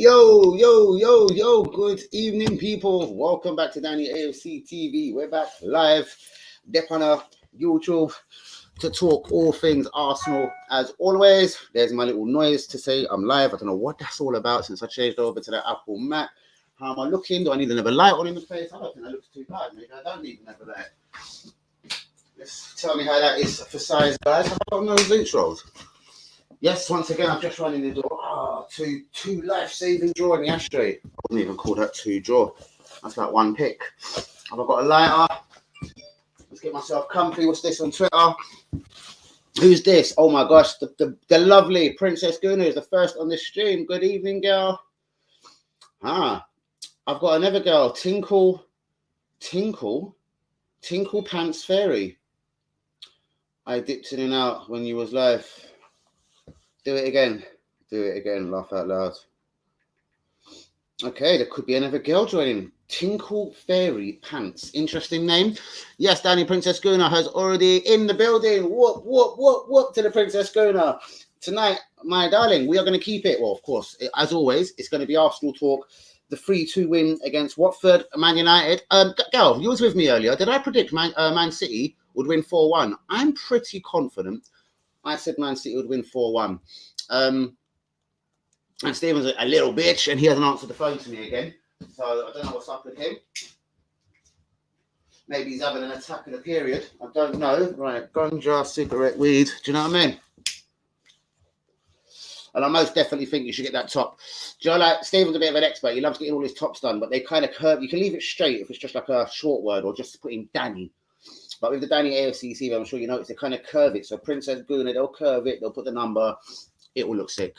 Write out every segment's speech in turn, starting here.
Yo, good evening, people. Welcome back to Danny AFC TV. We're back live, dep on YouTube to talk all things Arsenal. As always, there's my little noise to say I'm live. I don't know what that's all about since I changed over to the Apple Mac. How am I looking? Do I need another light on in the face? I don't think that looks too bad. Maybe I don't need another light. Let's tell me how that is for size, guys. Have I got those intros? Yes, once again, I'm just running the door. Two life-saving draw in the ashtray. I wouldn't even call that two draw. That's like one pick. Have I got a lighter? Let's get myself comfy. What's this on Twitter? Who's this? Oh my gosh, the lovely Princess Guna is the first on the stream. Good evening, girl. I've got another girl, Tinkle Pants Fairy. I dipped in and out when you was live. Do it again, laugh out loud. Okay, there could be another girl joining. Tinkle Fairy Pants. Interesting name. Yes, Danny Princess Guna has already in the building. Whoop to the Princess Guna. Tonight, my darling, we are going to keep it. Well, of course, as always, it's going to be Arsenal talk. The 3-2 win against Watford, Man United. Girl, you was with me earlier. Did I predict Man City would win 4-1? I'm pretty confident. I said Man City would win 4-1. And Stephen's a little bitch, and he hasn't answered the phone to me again. So I don't know what's up with him. Maybe he's having an attack of the period. I don't know. Right, ganja, cigarette, weed. Do you know what I mean? And I most definitely think you should get that top. Do you know, like, Stephen's a bit of an expert. He loves getting all his tops done, but they kind of curve. You can leave it straight if it's just like a short word or just put in Danny. But with the Danny AFC TV, I'm sure you notice they kind of curve it. So Princess Guna, they'll curve it. They'll put the number. It will look sick.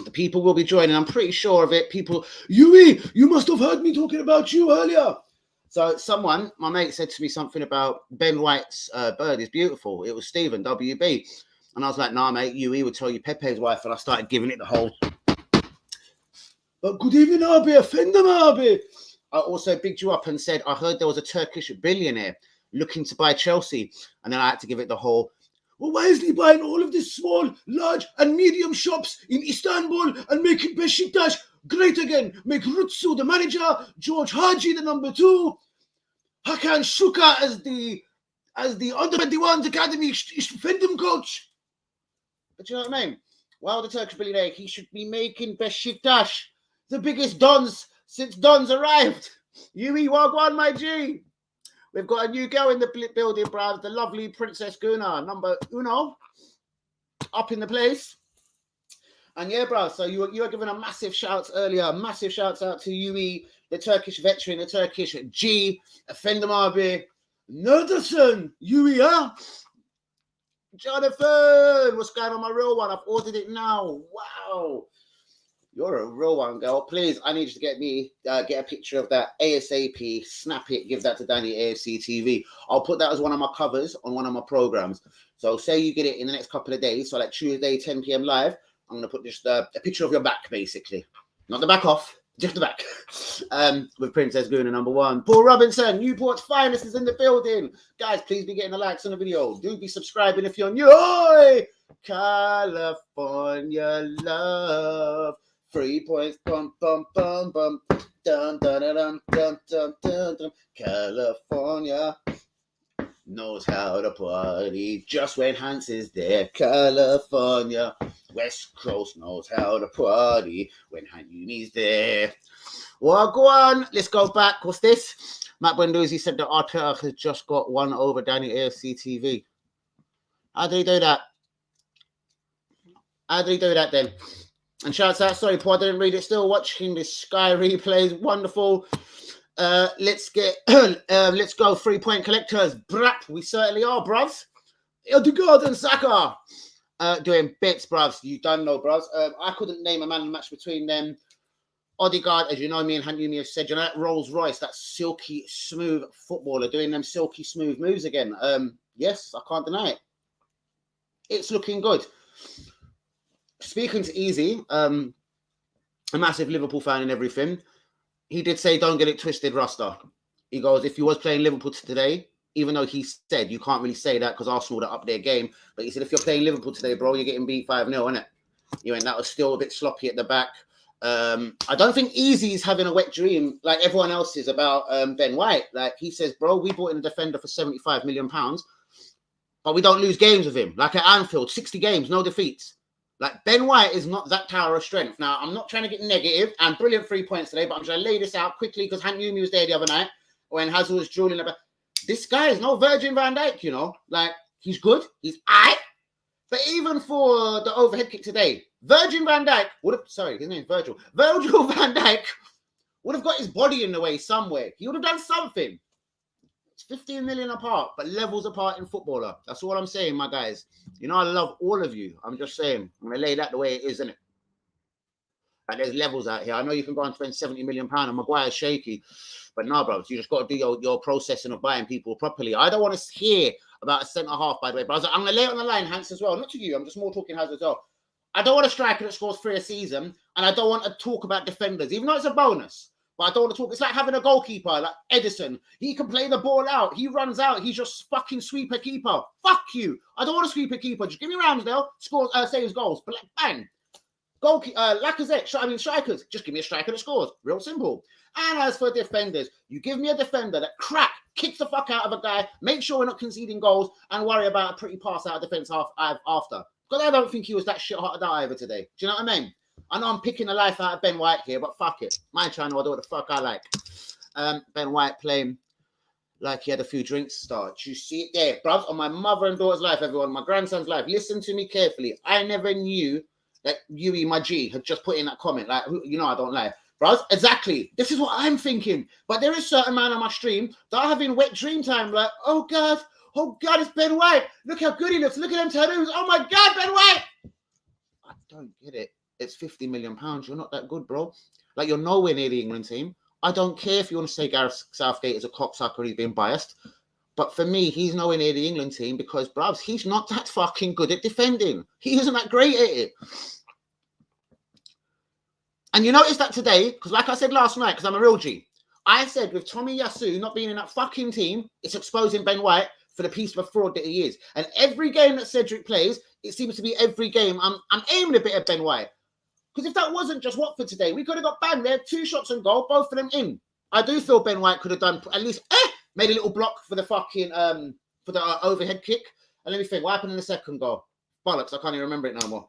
The people will be joining. I'm pretty sure of it. People, Yui, you must have heard me talking about you earlier. So someone, my mate, said to me something about Ben White's bird is beautiful. It was Stephen, WB. And I was like, nah, mate, Yui would tell you Pepe's wife. And I started giving it the whole. But good evening, Abi. Offend them, Abi. I also bigged you up and said, I heard there was a Turkish billionaire looking to buy Chelsea. And then I had to give it the whole, well, why is he buying all of these small, large and medium shops in Istanbul and making Beşiktaş great again? Make Rutsu the manager, George Haji the number 2, Hakan Şuka as the under-21 academy Fendim coach. But you know what I mean? Wow, the Turkish billionaire, he should be making Beşiktaş the biggest dons since Don's arrived. Yui Wagwan, my G. We've got a new girl in the building, bruv. The lovely Princess Guna, number uno, up in the place. And yeah, bruv, so you were giving a massive shout earlier. Massive shouts out to Yui, the Turkish veteran, the Turkish G, Efendim abi, Nerderson, Yui, huh? Jonathan, what's going on, my real one? I've ordered it now. Wow. You're a real one, girl. Please, I need you to get a picture of that ASAP. Snap it. Give that to Danny AFC TV. I'll put that as one of my covers on one of my programs. So say you get it in the next couple of days. So like Tuesday, 10 p.m. live. I'm going to put just a picture of your back, basically. Not the back off, just the back. With Princess Guna, number 1. Paul Robinson, Newport's finest is in the building. Guys, please be getting the likes on the video. Do be subscribing if you're new. Oi! California love. 3 points, bum, dun, dun, dun, dun, dun, dun, dun, dun. California knows how to party just when Hans is there. California, West Coast knows how to party when Hayuni's there. Well, go on. Let's go back. What's this? Matt Benduzzi said that Arteta has just got one over Danny AFC TV. How did he do that? How did he do that then? And shouts out, sorry, Paul, I didn't read it. Still watching this Sky replays. Wonderful. Let's go 3-point collectors. Brap, we certainly are, bruvs. Odegaard and Saka doing bits, bruvs. You don't know, bruvs. I couldn't name a man in the match between them. Odegaard, as you know, me and Hanyumi have said, you know, that Rolls Royce, that silky smooth footballer doing them silky smooth moves again. Yes, I can't deny it. It's looking good. Speaking to Easy, a massive Liverpool fan and everything, he did say, don't get it twisted, Rasta. He goes, if you was playing Liverpool today, even though he said you can't really say that because Arsenal would have upped their game, but he said, if you're playing Liverpool today, bro, you're getting beat 5-0, innit? That was still a bit sloppy at the back. I don't think Easy's having a wet dream like everyone else is about Ben White. Like he says, bro, we bought in a defender for £75 million, but we don't lose games with him. Like at Anfield, 60 games, no defeats. Like Ben White is not that tower of strength. Now, I'm not trying to get negative and brilliant 3 points today, but I'm trying to lay this out quickly because Hank Newman was there the other night when Hazel was drooling about. This guy is no Virgin van Dijk, Like he's good, he's aight. But even for the overhead kick today, Virgil van Dijk would have, sorry, his name's Virgil. Virgil van Dijk would have got his body in the way somewhere. He would have done something. It's 15 million apart, but levels apart in footballer. That's all I'm saying, my guys. I love all of you. I'm just saying, I'm going to lay that the way it is, isn't it? Like there's levels out here. I know you can go and spend £70 million and Maguire's shaky. But no, bro, you just got to do your processing of buying people properly. I don't want to hear about a centre-half, by the way. But I'm going to lay it on the line, Hans, as well. Not to you. I'm just more talking Hans as well. I don't want a striker that scores 3 a season. And I don't want to talk about defenders, even though it's a bonus. But I don't want to talk. It's like having a goalkeeper, like Edison. He can play the ball out. He runs out. He's just fucking sweeper keeper. Fuck you. I don't want a sweeper keeper. Just give me Ramsdale, scores, saves goals. But bang. Lacazette, strikers. Just give me a striker that scores. Real simple. And as for defenders, you give me a defender that kicks the fuck out of a guy, make sure we're not conceding goals, and worry about a pretty pass out of defence after. Because I don't think he was that shit hot either today. Do you know what I mean? I know I'm picking the life out of Ben White here, but fuck it. My channel, I do what the fuck I like. Ben White playing like he had a few drinks start. You see it there, bruv, on my mother and daughter's life, everyone, my grandson's life. Listen to me carefully. I never knew that Yui, my G, had just put in that comment. Like, I don't lie. Bros, exactly. This is what I'm thinking. But there is certain man on my stream that are having wet dream time. Like, oh God, it's Ben White. Look how good he looks. Look at them tattoos. Oh my God, Ben White. I don't get it. It's £50 million. You're not that good, bro. Like, you're nowhere near the England team. I don't care if you want to say Gareth Southgate is a cocksucker, he's being biased. But for me, he's nowhere near the England team because, bros, he's not that fucking good at defending. He isn't that great at it. And you notice that today, because like I said last night, because I'm a real G, I said with Tommy Yasu not being in that fucking team, it's exposing Ben White for the piece of a fraud that he is. And every game that Cedric plays, it seems to be every game I'm aiming a bit at Ben White. Because if that wasn't just Watford today, we could have got banged there, 2 shots on goal, both of them in. I do feel Ben White could have done at least made a little block for the fucking for the overhead kick. And let me think, what happened in the second goal? Bollocks, I can't even remember it no more.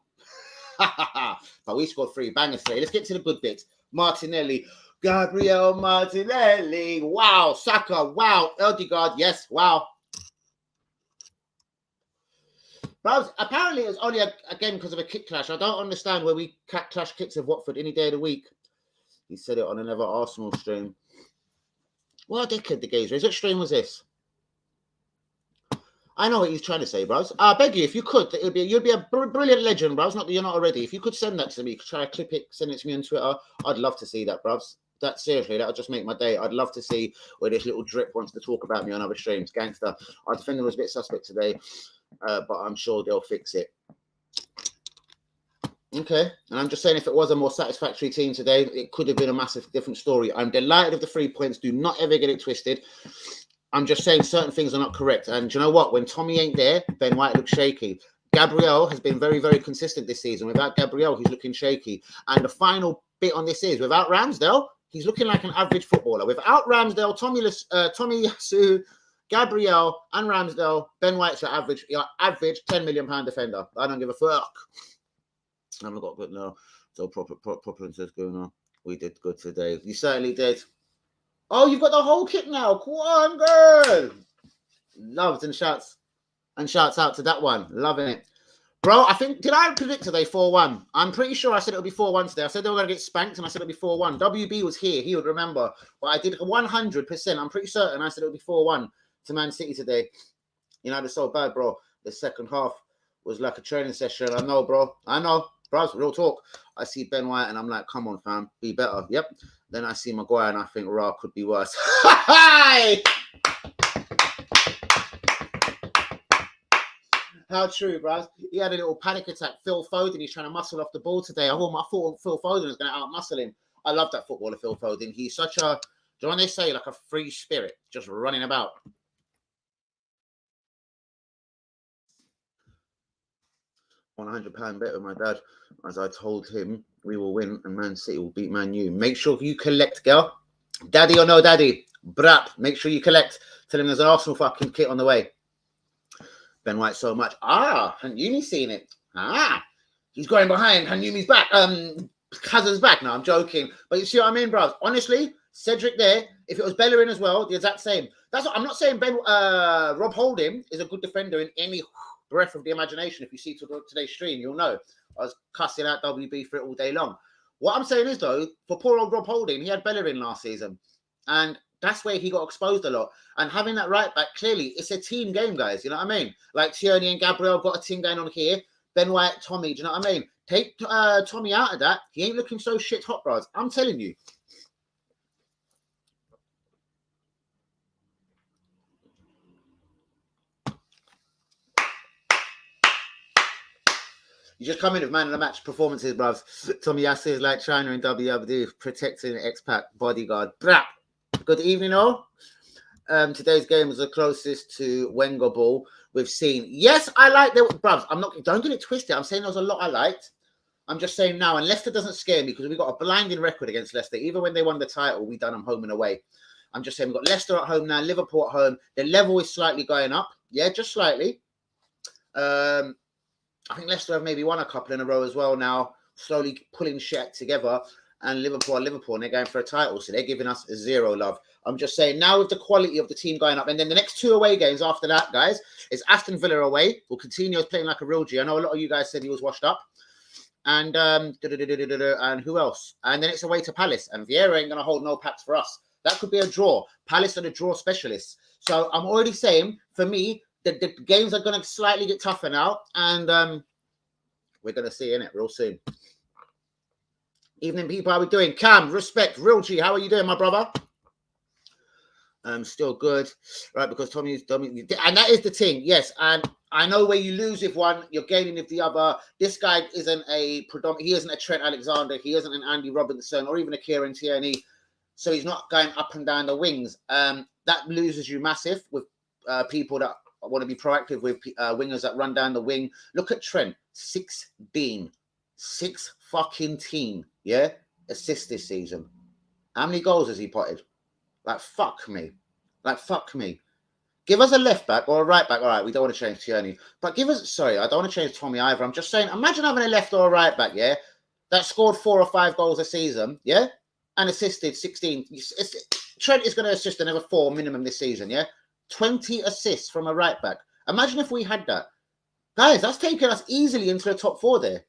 But we scored 3 bangers today. Let's get to the good bits. Martinelli, Gabriel Martinelli. Wow, Saka. Wow, Odegaard. Yes, wow. But apparently it was only again because of a kick clash. I don't understand where we clash kicks with Watford any day of the week. He said it on another Arsenal stream. What a dickhead the gazer is. Which stream was this? I know what he's trying to say, bros. I beg you, if you could, you'd be a brilliant legend, bros. Not that you're not already. If you could send that to me, try to clip it, send it to me on Twitter. I'd love to see that, bros. That seriously, that'll just make my day. I'd love to see where this little drip wants to talk about me on other streams. Gangster. Our defender was a bit suspect today, but I'm sure they'll fix it. Okay, and I'm just saying, if it was a more satisfactory team today, it could have been a massive different story. I'm delighted with the 3 points. Do not ever get it twisted. I'm just saying certain things are not correct. And you know what? When Tommy ain't there, Ben White looks shaky. Gabriel has been very, very consistent this season. Without Gabriel, he's looking shaky. And the final bit on this is, without Ramsdale, he's looking like an average footballer. Without Ramsdale, Tommy Yasu, Gabriel, and Ramsdale, Ben White's your average £10 million defender. I don't give a fuck. I haven't got good now. So proper going on. We did good today. You certainly did. Oh, you've got the whole kit now. Come on, girl. Loves and shouts out to that one. Loving it. Bro, did I predict today 4-1? I'm pretty sure I said it would be 4-1 today. I said they were going to get spanked and I said it would be 4-1. WB was here. He would remember. But I did 100%. I'm pretty certain I said it would be 4-1 to Man City today. They're so bad, bro. The second half was like a training session. I know, bro. I know. Bro, real talk. I see Ben White and I'm like, come on, fam. Be better. Yep. Then I see Maguire and I think, Ra could be worse. How true, bro. He had a little panic attack. Phil Foden, he's trying to muscle off the ball today. I thought Phil Foden was going to out-muscle him. I love that footballer, Phil Foden. He's such a, do you know what they say, like a free spirit, just running about. £100 bet with my dad, as I told him we will win and Man City will beat Man U. Make sure you collect, girl. Daddy or no daddy, brap. Make sure you collect. Tell him there's an Arsenal fucking kit on the way. Ben White so much. Hadn't Yumi seen it? He's going behind. And Yumi's back. Hazard's back. No, I'm joking. But you see what I mean, bro? Honestly, Cedric there, if it was Bellerin as well, the exact same. That's what I'm not saying. Rob Holding is a good defender in any breath of the imagination. If you see today's stream, you'll know. I was cussing out WB for it all day long. What I'm saying is, though, for poor old Rob Holding, he had Bellerin last season. And that's where he got exposed a lot. And having that right back, clearly, it's a team game, guys. You know what I mean? Like Tierney and Gabriel got a team going on here. Ben White, Tommy, do you know what I mean? Take Tommy out of that. He ain't looking so shit hot, bros. I'm telling you. You just come in with man of the match performances, bruv. Tommy Yasser is like China in WWE, protecting the expat bodyguard. Brap. Good evening, all. Today's game was the closest to Wenger ball we've seen. Yes, I like the bruv. Don't get it twisted. I'm saying there was a lot I liked. I'm just saying now, and Leicester doesn't scare me because we got a blinding record against Leicester. Even when they won the title, we done them home and away. I'm just saying we've got Leicester at home now, Liverpool at home. The level is slightly going up. Yeah, just slightly. I think Leicester have maybe won a couple in a row as well now, slowly pulling shit together. And Liverpool, and they're going for a title. So they're giving us 0 love. I'm just saying now with the quality of the team going up. And then the next 2 away games after that, guys, is Aston Villa away. Well, Coutinho's playing like a real G. I know a lot of you guys said he was washed up. And and who else? And then it's away to Palace. And Vieira ain't going to hold no packs for us. That could be a draw. Palace are the draw specialists. So I'm already saying, for me, the games are going to slightly get tougher now. And we're going to see in it real soon. Evening, people. How are we doing? Cam, respect, real G. How are you doing, my brother? Still good, right? Because Tommy, and that is the thing. Yes, and I know where you lose with one, you're gaining with the other. This guy isn't he isn't a Trent Alexander, he isn't an Andy Robertson, or even a Kieran Tierney. So he's not going up and down the wings. That loses you massive with people that want to be proactive with wingers that run down the wing. Look at Trent, 6 fucking team, yeah, assists this season. How many goals has he potted? Like, fuck me. Give us a left back or a right back. All right, we don't want to change Tierney. But I don't want to change Tommy either. I'm just saying, imagine having a left or a right back, yeah, that scored 4 or 5 goals a season, yeah, and assisted 16. Trent is going to assist another 4 minimum this season, yeah? 20 assists from a right back. Imagine if we had that. Guys, that's taking us easily into the top 4 there.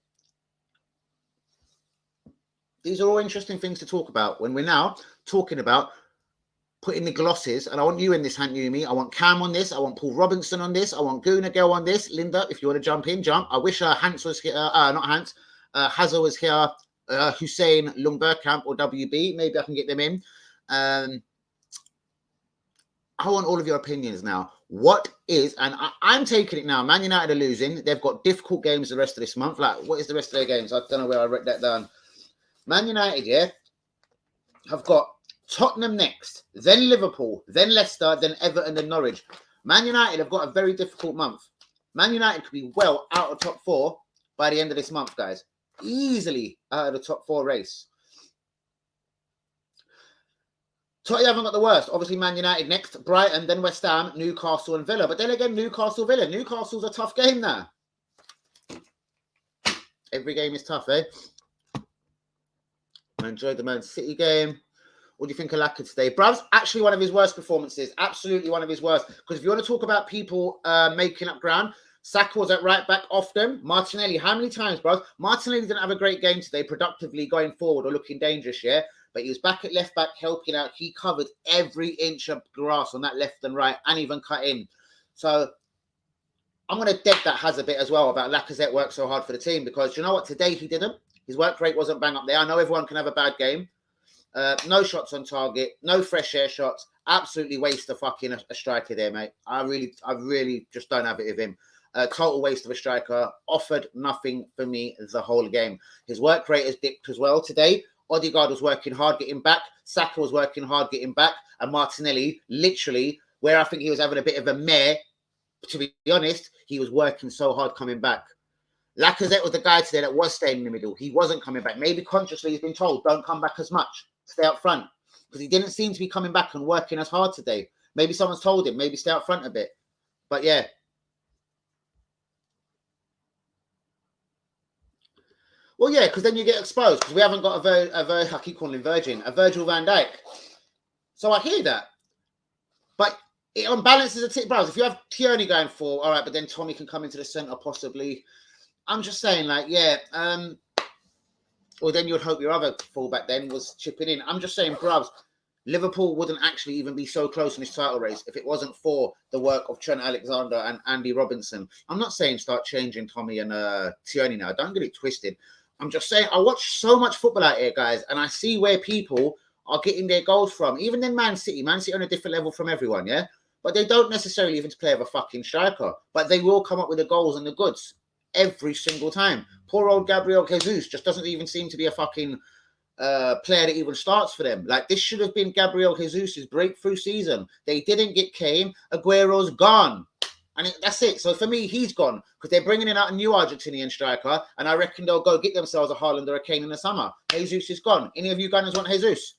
These are all interesting things to talk about when we're now talking about putting the glosses, and I want you in this, Yumi. I want Cam on this. I want Paul Robinson on this. I want Guna Girl on this. Linda, if you want to jump in, jump. I wish Hans was here. Not Hans. Hazard was here. Hussein Lungbergkamp or WB. Maybe I can get them in. I want all of your opinions now. What is, and I'm taking it now. Man United are losing. They've got difficult games the rest of this month. Like, what is the rest of their games? I don't know where I wrote that down. Man United, yeah, have got Tottenham next, then Liverpool, then Leicester, then Everton, then Norwich. Man United have got a very difficult month. Man United could be well out of top 4 by the end of this month, guys. Easily out of the top 4 race. Tottenham haven't got the worst. Obviously, Man United next, Brighton, then West Ham, Newcastle, and Villa. But then again, Newcastle-Villa. Newcastle's a tough game now. Every game is tough, eh? I enjoyed the Man City game. What do you think of Laka today? Bruv's actually one of his worst performances. Absolutely one of his worst. Because if you want to talk about people making up ground, Saka was at right back often. Martinelli, how many times, bruv? Martinelli didn't have a great game today, productively going forward or looking dangerous, yeah? But he was back at left back, helping out. He covered every inch of grass on that left and right and even cut in. So I'm going to dead that has a bit as well about Lacazette worked so hard for the team because you know what? Today he didn't. His work rate wasn't bang up there. I know everyone can have a bad game. No shots on target, no fresh air shots. Absolutely waste of fucking a striker there, mate. I really just don't have it with him. Total waste of a striker. Offered nothing for me the whole game. His work rate has dipped as well today. Odegaard was working hard getting back. Saka was working hard getting back. And Martinelli, literally, where I think he was having a bit of a mare, to be honest, he was working so hard coming back. Lacazette was the guy today that was staying in the middle. He wasn't coming back. Maybe consciously he's been told, don't come back as much. Stay up front. Because he didn't seem to be coming back and working as hard today. Maybe someone's told him, maybe stay up front a bit. But yeah. Well, yeah, because then you get exposed. Because we haven't got I keep calling him Virgin, a Virgil van Dijk. So I hear that. But it unbalances a tick, bros. If you have Tierney going for, all right, but then Tommy can come into the centre possibly. I'm just saying, like, yeah. Or then you'd hope your other fullback then was chipping in. I'm just saying, bros, Liverpool wouldn't actually even be so close in this title race if it wasn't for the work of Trent Alexander and Andy Robinson. I'm not saying start changing Tommy and Tierney now. Don't get it twisted. I'm just saying I watch so much football out here, guys, and I see where people are getting their goals from. Even in Man City on a different level from everyone, yeah? But they don't necessarily even play with a fucking striker. But they will come up with the goals and the goods every single time. Poor old Gabriel Jesus just doesn't even seem to be a fucking player that even starts for them. Like, this should have been Gabriel Jesus' breakthrough season. They didn't get Kane. Aguero's gone. And that's it. So for me, he's gone because they're bringing in out a new Argentinian striker, and I reckon they'll go get themselves a Haaland or a Kane in the summer. Jesus is gone. Any of you Gunners want Jesus?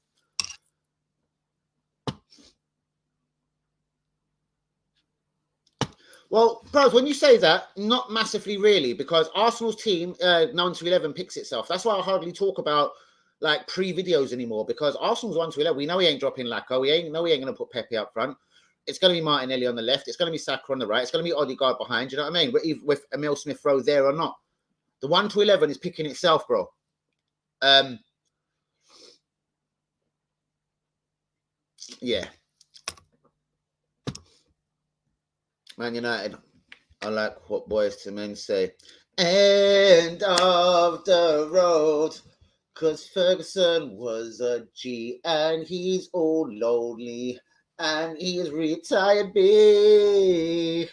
Well, bros, when you say that, not massively really, because Arsenal's team, 9 to 11, picks itself. That's why I hardly talk about like pre-videos anymore, because Arsenal's 1 to 11. We know he ain't dropping Lacko. We ain't going to put Pepe up front. It's going to be Martinelli on the left. It's going to be Saka on the right. It's going to be Odegaard behind. You know what I mean? With Emil Smith Rowe there or not. The 1 to 11 is picking itself, bro. Yeah. Man United, I like what Boys to Men say. End of the road. Because Ferguson was a G and he's all lonely. And he is retired big.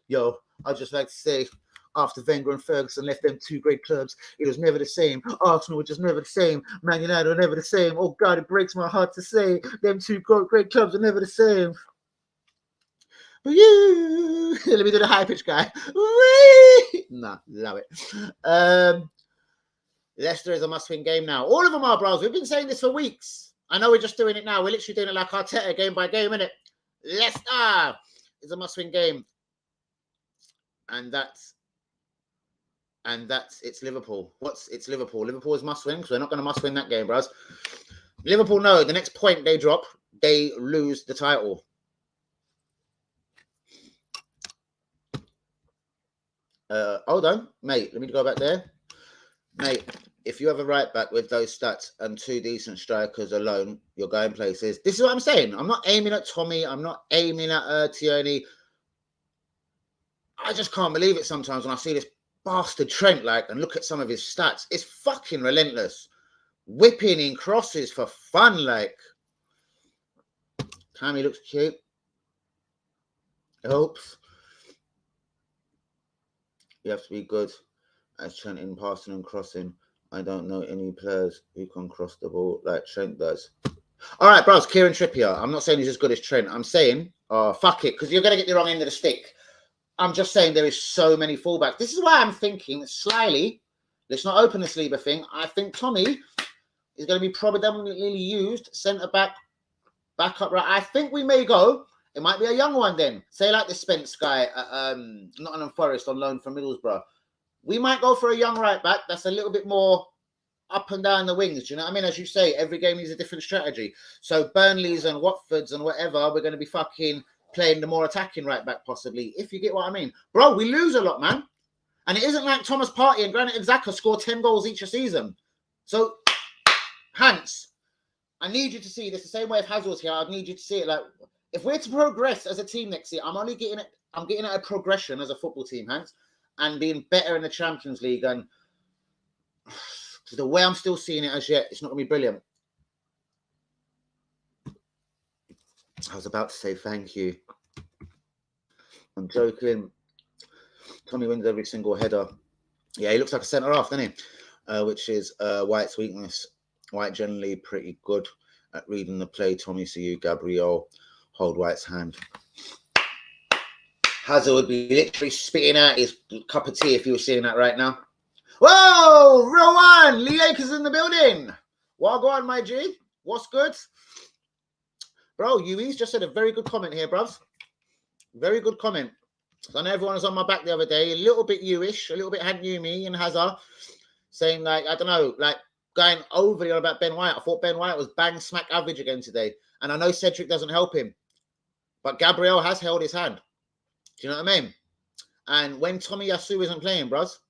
Yo, I'd just like to say, after Wenger and Ferguson left them two great clubs, it was never the same. Arsenal were just never the same. Man United were never the same. Oh, God, it breaks my heart to say them two great clubs are never the same. But you, let me do the high pitch guy. Nah, love it. Leicester is a must-win game now. All of them are, bros. We've been saying this for weeks. I know we're just doing it now. We're literally doing it like Arteta, game by game, innit? Leicester is a must-win game. And that's it's Liverpool. It's Liverpool? Liverpool is must-win because we're not going to must-win that game, bros. Liverpool know the next point they drop, they lose the title. Hold on, mate. Let me go back there. Mate, if you have a right back with those stats and two decent strikers alone, you're going places. This is what I'm saying. I'm not aiming at Tommy. I'm not aiming at Tierney. I just can't believe it sometimes when I see this bastard Trent, like, and look at some of his stats. It's fucking relentless. Whipping in crosses for fun, like. Cammy looks cute. Oops. You have to be good as Trent in passing and crossing. I don't know any players who can cross the ball like Trent does. All right, bros, Kieran Trippier. I'm not saying he's as good as Trent. I'm saying, fuck it, because you're going to get the wrong end of the stick. I'm just saying there is so many fullbacks. This is why I'm thinking slyly, let's not open the sleeper thing. I think Tommy is going to be predominantly used centre-back, back-up right. I think we may go. It might be a young one then. Say like the Spence guy at Nottingham Forest on loan from Middlesbrough. We might go for a young right back that's a little bit more up and down the wings. Do you know what I mean? As you say, every game needs a different strategy. So Burnley's and Watford's and whatever, we're going to be fucking playing the more attacking right back possibly, if you get what I mean. Bro, we lose a lot, man. And it isn't like Thomas Partey and Granit Xhaka score 10 goals each a season. So, Hans, I need you to see this the same way if Hazard's here. I need you to see it. Like, if we're to progress as a team next year, I'm getting at a progression as a football team, Hans, and being better in the Champions League. And the way I'm still seeing it as yet, it's not going to be brilliant. I was about to say thank you. I'm joking. Tommy wins every single header. Yeah, he looks like a centre-half, doesn't he? Which is White's weakness. White generally pretty good at reading the play. Tommy, see you, Gabriel. Hold White's hand. Hazard would be literally spitting out his cup of tea if he was seeing that right now. Whoa, real one. Lee Akers in the building. Well, go on, my G. What's good? Bro, Uwe's just said a very good comment here, bruv. Very good comment. So I know everyone was on my back the other day, a little bit you-ish, a little bit had you, me, and Hazard, saying like, I don't know, like going overly on about Ben White. I thought Ben White was bang smack average again today. And I know Cedric doesn't help him, but Gabriel has held his hand. Do you know what I mean? And when Tommy Yasu isn't playing, bros,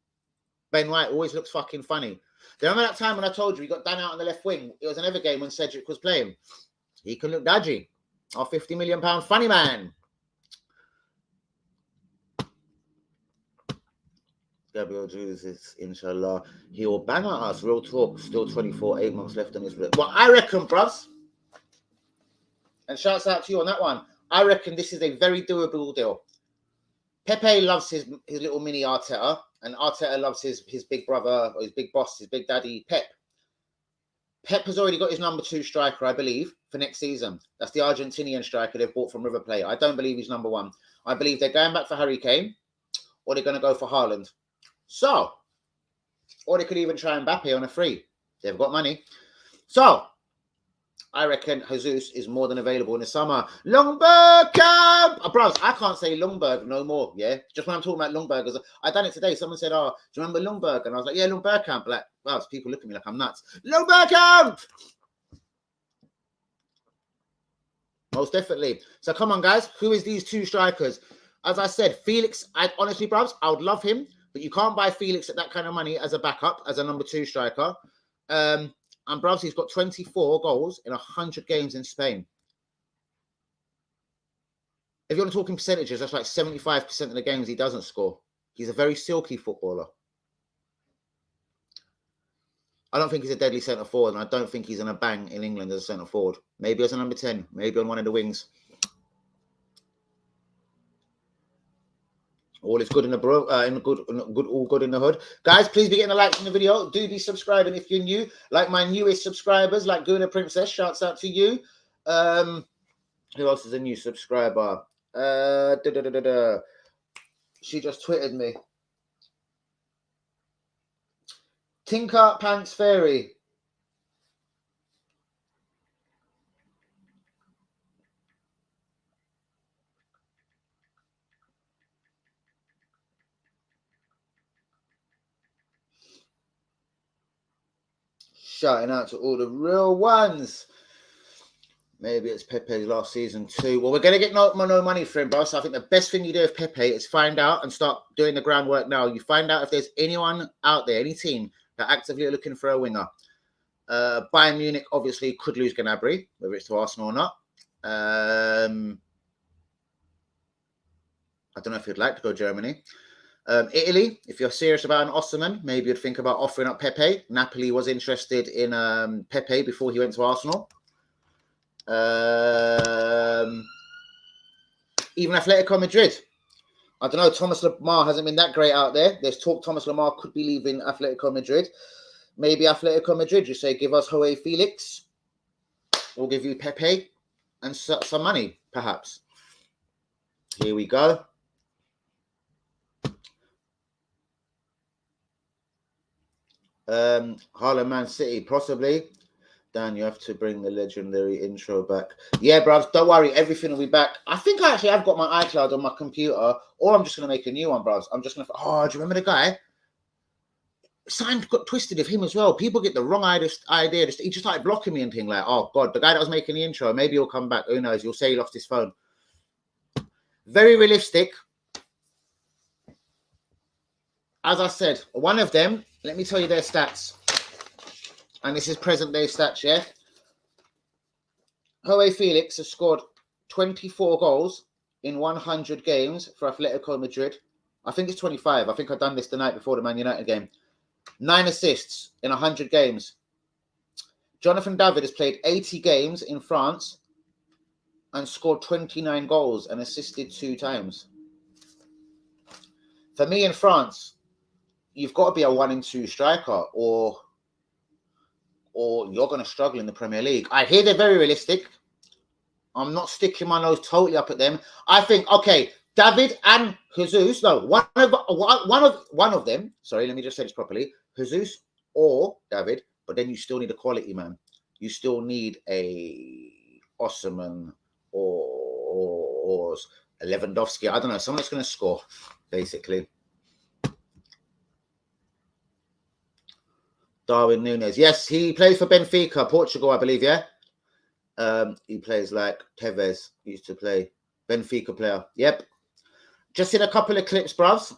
Ben White always looks fucking funny. Do you remember that time when I told you he got done out on the left wing? It was another game when Cedric was playing. He can look dodgy. Our £50 million funny man. Gabriel Jesus, inshallah. He will bang at us. Real talk. Still 24, 8 months left on his list. Well, I reckon, bros. And shouts out to you on that one. I reckon this is a very doable deal. Pepe loves his little mini Arteta, and Arteta loves his big brother, or his big boss, his big daddy, Pep. Pep has already got his number 2 striker, I believe, for next season. That's the Argentinian striker they've bought from River Plate. I don't believe he's number 1. I believe they're going back for Harry Kane, or they're going to go for Haaland. So, or they could even try Mbappe on a free. They've got money. So, I reckon Jesus is more than available in the summer. Lundberg camp! Oh, bros, I can't say Lundberg no more, yeah? Just when I'm talking about Lundberg, I done it today. Someone said, oh, do you remember Lundberg? And I was like, yeah, Lundberg camp. Like, wow, people look at me like I'm nuts. Lundberg camp! Most definitely. So come on, guys. Who is these 2 strikers? As I said, Felix, honestly, bros, I would love him, but you can't buy Felix at that kind of money as a backup, as a number 2 striker. And bros, he's got 24 goals in 100 games in Spain. If you're talking percentages, that's like 75% of the games he doesn't score. He's a very silky footballer. I don't think he's a deadly centre forward, and I don't think he's in a bang in England as a centre forward. Maybe as a number 10, maybe on one of the wings. All is good in the all good in the hood. Guys, please be getting a like in the video. Do be subscribing if you're new. Like my newest subscribers, like Guna Princess, shouts out to you. Who else is a new subscriber? She just tweeted me. Tinker Pants Fairy. Shouting out to all the real ones. Maybe it's Pepe's last season too. Well, we're going to get no money for him, bro. So I think the best thing you do with Pepe is find out and start doing the groundwork now. You find out if there's anyone out there, any team that actively are looking for a winger. Bayern Munich obviously could lose Gnabry, whether it's to Arsenal or not. I don't know if you'd like to go Germany. Italy, if you're serious about an Osimhen, maybe you'd think about offering up Pepe. Napoli was interested in Pepe before he went to Arsenal. Even Atletico Madrid. I don't know, Thomas Lemar hasn't been that great out there. There's talk Thomas Lemar could be leaving Atletico Madrid. Maybe Atletico Madrid, you say, give us Joe Felix. We'll give you Pepe and some money, perhaps. Here we go. Harlem Man City, possibly. Dan, you have to bring the legendary intro back. Yeah, bruv, don't worry. Everything will be back. I think I actually have got my iCloud on my computer, or I'm just going to make a new one, bruv. I'm just going to... Oh, do you remember the guy? Something got twisted of him as well. People get the wrong idea. He just started blocking me and things like, oh, God, the guy that was making the intro, maybe he'll come back. Who knows? You'll say he lost his phone. Very realistic. As I said, one of them, let me tell you their stats. And this is present day stats, yeah? Joe Felix has scored 24 goals in 100 games for Atletico Madrid. I think it's 25. I think I've done this the night before the Man United game. 9 assists in 100 games. Jonathan David has played 80 games in France and scored 29 goals and assisted 2 times. For me in France, you've got to be a 1 and 2 striker or you're going to struggle in the Premier League. I hear they're very realistic. I'm not sticking my nose totally up at them. I think, okay, David and Jesus. No, one of them. Sorry, let me just say this properly. Jesus or David, but then you still need a quality man. You still need a Osman or a Lewandowski. I don't know, someone that's going to score, basically. Darwin Núñez. Yes, he plays for Benfica, Portugal, I believe, yeah? He plays like Tevez used to play. Benfica player. Yep. Just seen a couple of clips, bruvs.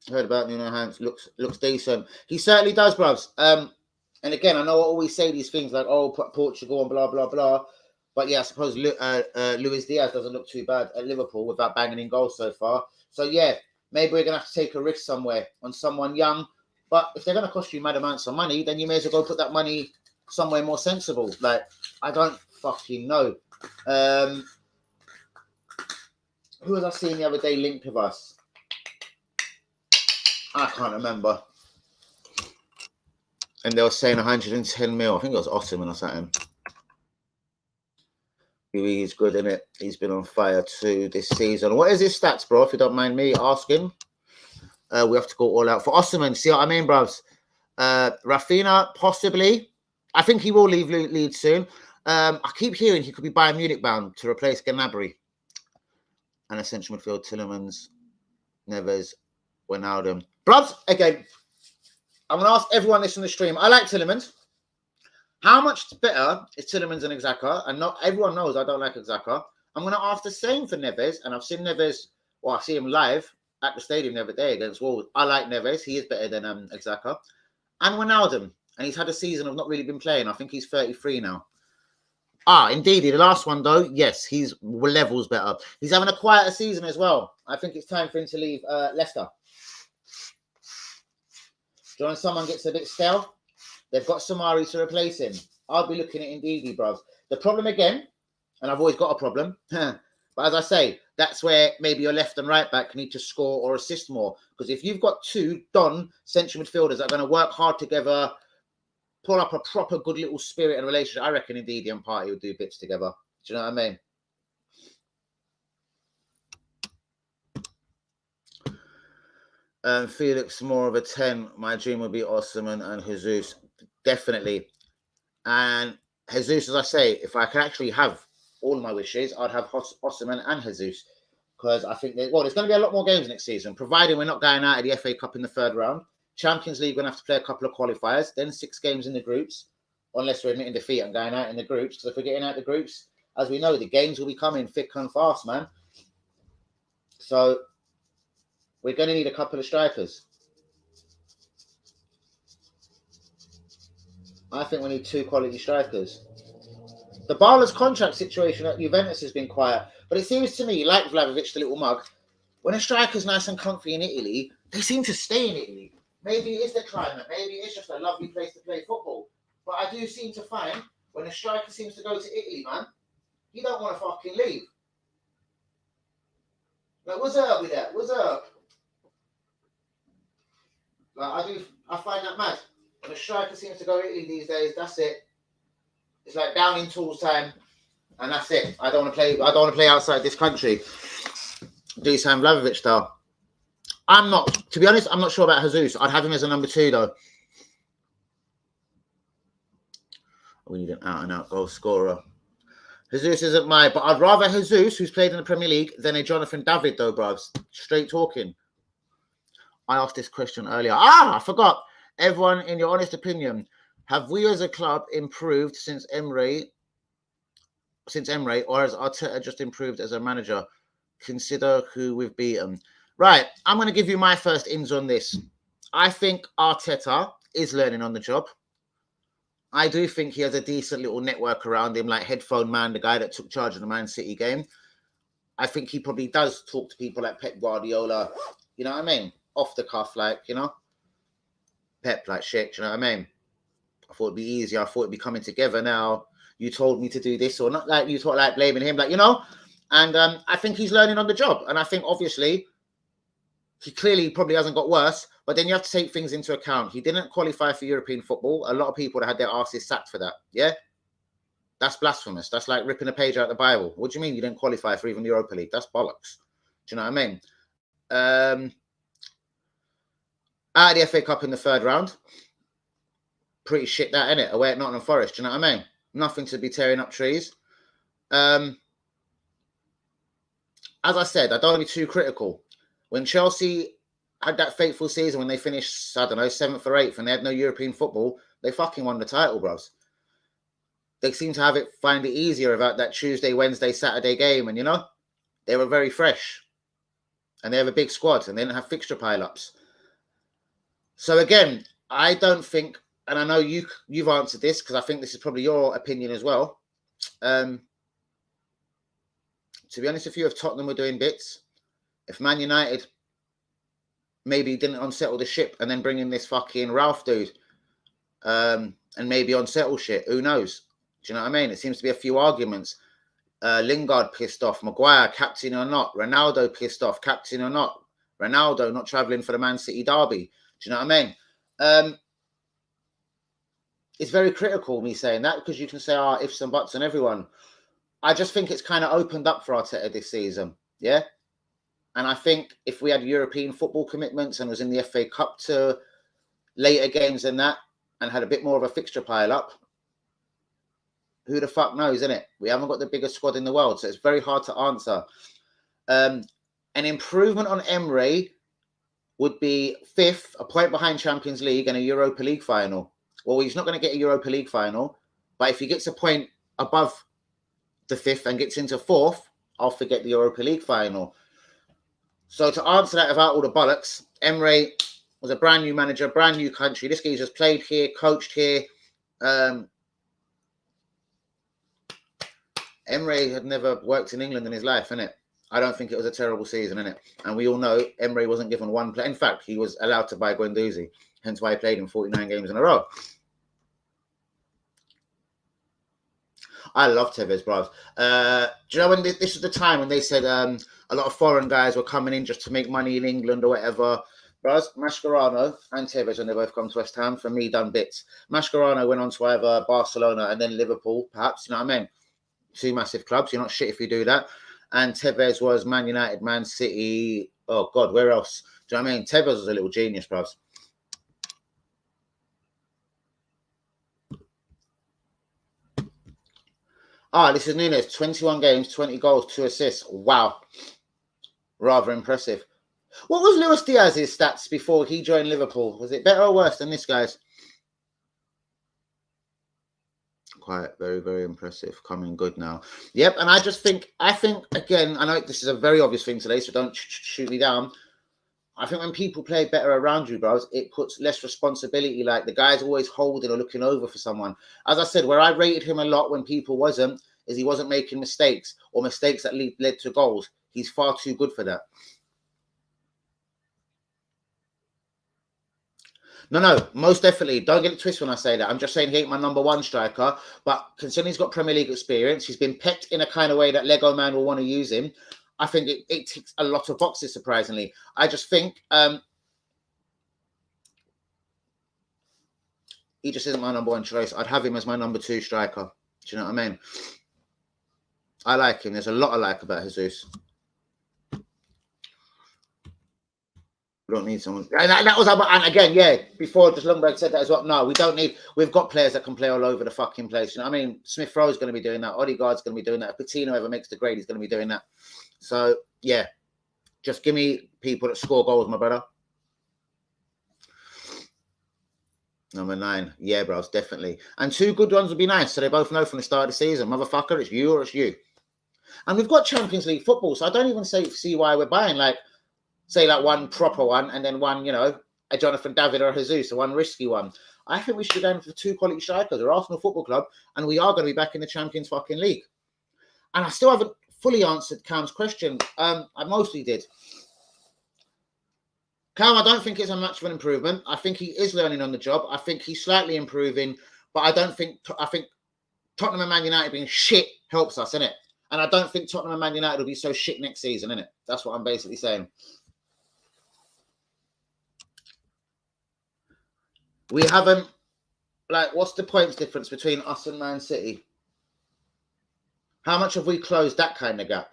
Heard about Nuno Hans. Looks decent. He certainly does, bruvs. And again, I know I always say these things like, oh, Portugal and blah, blah, blah. But yeah, I suppose Luis Diaz doesn't look too bad at Liverpool without banging in goals so far. So yeah, maybe we're going to have to take a risk somewhere on someone young. But if they're going to cost you mad amounts of money, then you may as well go put that money somewhere more sensible. Like, I don't fucking know. Who was I seeing the other day linked with us? I can't remember. And they were saying 110 mil. I think it was Ottoman or something. He's good, isn't it? He's been on fire too this season. What is his stats, bro? If you don't mind me asking. We have to go all out for Osman. See what I mean, bros? Rafinha, possibly. I think he will leave Leeds soon. I keep hearing he could be Bayern Munich bound to replace Gnabry. And a central midfield, Tielemans, Neves, Wijnaldum. Bros, again, I'm going to ask everyone this in the stream. I like Tielemans. How much better is Tielemans than Xhaka? And not everyone knows I don't like Xhaka. I'm going to ask the same for Neves. And I've seen Neves, well, I see him live at the stadium the other day against Wolves. I like Neves. He is better than Xhaka. And Wijnaldum. And he's had a season of not really been playing. I think he's 33 now. Indeed. The last one, though, yes, he's levels better. He's having a quieter season as well. I think it's time for him to leave Leicester. Do you know when someone gets a bit stale? They've got Samari to replace him. I'll be looking at Ndidi, bruv. The problem again, and I've always got a problem, but as I say, that's where maybe your left and right back need to score or assist more. Because if you've got two central midfielders that are going to work hard together, pull up a proper good little spirit and relationship, I reckon Ndidi and Partey will do bits together. Do you know what I mean? Felix more of a 10. My dream would be Osimhen and Jesus. Definitely. And Jesus, as I say, if I can actually have all of my wishes, I'd have Osimhen and Jesus. Because I think, there's going to be a lot more games next season, providing we're not going out of the FA Cup in the third round. Champions League, we're going to have to play a couple of qualifiers, then 6 games in the groups, unless we're admitting defeat and going out in the groups. Because if we're getting out the groups, as we know, the games will be coming thick and fast, man. So we're going to need a couple of strikers. I think we need 2 quality strikers. The Barla's contract situation at Juventus has been quiet, but it seems to me, like Vlahovic, the little mug, when a striker's nice and comfy in Italy, they seem to stay in Italy. Maybe it is the climate, maybe it's just a lovely place to play football. But I do seem to find when a striker seems to go to Italy, man, you don't want to fucking leave. Like, what's up with that? What's up? Like, I find that mad. When a striker seems to go to Italy these days, that's it. It's like down in tools time, and that's it. I don't want to play outside this country. Dusan Vlahovic style. To be honest, I'm not sure about Jesus. I'd have him as a number 2 though. We need an out-and-out goal scorer. Jesus isn't but I'd rather Jesus, who's played in the Premier League, than a Jonathan David though, bruvs. Straight talking. I asked this question earlier. I forgot. Everyone, in your honest opinion, have we as a club improved since Emre, or has Arteta just improved as a manager? Consider who we've beaten. Right, I'm going to give you my first ins on this. I think Arteta is learning on the job. I do think he has a decent little network around him, like Headphone Man, the guy that took charge of the Man City game. I think he probably does talk to people like Pep Guardiola, you know what I mean? Off the cuff, like, you know? Pep, like shit, you know what I mean? I thought it'd be easier. I thought it'd be coming together now. You told me to do this, or not like you thought, like blaming him, like, you know? And I think he's learning on the job. And I think, obviously, he clearly probably hasn't got worse, but then you have to take things into account. He didn't qualify for European football. A lot of people had their asses sacked for that, yeah? That's blasphemous. That's like ripping a page out of the Bible. What do you mean you didn't qualify for even the Europa League? That's bollocks. Do you know what I mean? Out of the FA Cup in the third round. Pretty shit that, innit? Away at Nottingham Forest. Do you know what I mean? Nothing to be tearing up trees. As I said, I don't want to be too critical. When Chelsea had that fateful season when they finished, I don't know, 7th or 8th and they had no European football, they fucking won the title, bros. They seem to find it easier about that Tuesday, Wednesday, Saturday game. And, you know, they were very fresh. And they have a big squad and they didn't have fixture pile-ups. So, again, I don't think, and I know you've answered this because I think this is probably your opinion as well. To be honest with you, if Tottenham were doing bits, if Man United maybe didn't unsettle the ship and then bring in this fucking Ralph dude and maybe unsettle shit, who knows? Do you know what I mean? It seems to be a few arguments. Lingard pissed off, Maguire, captain or not, Ronaldo pissed off, captain or not, Ronaldo not travelling for the Man City derby. Do you know what I mean? It's very critical, me saying that, because you can say, ifs and buts on everyone. I just think it's kind of opened up for Arteta this season, yeah? And I think if we had European football commitments and was in the FA Cup to later games than that and had a bit more of a fixture pile-up, who the fuck knows, innit? We haven't got the biggest squad in the world, so it's very hard to answer. An improvement on Emre would be 5th, a point behind Champions League and a Europa League final. Well, he's not going to get a Europa League final, but if he gets a point above the 5th and gets into 4th, I'll forget the Europa League final. So to answer that without all the bollocks, Emre was a brand new manager, brand new country. This guy's just played here, coached here. Emre had never worked in England in his life, innit? I don't think it was a terrible season, innit? And we all know Emre wasn't given one play. In fact, he was allowed to buy Guendouzi, hence why he played in 49 games in a row. I love Tevez, bro. Do you know when this was the time when they said a lot of foreign guys were coming in just to make money in England or whatever? Bros, Mascherano and Tevez, when they both come to West Ham, for me, done bits. Mascherano went on to either Barcelona and then Liverpool, perhaps, you know what I mean? 2 massive clubs. You're not shit if you do that. And Tevez was Man United, Man City. Oh, God, where else? Do you know what I mean? Tevez was a little genius, bros. This is Nunes. 21 games, 20 goals, 2 assists. Wow. Rather impressive. What was Luis Diaz's stats before he joined Liverpool? Was it better or worse than this guy's? Quite very, very impressive. Coming good now. Yep, and I think, again, I know this is a very obvious thing today, so don't shoot me down. I think when people play better around you, bros, it puts less responsibility. Like the guy's always holding or looking over for someone. As I said, where I rated him a lot when people wasn't, is he wasn't making mistakes or mistakes that led to goals. He's far too good for that. No, most definitely. Don't get it twisted when I say that. I'm just saying he ain't my number 1 striker. But considering he's got Premier League experience, he's been pecked in a kind of way that Lego Man will want to use him. I think it ticks a lot of boxes, surprisingly. I just think he just isn't my number 1 choice. I'd have him as my number 2 striker. Do you know what I mean? I like him. There's a lot I like about Jesus. We don't need someone. And that was, and again, yeah, before just Lundberg said that as well. No, we don't need, we've got players that can play all over the fucking place. You know what I mean? Smith Rowe's going to be doing that. Odegaard's going to be doing that. If Patino ever makes the grade, he's going to be doing that. So, yeah, just give me people that score goals, my brother. Number 9. Yeah, bros, definitely. And 2 good ones would be nice. So they both know from the start of the season, motherfucker, it's you or it's you. And we've got Champions League football, so I don't even see why we're buying, like, say, like one proper one and then one, you know, a Jonathan David or a Jesus, or one risky one. I think we should be going for 2 quality strikers. We're Arsenal Football Club, and we are going to be back in the Champions fucking League. And I still haven't fully answered Cam's question. I mostly did. Cam, I don't think it's a much of an improvement. I think he is learning on the job. I think he's slightly improving, but I think Tottenham and Man United being shit helps us, innit? And I don't think Tottenham and Man United will be so shit next season, innit? That's what I'm basically saying. We haven't, like, what's the points difference between us and Man City? How much have we closed that kind of gap?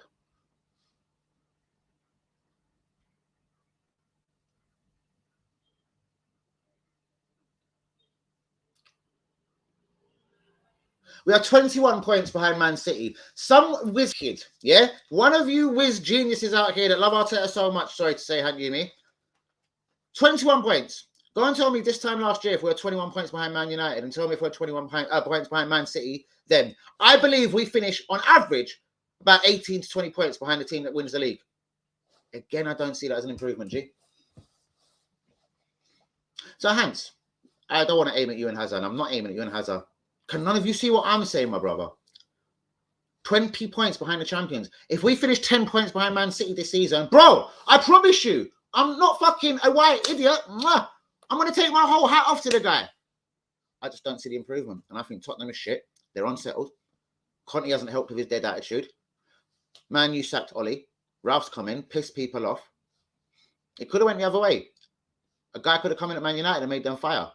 We are 21 points behind Man City. Some whiz kid, yeah? One of you whiz geniuses out here that love Arteta so much, sorry to say, Hajimi. 21 points. Go and tell me this time last year if we were 21 points behind Man United, and tell me if we're 21 points behind Man City then. I believe we finish on average about 18 to 20 points behind the team that wins the league. Again, I don't see that as an improvement, G. So, Hans, I don't want to aim at you and Hazard. I'm not aiming at you and Hazard. Can none of you see what I'm saying, my brother? 20 points behind the champions. If we finish 10 points behind Man City this season, bro, I promise you, I'm not fucking a white idiot. I'm going to take my whole hat off to the guy. I just don't see the improvement. And I think Tottenham is shit. They're unsettled. Conte hasn't helped with his dead attitude. Man, you sacked Ollie. Ralph's come in, pissed people off. It could have went the other way. A guy could have come in at Man United and made them fire.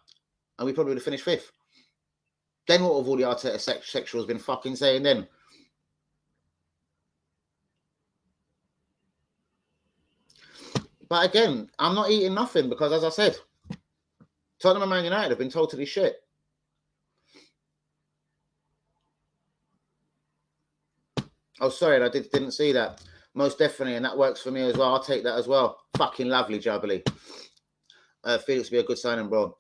And we probably would have finished 5th. Then what have all the Arteta sexuals been fucking saying then? But again, I'm not eating nothing because, as I said, Tottenham and Man United have been totally shit. Oh, sorry, I didn't see that. Most definitely, and that works for me as well. I'll take that as well. Fucking lovely, Jubbly. Felix will be a good signing, bro.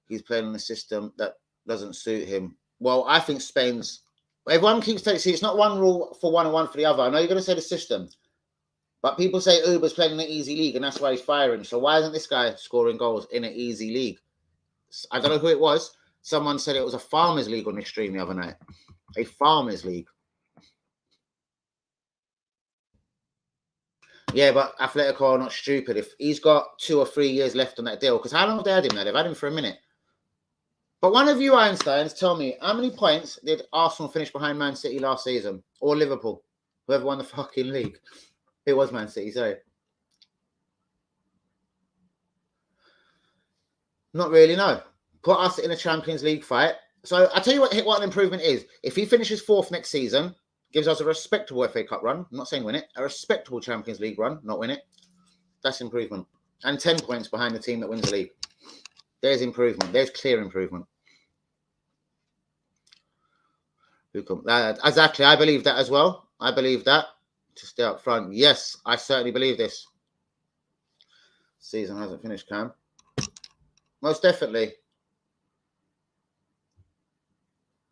He's playing in a system that doesn't suit him. Well, I think Spain's... Everyone keeps saying, see, it's not one rule for one and one for the other. I know you're going to say the system. But people say Uber's playing in an easy league and that's why he's firing. So why isn't this guy scoring goals in an easy league? I don't know who it was. Someone said it was a farmers league on the stream the other night. A farmers league. Yeah, but Atletico are not stupid. If he's got 2 or 3 years left on that deal, because how long have they had him there? They've had him for a minute. But one of you Einsteins, tell me, how many points did Arsenal finish behind Man City last season? Or Liverpool? Whoever won the fucking league. It was Man City, sorry. Not really, no. Put us in a Champions League fight. So I tell you what an improvement is. If he finishes 4th next season, gives us a respectable FA Cup run. I'm not saying win it. A respectable Champions League run, not win it. That's improvement. And 10 points behind the team that wins the league. There's improvement. There's clear improvement. Exactly. I believe that as well. I believe that. To stay up front. Yes, I certainly believe this. Season hasn't finished, Cam. Most definitely.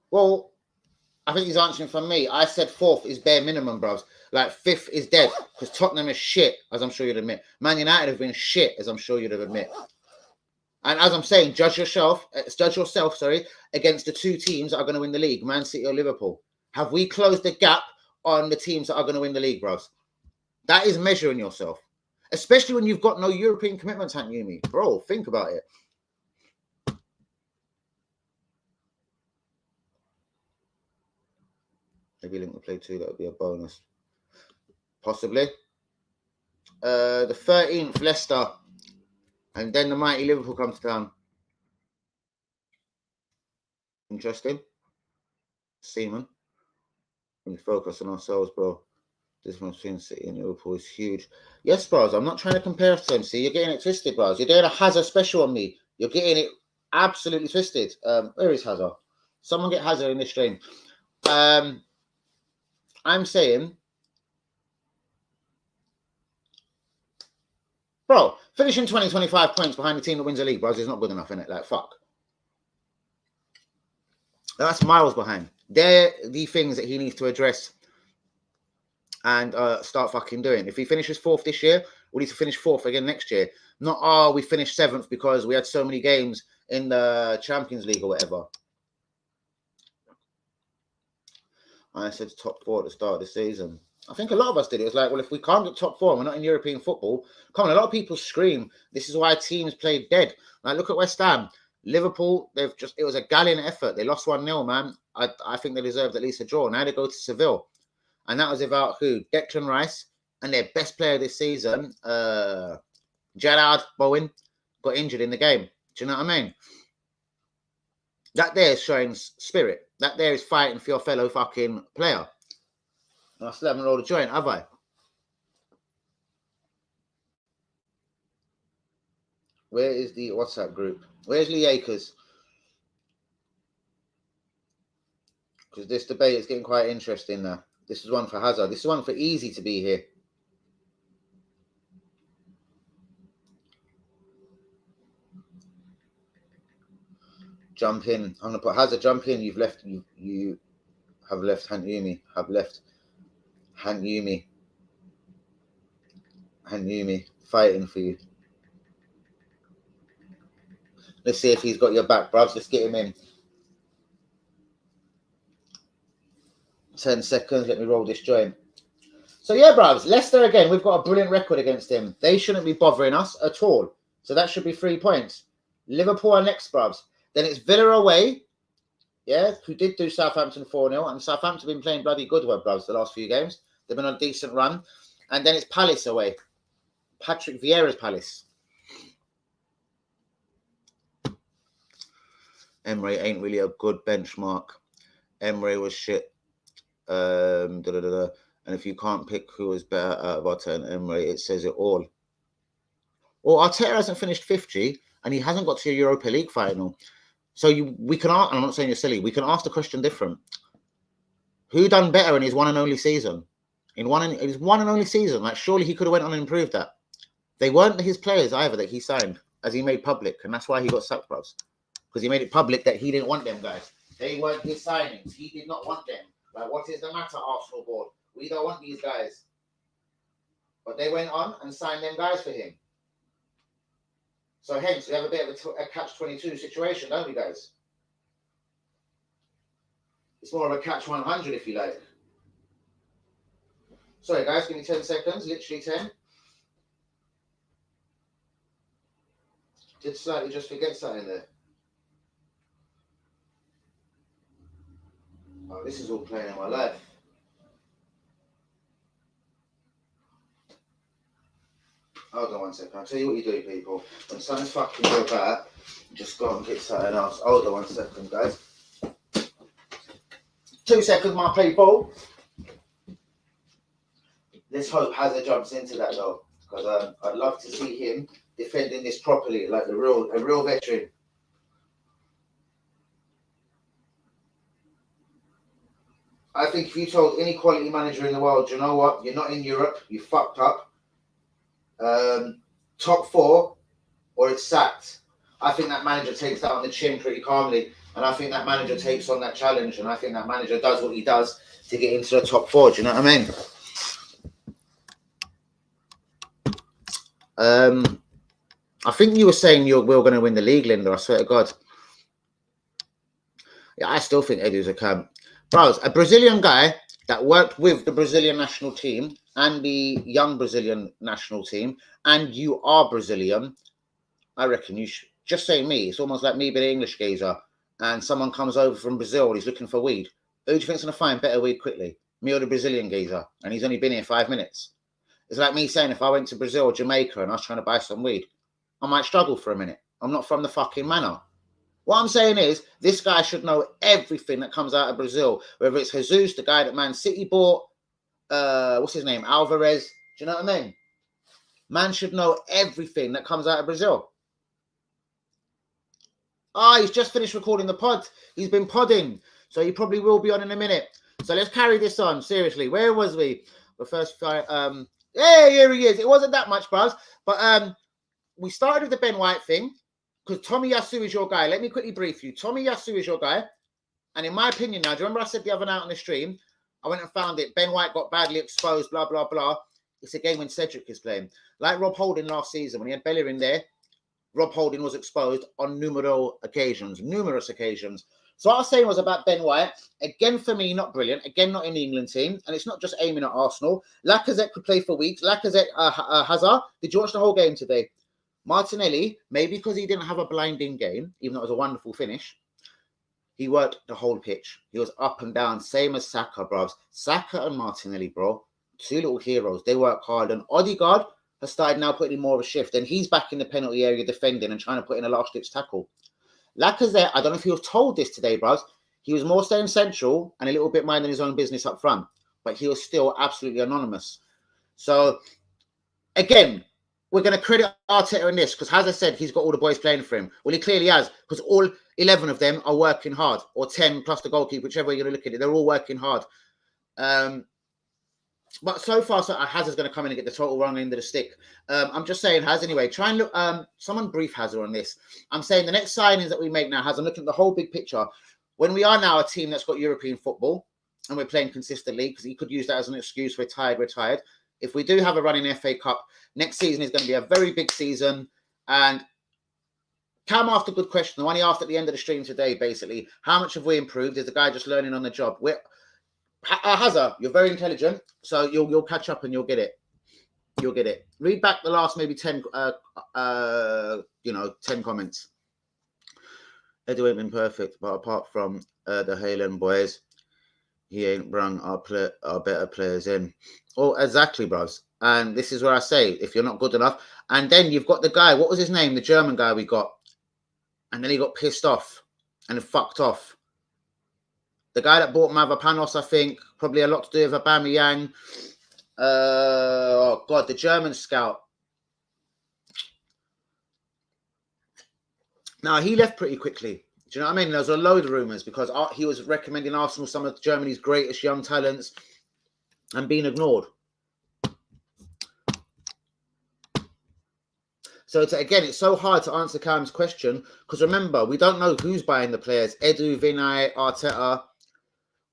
Well, I think he's answering from me. I said 4th is bare minimum, bros. Like 5th is dead because Tottenham is shit, as I'm sure you'd admit. Man United have been shit, as I'm sure you'd admit. And as I'm saying, judge yourself, against the 2 teams that are going to win the league, Man City or Liverpool. Have we closed the gap on the teams that are going to win the league, bros? That is measuring yourself. Especially when you've got no European commitments, haven't you, me? Bro, think about it. Maybe Link will play 2, that would be a bonus. Possibly. The 13th, Leicester. And then the mighty Liverpool comes down. Interesting. Seaman. We focus on ourselves, bro. This one between City and Liverpool is huge. Yes, bros. I'm not trying to compare to them. See, you're getting it twisted, bros. You're doing a Hazard special on me. You're getting it absolutely twisted. Where is Hazard? Someone get Hazard in this stream. I'm saying, bro, finishing 20, 25 points behind the team that wins the league, bros, is not good enough, innit? Like, fuck. That's miles behind. They're the things that he needs to address and start fucking doing. If he finishes 4th this year, we need to finish 4th again next year. Not, we finished 7th because we had so many games in the Champions League or whatever. I said top 4 at the start of the season. I think a lot of us did. It was like, well, if we can't get top 4 and we're not in European football, come on, a lot of people scream, this is why teams played dead. Like, look at West Ham. Liverpool, it was a gallant effort. They lost 1-0, man. I think they deserved at least a draw. Now they go to Seville. And that was without who? Declan Rice. And their best player this season, Gerard Bowen, got injured in the game. Do you know what I mean? That there is showing spirit. That there is fighting for your fellow fucking player. I still haven't rolled a joint, have I? Where is the WhatsApp group? Where's Lee Akers? Because this debate is getting quite interesting now. This is one for Hazard. This is one for Easy to be here. Jump in. I'm gonna put Hazard. Jump in. You've left. You have left Hanyumi. Have left Hanyumi. Hanyumi fighting for you. Let's see if he's got your back, bruvs. Let's get him in. 10 seconds. Let me roll this joint. So yeah, bruvs. Leicester again. We've got a brilliant record against them. They shouldn't be bothering us at all. So that should be 3 points. Liverpool are next, bruvs. Then it's Villa away. Yeah, who did do Southampton 4-0. And Southampton have been playing bloody good work, bruvs, the last few games. They've been on a decent run. And then it's Palace away. Patrick Vieira's Palace. Emery ain't really a good benchmark. Emery was shit. And if you can't pick who was better out of Arteta and Emery, it says it all. Well, Arteta hasn't finished 50 and he hasn't got to a Europa League final. So we can ask, and I'm not saying you're silly, we can ask the question different. Who done better in his one and only season? In his one and only season, like surely he could have went on and improved that. They weren't his players either that he signed, as he made public, and that's why he got sacked, bros. Because he made it public that he didn't want them guys. They weren't his signings. He did not want them. Like, what is the matter, Arsenal board? We don't want these guys. But they went on and signed them guys for him. So hence, we have a bit of a catch-22 situation, don't we, guys? It's more of a catch-100, if you like. Sorry, guys, give me 10 seconds. Literally 10. Did slightly just forget something there. Oh, this is all playing in my life. Hold on 1 second. I'll tell you what you do, people. When something's fucking go bad, just go and get something else. Hold on 1 second, guys. 2 seconds, my people. Let's hope Hazard jumps into that, though. Because I'd love to see him defending this properly, like a real veteran. I think if you told any quality manager in the world, you know what, you're not in Europe, you fucked up. Top 4, or it's sacked. I think that manager takes that on the chin pretty calmly, and I think that manager takes on that challenge, and I think that manager does what he does to get into the top 4. Do you know what I mean? I think you were saying we're going to win the league, Linda. I swear to God. Yeah, I still think Edu's a camp. Bros, a Brazilian guy that worked with the Brazilian national team and the young Brazilian national team, and you are Brazilian, I reckon you should just say me. It's almost like me being an English geezer and someone comes over from Brazil and he's looking for weed. Who do you think's going to find better weed quickly? Me or the Brazilian geezer? And he's only been here 5 minutes. It's like me saying if I went to Brazil or Jamaica and I was trying to buy some weed, I might struggle for a minute. I'm not from the fucking manor. What I'm saying is, this guy should know everything that comes out of Brazil. Whether it's Jesus, the guy that Man City bought, what's his name? Alvarez. Do you know what I mean? Man should know everything that comes out of Brazil. He's just finished recording the pod. He's been podding. So he probably will be on in a minute. So let's carry this on. Seriously, where was we? The first fight. Yeah, here he is. It wasn't that much, bros. But we started with the Ben White thing. Because Tommy Yasu is your guy. Let me quickly brief you. Tommy Yasu is your guy. And in my opinion now, do you remember I said the other night on the stream, I went and found it. Ben White got badly exposed, blah, blah, blah. It's a game when Cedric is playing. Like Rob Holding last season, when he had Bellerin there, Rob Holding was exposed on numerous occasions. So what I was saying was about Ben White. Again, for me, not brilliant. Again, not in the England team. And it's not just aiming at Arsenal. Lacazette could play for weeks. Lacazette, Hazard, did you watch the whole game today? Martinelli, maybe because he didn't have a blinding game, even though it was a wonderful finish, he worked the whole pitch. He was up and down, same as Saka, bros. Saka and Martinelli, bro, 2 little heroes. They work hard. And Odegaard has started now putting in more of a shift. And he's back in the penalty area defending and trying to put in a last-ditch tackle. Lacazette, I don't know if he was told this today, bros. He was more staying central and a little bit minding his own business up front. but he was still absolutely anonymous. So, again, we're going to credit Arteta in this because, as I said, he's got all the boys playing for him. Well, he clearly has because all 11 of them are working hard, or 10 plus the goalkeeper, whichever way you're going to look at it. They're all working hard. But so far, Hazard's going to come in and get the total wrong end of the stick. I'm just saying, Haz, anyway, try and look. Someone brief Hazard on this. I'm saying the next signings that we make now, Haz, I'm looking at the whole big picture. When we are now a team that's got European football and we're playing consistently, because he could use that as an excuse, we're tired. If we do have a run in FA Cup, next season is going to be a very big season. And Cam asked a good question, the one he asked at the end of the stream today, basically, how much have we improved? Is the guy just learning on the job? Hazard, you're very intelligent, so you'll catch up and you'll get it. You'll get it. Read back the last maybe 10 10 comments. Edu ain't been perfect, but apart from the Haaland boys, he ain't brung our better players in. Oh, exactly, bros. And this is where I say, if you're not good enough, and then you've got the guy, what was his name? The German guy we got. And then he got pissed off and fucked off. The guy that bought Mavropanos, I think, probably a lot to do with Aubameyang. Oh, God, the German scout. Now, he left pretty quickly. Do you know what I mean? There was a load of rumours because he was recommending Arsenal some of Germany's greatest young talents and being ignored. So, again, it's so hard to answer Cam's question because, remember, we don't know who's buying the players. Edu, Vinay, Arteta.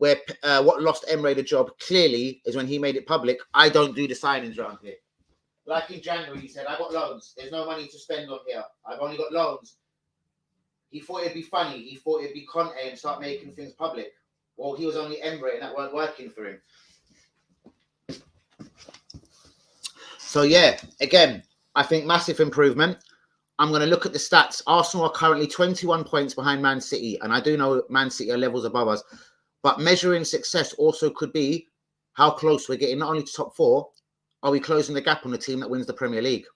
Where what lost Emre the job clearly is when he made it public. I don't do the signings around here. Like in January, he said, I got loans. There's no money to spend on here. I've only got loans. He thought it'd be funny. He thought it'd be Conte and start making things public. Well, he was only Emre and that weren't working for him. So, yeah, again, I think massive improvement. I'm going to look at the stats. Arsenal are currently 21 points behind Man City. And I do know Man City are levels above us. But measuring success also could be how close we're getting, not only to top 4, are we closing the gap on the team that wins the Premier League?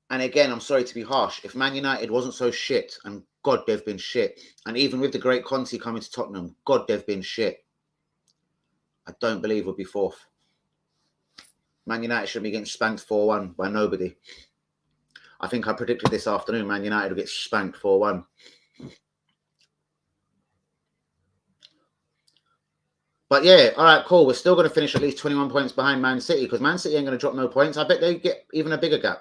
And again, I'm sorry to be harsh. If Man United wasn't so shit, and God, they've been shit, and even with the great Conte coming to Tottenham, God, they've been shit, I don't believe we'll be 4th. Man United should be getting spanked 4-1 by nobody. I think I predicted this afternoon, Man United will get spanked 4-1. But yeah, all right, cool. We're still going to finish at least 21 points behind Man City because Man City ain't going to drop no points. I bet they get even a bigger gap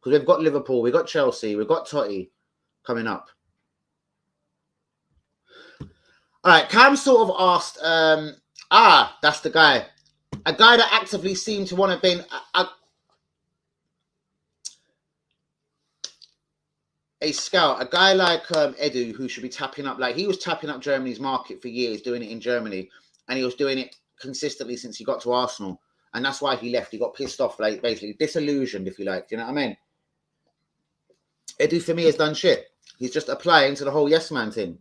because we've got Liverpool, we've got Chelsea, we've got Totti coming up. All right, Cam sort of asked, that's the guy. A guy that actively seemed to want to be a scout, a guy like Edu, who should be tapping up, like he was tapping up Germany's market for years, doing it in Germany. And he was doing it consistently since he got to Arsenal. And that's why he left. He got pissed off, like basically disillusioned, if you like. Do you know what I mean? Edu, for me, has done shit. He's just applying to the whole yes man thing.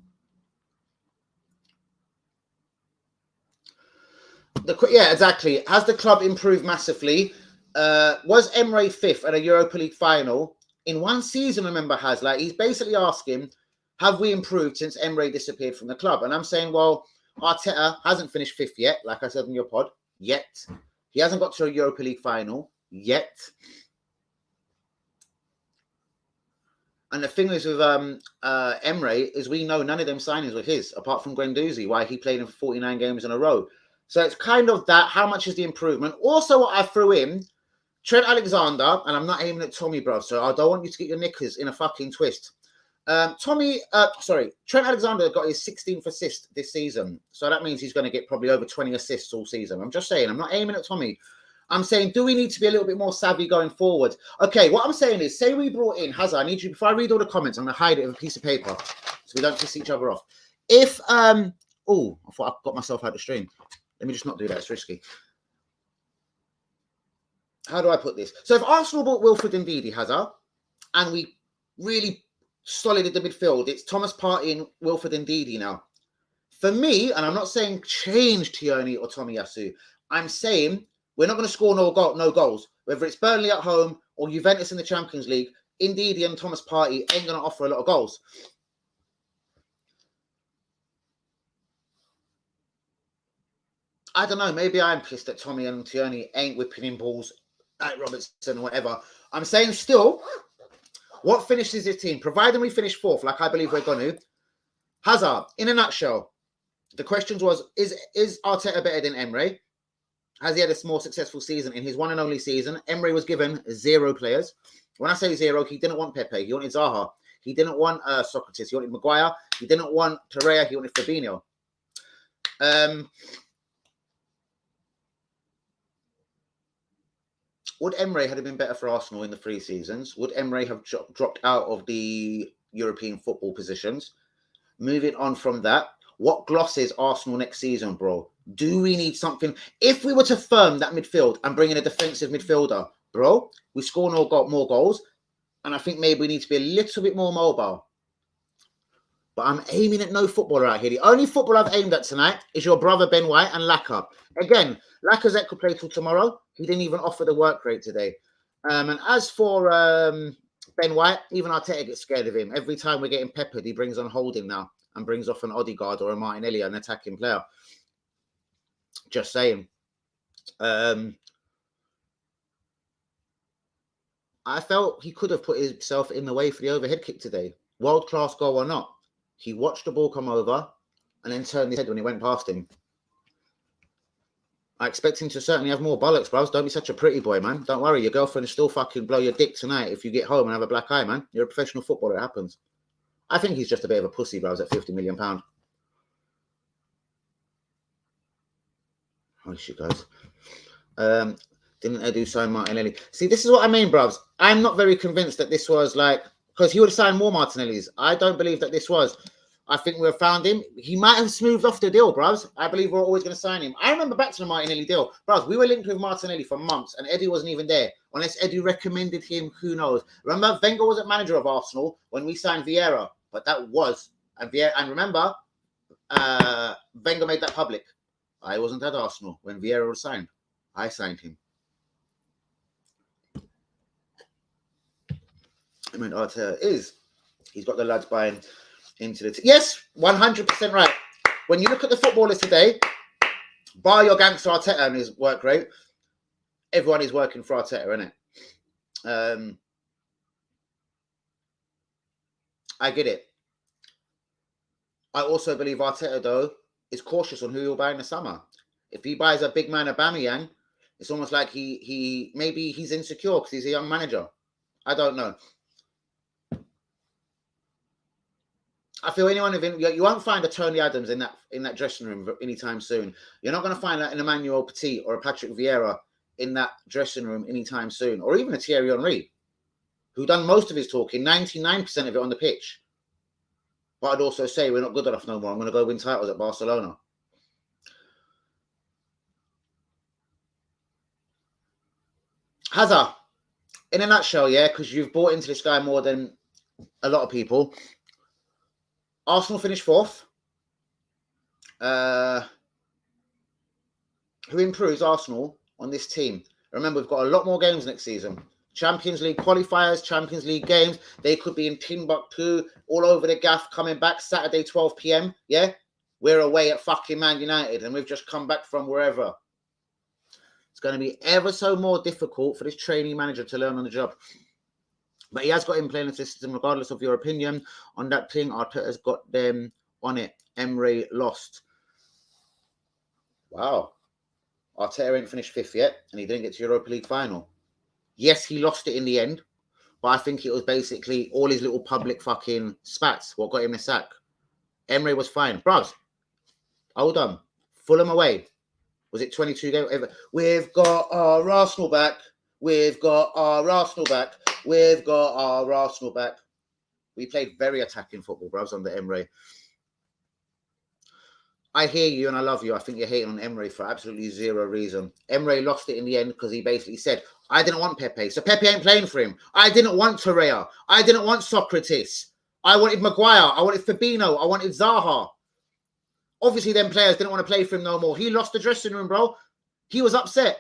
Yeah, exactly. Has the club improved massively? Was Emre 5th at a Europa League final? In one season, remember, he's basically asking, have we improved since Emre disappeared from the club? And I'm saying, well, Arteta hasn't finished 5th yet, like I said in your pod, yet. He hasn't got to a Europa League final, yet. And the thing is with Emre is we know none of them signings were his, apart from Guendouzi, why he played in 49 games in a row. So it's kind of that. How much is the improvement? Also, what I threw in, Trent Alexander, and I'm not aiming at Tommy, bro, so I don't want you to get your knickers in a fucking twist. Trent Alexander got his 16th assist this season. So that means he's going to get probably over 20 assists all season. I'm just saying, I'm not aiming at Tommy. I'm saying, do we need to be a little bit more savvy going forward? Okay, what I'm saying is, say we brought in Hazard. I need you, before I read all the comments, I'm going to hide it with a piece of paper so we don't piss each other off. If, I thought I got myself out of the stream. Let me just not do that. It's risky. How do I put this? So if Arsenal bought Wilfred Ndidi, Hazard, and we really solid in the midfield, it's Thomas Partey and Wilfred Ndidi now. For me, and I'm not saying change Tierney or Tomiyasu, I'm saying we're not going to score no goals. Whether it's Burnley at home or Juventus in the Champions League, Ndidi and Thomas Partey ain't going to offer a lot of goals. I don't know. Maybe I'm pissed that Tommy and Tierney ain't whipping in balls at Robertson or whatever. I'm saying still, what finishes this team? Providing we finish fourth, like I believe we're going to. Hazard, in a nutshell, the question was, is Arteta better than Emre? Has he had a more successful season in his one and only season? Emre was given 0 players. When I say 0, he didn't want Pepe. He wanted Zaha. He didn't want Socrates. He wanted Maguire. He didn't want Torreira. He wanted Fabinho. Would Emre have been better for Arsenal in the 3 seasons? Would Emre have dropped out of the European football positions? Moving on from that, what gloss is Arsenal next season, bro? Do we need something? If we were to firm that midfield and bring in a defensive midfielder, bro, we score more goals. And I think maybe we need to be a little bit more mobile. But I'm aiming at no footballer out here. The only footballer I've aimed at tonight is your brother Ben White and Laka. Again, Lacazette could play till tomorrow. He didn't even offer the work rate today. And as for Ben White, even Arteta gets scared of him. Every time we're getting peppered, he brings on Holding now and brings off an Odegaard or a Martinelli, an attacking player. Just saying. I felt he could have put himself in the way for the overhead kick today. World-class goal or not. He watched the ball come over and then turned his head when he went past him. I expect him to certainly have more bollocks, bros. Don't be such a pretty boy, man. Don't worry. Your girlfriend will still fucking blow your dick tonight if you get home and have a black eye, man. You're a professional footballer. It happens. I think he's just a bit of a pussy, bros, at £50 million. Oh, shit, guys. Didn't they do sign Martinelli? See, this is what I mean, bros. I'm not very convinced that this was like, because he would have signed more Martinellis. I don't believe that this was. I think we have found him. He might have smoothed off the deal, bros. I believe we're always going to sign him. I remember back to the Martinelli deal. Bros, we were linked with Martinelli for months and Eddie wasn't even there. Unless Eddie recommended him, who knows? Remember, Wenger wasn't manager of Arsenal when we signed Vieira. But that was. And remember, Wenger made that public. I wasn't at Arsenal when Vieira was signed. I signed him. I mean, Arteta is. He's got the lads buying into the... Yes, 100% right. When you look at the footballers today, bar your gangster Arteta and his work rate, everyone is working for Arteta, isn't it? I get it. I also believe Arteta, though, is cautious on who he'll buy in the summer. If he buys a big man Aubameyang, it's almost like he maybe he's insecure because he's a young manager. I don't know. I feel anyone of you won't find a Tony Adams in that dressing room anytime soon. You're not going to find an Emmanuel Petit or a Patrick Vieira in that dressing room anytime soon, or even a Thierry Henry, who done most of his talking, 99% of it on the pitch. But I'd also say we're not good enough no more. I'm going to go win titles at Barcelona. Hazard, in a nutshell, yeah, because you've bought into this guy more than a lot of people. Arsenal finished 4th. Who improves Arsenal on this team? Remember, we've got a lot more games next season. Champions League qualifiers, Champions League games. They could be in Timbuktu, all over the gaff, coming back Saturday, 12 p.m. Yeah? We're away at fucking Man United, and we've just come back from wherever. It's going to be ever so more difficult for this trainee manager to learn on the job. But he has got him playing the system, regardless of your opinion on that thing. Arteta's got them on it. Emre lost. Wow. Arteta ain't finished 5th yet, and he didn't get to Europa League final. Yes, he lost it in the end, but I think it was basically all his little public fucking spats what got him the sack. Emre was fine. Bros, hold on. Fulham away. Was it 22 games? We've got our Arsenal back. We've got our Arsenal back. We've got our Arsenal back. We played very attacking football, bros, under Emre. I hear you and I love you. I think you're hating on Emre for absolutely zero reason. Emre lost it in the end because he basically said, I didn't want Pepe. So Pepe ain't playing for him. I didn't want Torreira. I didn't want Socrates. I wanted Maguire. I wanted Fabinho. I wanted Zaha. Obviously, them players didn't want to play for him no more. He lost the dressing room, bro. He was upset.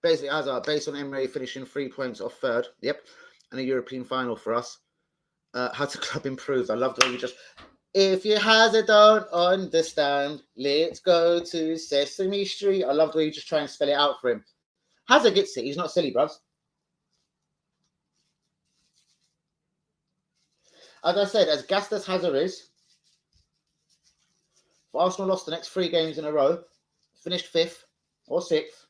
Basically, Hazard, based on Emre finishing 3 points off 3rd. Yep. And a European final for us. How to club improved. I love the way you just... If you Hazard don't understand, let's go to Sesame Street. I love the way you just try and spell it out for him. Hazard gets it. He's not silly, bruv. As I said, as gassed as Hazard is, if Arsenal lost the next 3 games in a row, finished 5th or 6th,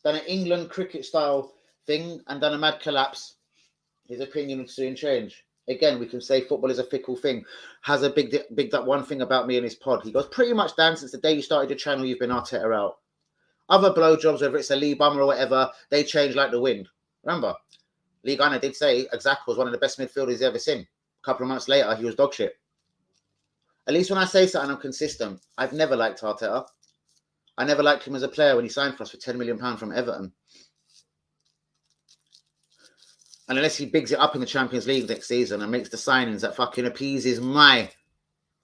done an England cricket style thing and done a mad collapse, his opinion would soon change. Again, we can say football is a fickle thing. Has a big that one thing about me in his pod. He goes, pretty much, Dan, since the day you started your channel, you've been Arteta out. Other blowjobs, whether it's a Lee Bummer or whatever, they change like the wind. Remember, Lee Gunner did say Xhaka was one of the best midfielders he's ever seen. A couple of months later, he was dog shit. At least when I say something, I'm consistent. I've never liked Arteta. I never liked him as a player when he signed for us for £10 million from Everton. And unless he bigs it up in the Champions League next season and makes the signings that fucking appeases my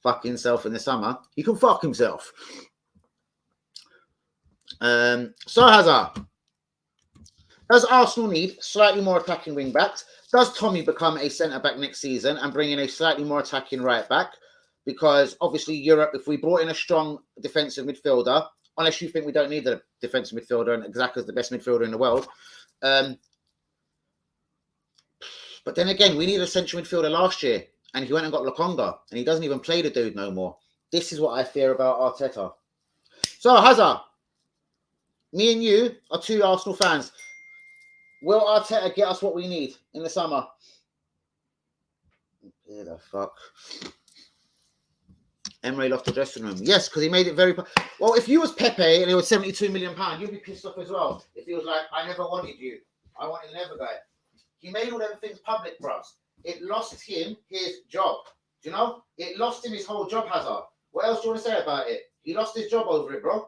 fucking self in the summer, he can fuck himself. So Hazard. Does Arsenal need slightly more attacking wing backs? Does Tommy become a centre back next season and bring in a slightly more attacking right back? Because obviously Europe, if we brought in a strong defensive midfielder, unless you think we don't need a defensive midfielder and Xhaka's the best midfielder in the world. But then again, we needed a central midfielder last year and he went and got Lokonga and he doesn't even play the dude no more. This is what I fear about Arteta. So Hazard, me and you are 2 Arsenal fans. Will Arteta get us what we need in the summer? Yeah, the fuck. Emery lost the dressing room. Yes, because he made it very... Well, if you was Pepe and it was £72 million, you'd be pissed off as well. If he was like, I never wanted you. I wanted another guy. He made all them things public, bros. It lost him his job. Do you know? It lost him his whole job, Hazard. What else do you want to say about it? He lost his job over it, bro.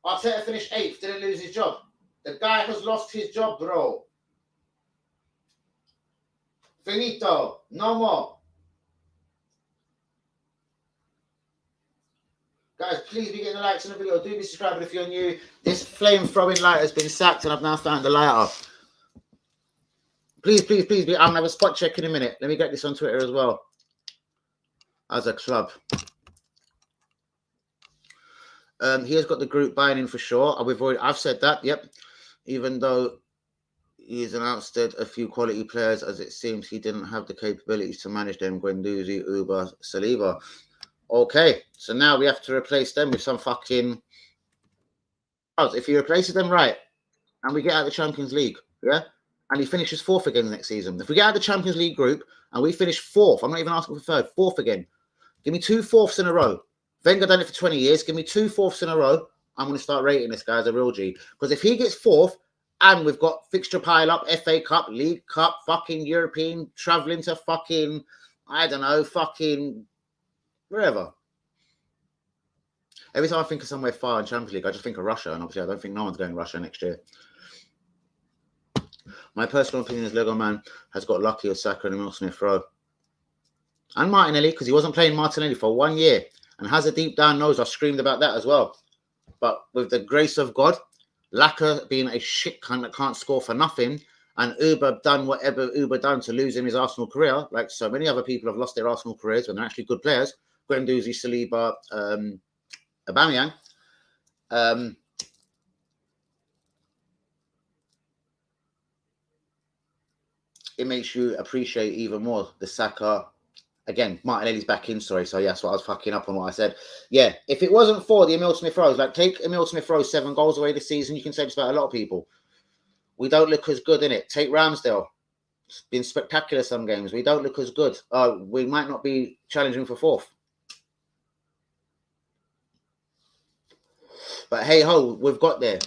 Arteta finished 8th, didn't lose his job. The guy has lost his job, bro. Finito. No more. Guys, please be getting the likes on the video. Do be subscribing if you're new. This flame-throwing light has been sacked and I've now found the lighter. Please, please, please. I'm going to have a spot check in a minute. Let me get this on Twitter as well. As a club. He has got the group buying in for sure. I've said that, yep. Even though he's announced a few quality players, as it seems he didn't have the capabilities to manage them. Guendouzi, Uber, Saliba. Okay, so now we have to replace them with some fucking... If he replaces them right, and we get out of the Champions League, yeah? And he finishes 4th again next season. If we get out of the Champions League group, and we finish 4th, I'm not even asking for 3rd, 4th again. Give me 2 4ths in a row. Wenger done it for 20 years. Give me 2 4ths in a row. I'm going to start rating this guy as a real G. Because if he gets 4th, and we've got fixture pile up, FA Cup, League Cup, fucking European, travelling to fucking, I don't know, fucking wherever. Every time I think of somewhere far in Champions League, I just think of Russia. And obviously, I don't think no one's going to Russia next year. My personal opinion is Lego Man has got lucky with Saka and Emil Smith-Rowe. And Martinelli, because he wasn't playing Martinelli for 1 year. And has a deep down nose. I screamed about that as well. But with the grace of God, Laka being a shit cunt that can't score for nothing, and Uber done whatever Uber done to lose him his Arsenal career, like so many other people have lost their Arsenal careers when they're actually good players. Guendouzi, Saliba, Aubameyang. It makes you appreciate even more the Saka. Again, Martinelli's back in, sorry. So, yeah, that's what I was fucking up on what I said. Yeah, if it wasn't for the Emil Smith-Rowe, like take Emil Smith-Rowe 7 goals away this season, you can say this about a lot of people. We don't look as good in it. Take Ramsdale. It's been spectacular some games. We don't look as good. We might not be challenging for 4th. But hey-ho, we've got there.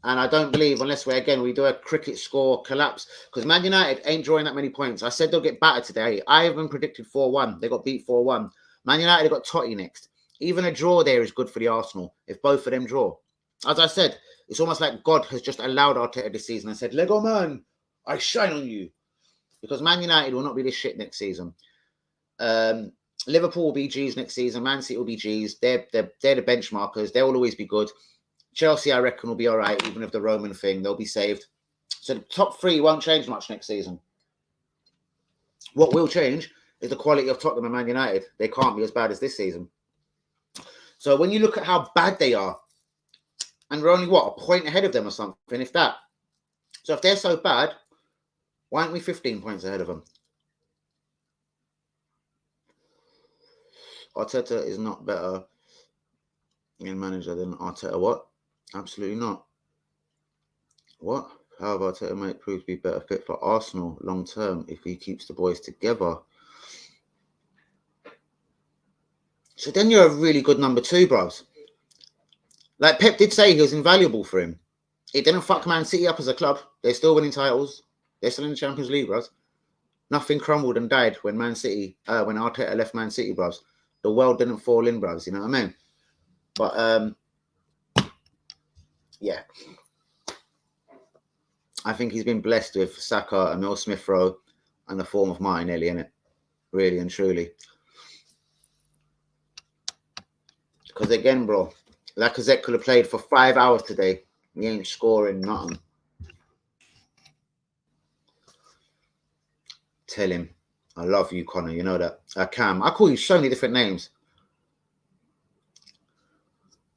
And I don't believe, unless we do a cricket score collapse, because Man United ain't drawing that many points. I said they'll get battered today. I even predicted 4-1. They got beat 4-1. Man United have got Totti next. Even a draw there is good for the Arsenal, if both of them draw. As I said, it's almost like God has just allowed Arteta this season and said, Lego Man, I shine on you. Because Man United will not be this shit next season. Liverpool will be Gs next season. Man City will be Gs. They're the benchmarkers. They will always be good. Chelsea, I reckon, will be all right, even with the Roman thing. They'll be saved. So the top 3 won't change much next season. What will change is the quality of Tottenham and Man United. They can't be as bad as this season. So when you look at how bad they are, and we're only, a point ahead of them or something, if that. So if they're so bad, why aren't we 15 points ahead of them? Arteta is not better in manager than Arteta. What? Absolutely not. What? How about Arteta might prove to be better fit for Arsenal long term if he keeps the boys together? So then you're a really good number 2, bros. Like Pep did say he was invaluable for him. It didn't fuck Man City up as a club. They're still winning titles. They're still in the Champions League, bros. Nothing crumbled and died when when Arteta left Man City, bros. The world didn't fall in, bros. You know what I mean? But yeah, I think he's been blessed with Saka, Emil Smith-Rowe, and the form of Martinelli, innit? Really and truly. Because again, bro, Lacazette could have played for 5 hours today. He ain't scoring nothing. Tell him, I love you, Connor. You know that. Cam, I call you so many different names.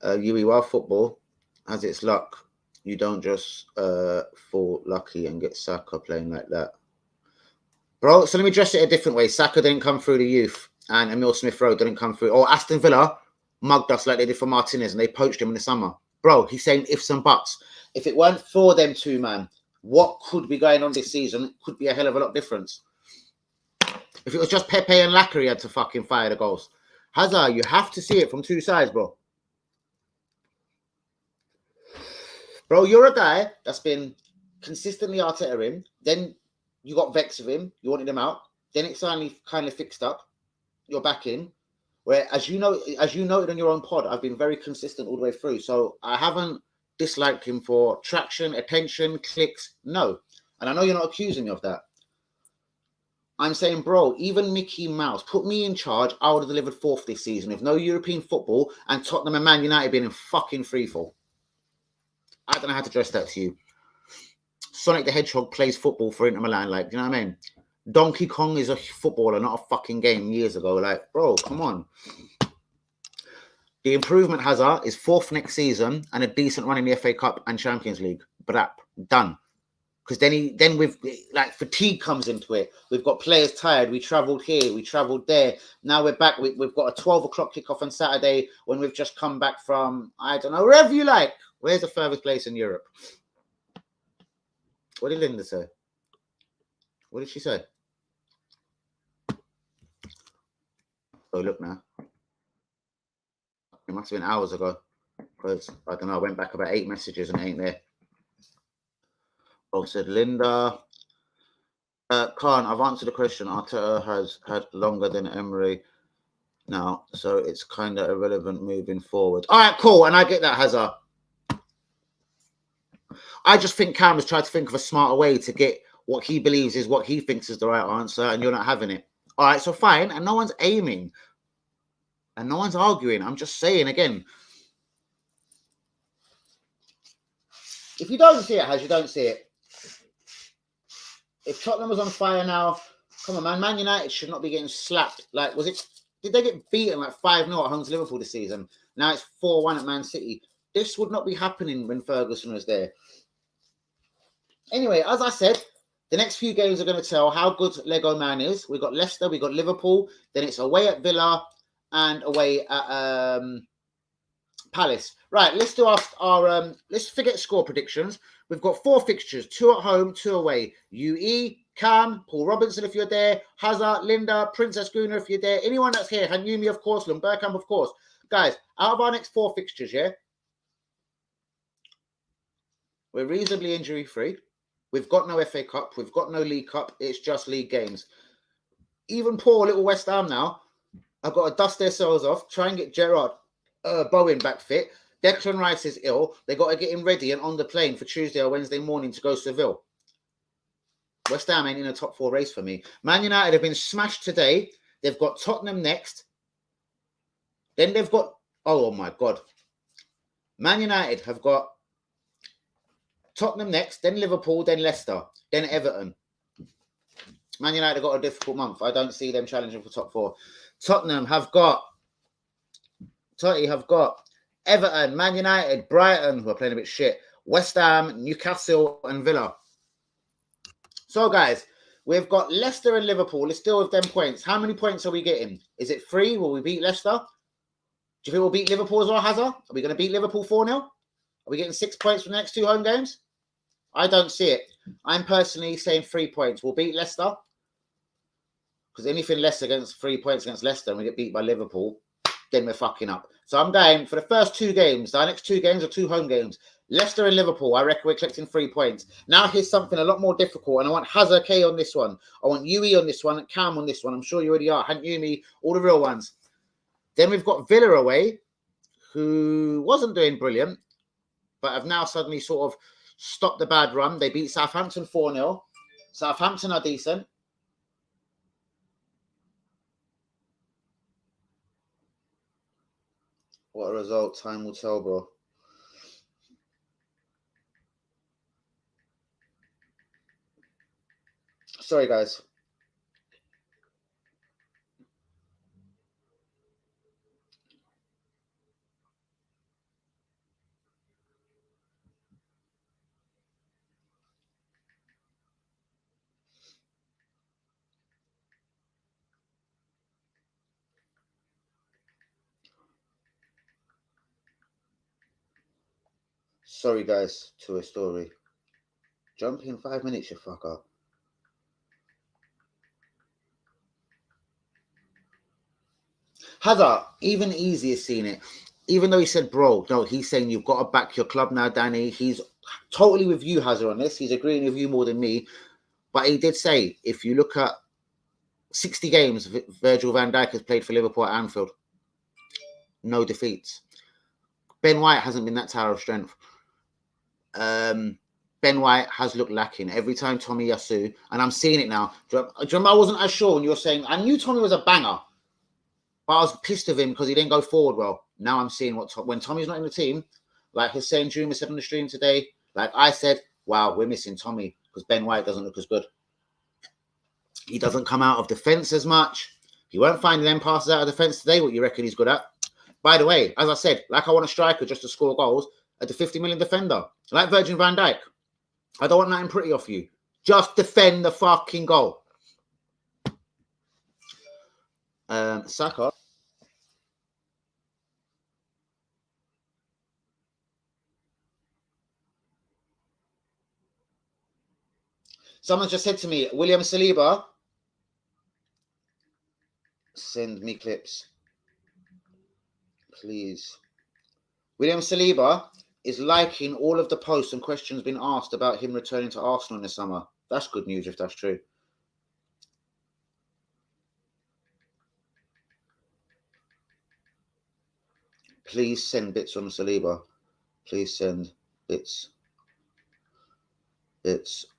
UEY football has its luck. You don't just fall lucky and get Saka playing like that. Bro, so let me address it a different way. Saka didn't come through the youth, and Emil Smith-Rowe didn't come through. Or Aston Villa mugged us like they did for Martinez, and they poached him in the summer. Bro, he's saying ifs and buts. If it weren't for them two, man, what could be going on this season could be a hell of a lot different. If it was just Pepe and Lacquer, he had to fucking fire the goals. Hazard, you have to see it from two sides, bro. Bro, you're a guy that's been consistently Arteta in. Then you got vexed with him. You wanted him out. Then it finally kind of fixed up. You're back in. Where, as you noted on your own pod, I've been very consistent all the way through. So I haven't disliked him for traction, attention, clicks. No. And I know you're not accusing me of that. I'm saying, bro, even Mickey Mouse, put me in charge, I would have delivered 4th this season with no European football and Tottenham and Man United being in fucking freefall. I don't know how to address that to you. Sonic the Hedgehog plays football for Inter Milan. Like, do you know what I mean? Donkey Kong is a footballer, not a fucking game years ago. Like, bro, come on. The improvement Hazard is 4th next season and a decent run in the FA Cup and Champions League. Brap, done. Because then we've, like, fatigue comes into it. We've got players tired. We travelled here. We travelled there. Now we're back. We've got a 12 o'clock kickoff on Saturday when we've just come back from, I don't know, wherever you like. Where's the furthest place in Europe? What did Linda say? What did she say? Oh, look now. It must have been hours ago. Because, I don't know, I went back about 8 messages and it ain't there. Oh, said Linda. Khan, I've answered the question. Arteta has had longer than Emery now, so it's kind of irrelevant moving forward. All right, cool. And I get that, Hazard. I just think Cam has tried to think of a smarter way to get what he believes is what he thinks is the right answer, and you're not having it. All right, so fine. And no one's aiming. And no one's arguing. I'm just saying again. If you don't see it, Haz, you don't see it. If Tottenham was on fire now, come on, man. Man United should not be getting slapped. Like, did they get beaten like 5-0 at home to Liverpool this season? Now it's 4-1 at Man City. This would not be happening when Ferguson was there. Anyway, as I said, the next few games are going to tell how good Lego Man is. We've got Leicester, we've got Liverpool, then it's away at Villa and away at Palace. Right, let's do our let's forget score predictions. We've got 4 fixtures, 2 at home, 2 away. UE, Cam, Paul Robinson if you're there, Hazard, Linda, Princess Guna if you're there, anyone that's here, Hanyumi of course, Lumberkamp of course. Guys, out of our next 4 fixtures, yeah, we're reasonably injury-free. We've got no FA Cup. We've got no League Cup. It's just league games. Even poor little West Ham now, I've got to dust their souls off, try and get Gerard Bowen back fit. Declan Rice is ill. They got to get him ready and on the plane for Tuesday or Wednesday morning to go to Seville. West Ham ain't in a top 4 race for me. Man United have been smashed today. They've got Tottenham next. Then they've got, oh my God. Man United have got Tottenham next, then Liverpool, then Leicester, then Everton. Man United have got a difficult month. I don't see them challenging for top 4. Tottenham have got Everton, Man United, Brighton, who are playing a bit shit, West Ham, Newcastle, and Villa. So, guys, we've got Leicester and Liverpool. It's still with them points. How many points are we getting? Is it 3? Will we beat Leicester? Do you think we'll beat Liverpool as well, Hazard? Are we going to beat Liverpool 4-0? Are we getting 6 points from the next 2 home games? I don't see it. I'm personally saying 3 points. We'll beat Leicester. Because anything less against 3 points against Leicester and we get beat by Liverpool, then we're fucking up. So I'm going for the first 2 games. Our next 2 games are 2 home games. Leicester and Liverpool, I reckon we're collecting 3 points. Now here's something a lot more difficult. And I want Hazard K on this one. I want Yui on this one and Cam on this one. I'm sure you already are. Hank Yumi, all the real ones. Then we've got Villa away, who wasn't doing brilliant, but have now suddenly sort of stopped the bad run. They beat Southampton 4-0. Southampton are decent. What a result. Time will tell, bro. Sorry, guys. Sorry, guys, to a story. Jump in 5 minutes, you fucker. Hazard, even easier seeing it. Even though he said, bro, no, he's saying you've got to back your club now, Danny. He's totally with you, Hazard, on this. He's agreeing with you more than me. But he did say, if you look at 60 games, Virgil van Dijk has played for Liverpool at Anfield. No defeats. Ben White hasn't been that tower of strength. Ben White has looked lacking every time Tommy Yasu, and I'm seeing it now. Do you remember I wasn't as sure when you were saying I knew Tommy was a banger, but I was pissed of him because he didn't go forward well. Now I'm seeing when Tommy's not in the team, like Hussein Juma said on the stream today, like I said, wow, we're missing Tommy because Ben White doesn't look as good. He doesn't come out of defence as much. He won't find them passes out of defence today. What you reckon he's good at? By the way, as I said, like I want a striker just to score goals at the 50 million defender, like Virgil van Dijk. I don't want nothing pretty off you. Just defend the fucking goal. Saka. Someone just said to me, William Saliba, send me clips, please. William Saliba is liking all of the posts and questions being asked about him returning to Arsenal in the summer. That's good news if that's true. Please send bits on Saliba. Please send bits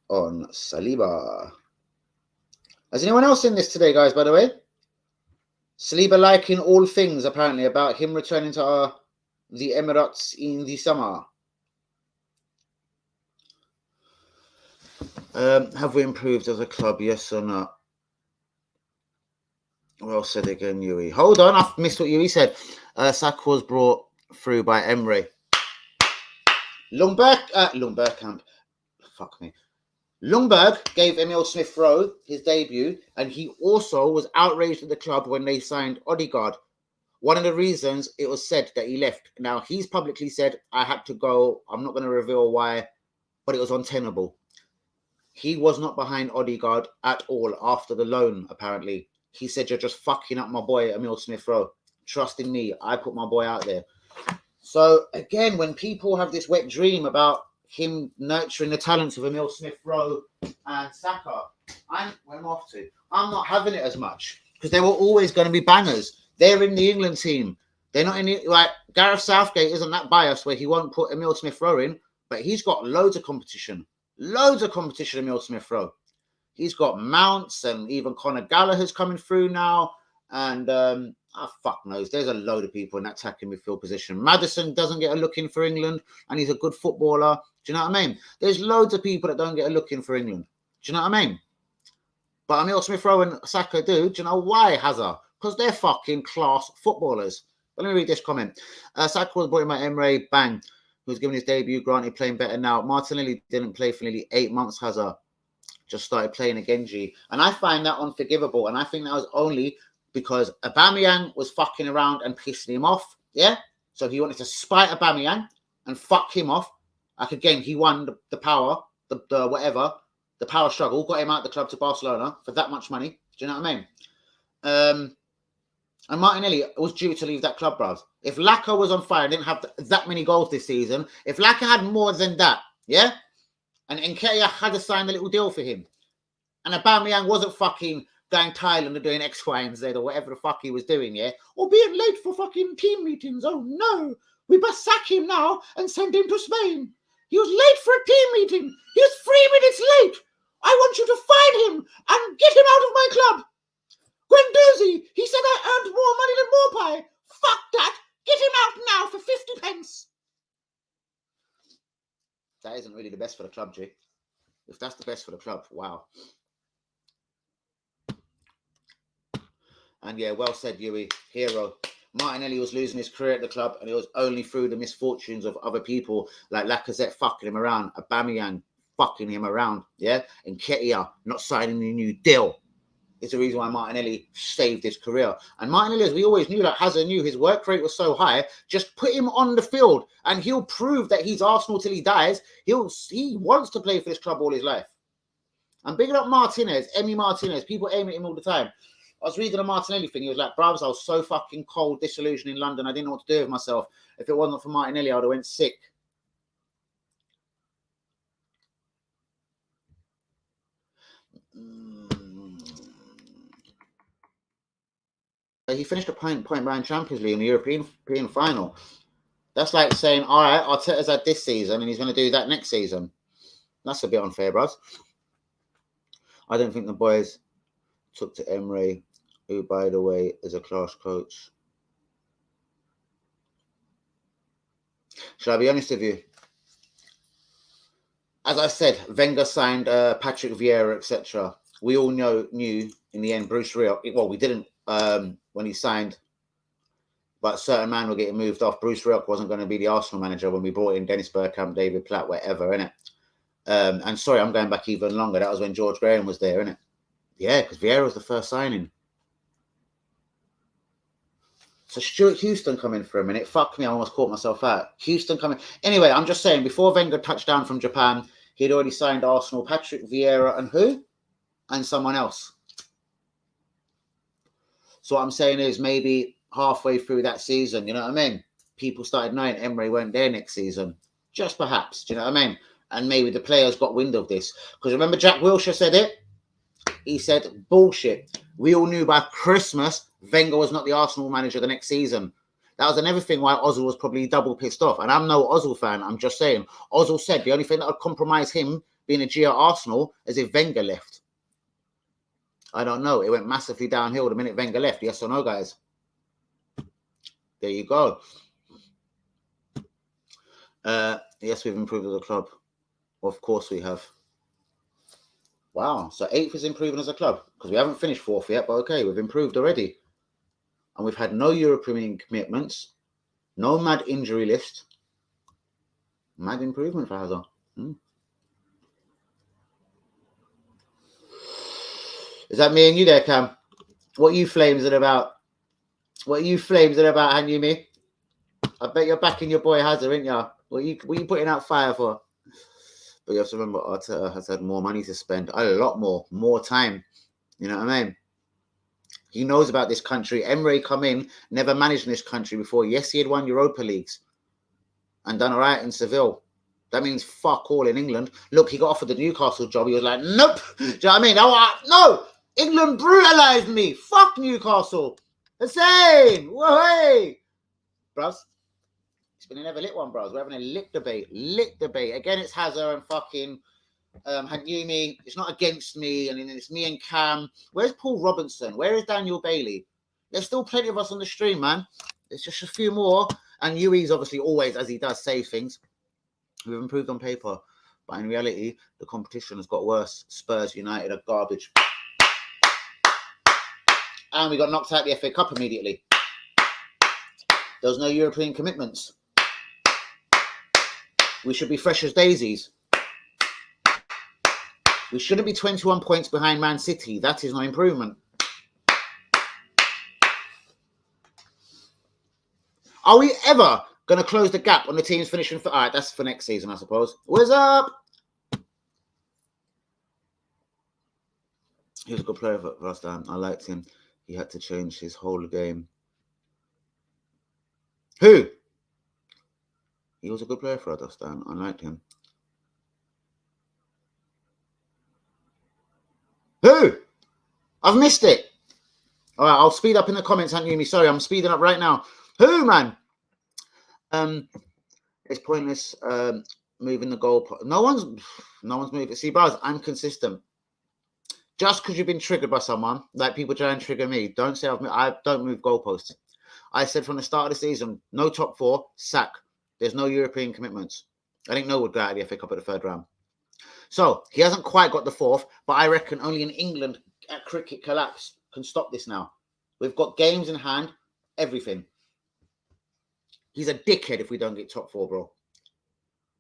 on Saliba. Has anyone else seen this today, guys, by the way? Saliba liking all things, apparently, about him returning to the Emirates in the summer. Have we improved as a club, yes or no? Well said again, Yui. Hold on, I've missed what Yui said. Saka was brought through by Emery. Lundberg. Fuck me. Lundberg gave Emil Smith-Rowe his debut, and he also was outraged at the club when they signed Odegaard. One of the reasons it was said that he left. Now, he's publicly said, I had to go. I'm not going to reveal why, but it was untenable. He was not behind Odegaard at all after the loan, apparently. He said, you're just fucking up my boy, Emil Smith-Rowe. Trust in me. I put my boy out there. So, again, when people have this wet dream about him nurturing the talents of Emil Smith-Rowe and Saka, I'm not having it as much because they were always going to be bangers. They're in the England team. They're not in the, like, Gareth Southgate isn't that biased where he won't put Emil Smith-Rowe in, but he's got loads of competition. Emil Smith-Rowe. He's got Mounts and even Conor Gallagher's coming through now. And fuck knows. There's a load of people in that attacking midfield position. Maddison doesn't get a look in for England and he's a good footballer. Do you know what I mean? There's loads of people that don't get a look in for England. Do you know what I mean? But Emil Smith-Rowe and Saka do you know why, Hazard? Because they're fucking class footballers. But let me read this comment. Saka was brought in by Emre Bang, who's given his debut, granted playing better now. Martinelli didn't play for nearly 8 months, Hazard. Just started playing again, G. And I find that unforgivable. And I think that was only because Aubameyang was fucking around and pissing him off. Yeah? So he wanted to spite Aubameyang and fuck him off. Like, again, he won the power, the whatever, the power struggle, got him out of the club to Barcelona for that much money. Do you know what I mean? And Martinelli was due to leave that club, bruv. If Laka was on fire and didn't have that many goals this season, if Laka had more than that, yeah? And Nketiah had to sign a little deal for him. And Aubameyang wasn't fucking going Thailand and doing X, Y, and Z or whatever the fuck he was doing, yeah? Or being late for fucking team meetings. Oh, no. We must sack him now and send him to Spain. He was late for a team meeting. He was 3 minutes late. I want you to find him and get him out of my club. Guendouzi, he said I earned more money than Morpie. Fuck that. Get him out now for 50 pence. That isn't really the best for the club, G. If that's the best for the club, wow. And yeah, well said, Yui. Hero. Martinelli was losing his career at the club, and it was only through the misfortunes of other people like Lacazette fucking him around, Aubameyang fucking him around, yeah? And Nketiah not signing a new deal. It's the reason why Martinelli saved his career. And Martinelli, as we always knew, like Hazard knew, his work rate was so high, just put him on the field and he'll prove that he's Arsenal till he dies. He wants to play for this club all his life. I'm bigging up Martinez, Emi Martinez. People aim at him all the time. I was reading a Martinelli thing. He was like, bruvs, I was so fucking cold, disillusioned in London. I didn't know what to do with myself. If it wasn't for Martinelli, I would have went sick. He finished a point behind Champions League in the European final. That's like saying, all right, Arteta's had this season and he's going to do that next season. That's a bit unfair, bros. I don't think the boys took to Emre, who, by the way, is a class coach. Shall I be honest with you? As I said, Wenger signed Patrick Vieira, etc. We all knew in the end Bruce Rioch. Well, we didn't when he signed, but a certain man were getting moved off. Bruce Rioch wasn't going to be the Arsenal manager when we brought in Dennis Bergkamp, David Platt, whatever, innit? And sorry, I'm going back even longer. That was when George Graham was there, innit? Yeah, because Vieira was the first signing. So Stuart Houston coming for a minute. Fuck me, I almost caught myself out. Houston coming. Anyway, I'm just saying, before Wenger touched down from Japan, he'd already signed Arsenal, Patrick Vieira, and who? And someone else. So what I'm saying is maybe halfway through that season, you know what I mean? People started knowing Emre weren't there next season. Just perhaps, do you know what I mean? And maybe the players got wind of this. Because remember Jack Wilshere said it? He said, bullshit. We all knew by Christmas Wenger was not the Arsenal manager the next season. That was another thing why Ozil was probably double pissed off. And I'm no Ozil fan. I'm just saying. Ozil said the only thing that would compromise him being a G at Arsenal is if Wenger left. I don't know. It went massively downhill the minute Wenger left. Yes or no, guys? There you go. Yes, we've improved as a club. Of course we have. Wow. So 8th is improving as a club. Because we haven't finished 4th yet. But okay, we've improved already. And we've had no European commitments. No mad injury list. Mad improvement for Hazard. Is that me and you there, Cam? What you flames it about? What you flames it about, Hanyu me? I bet you're backing your boy Hazard, ain't ya? What you putting out fire for? But you have to remember, Arteta has had more money to spend. A lot more time. You know what I mean? He knows about this country. Emre come in, never managed in this country before. Yes, he had won Europa Leagues and done all right in Seville. That means fuck all in England. Look, he got offered the Newcastle job. He was like, nope. Do you know what I mean? No, England brutalized me. Fuck Newcastle. Hussein, whoa, bros. It's been a never lit one, bros. We're having a lit debate. Again, it's Hazard and fucking Hanyumi. It's not against me, and it's me and Cam. Where's Paul Robinson? Where is Daniel Bailey? There's still plenty of us on the stream, man. There's just a few more. And Yui's obviously always, as he does, say things. We've improved on paper, but in reality, the competition has got worse. Spurs United are garbage. And we got knocked out the FA Cup immediately. There was no European commitments. We should be fresh as daisies. We shouldn't be 21 points behind Man City. That is no improvement. Are we ever going to close the gap on the teams finishing for... All right, that's for next season, I suppose. What's up? He was a good player for last time. I liked him. He had to change his whole game. Who? He was a good player for last time. I liked him. Who? I've missed it. All right, I'll speed up in the comments, Anthony. Sorry, I'm speeding up right now. Who, man? It's pointless moving the goal. No one's moving. See, bros, I'm consistent. Just because you've been triggered by someone, like people try and trigger me, don't say I don't move goalposts. I said from the start of the season, no top 4, sack. There's no European commitments. I think no would go out of the FA Cup at the 3rd round. So he hasn't quite got the 4th, but I reckon only in England at cricket collapse can stop this now. We've got games in hand, everything. He's a dickhead if we don't get top 4, bro.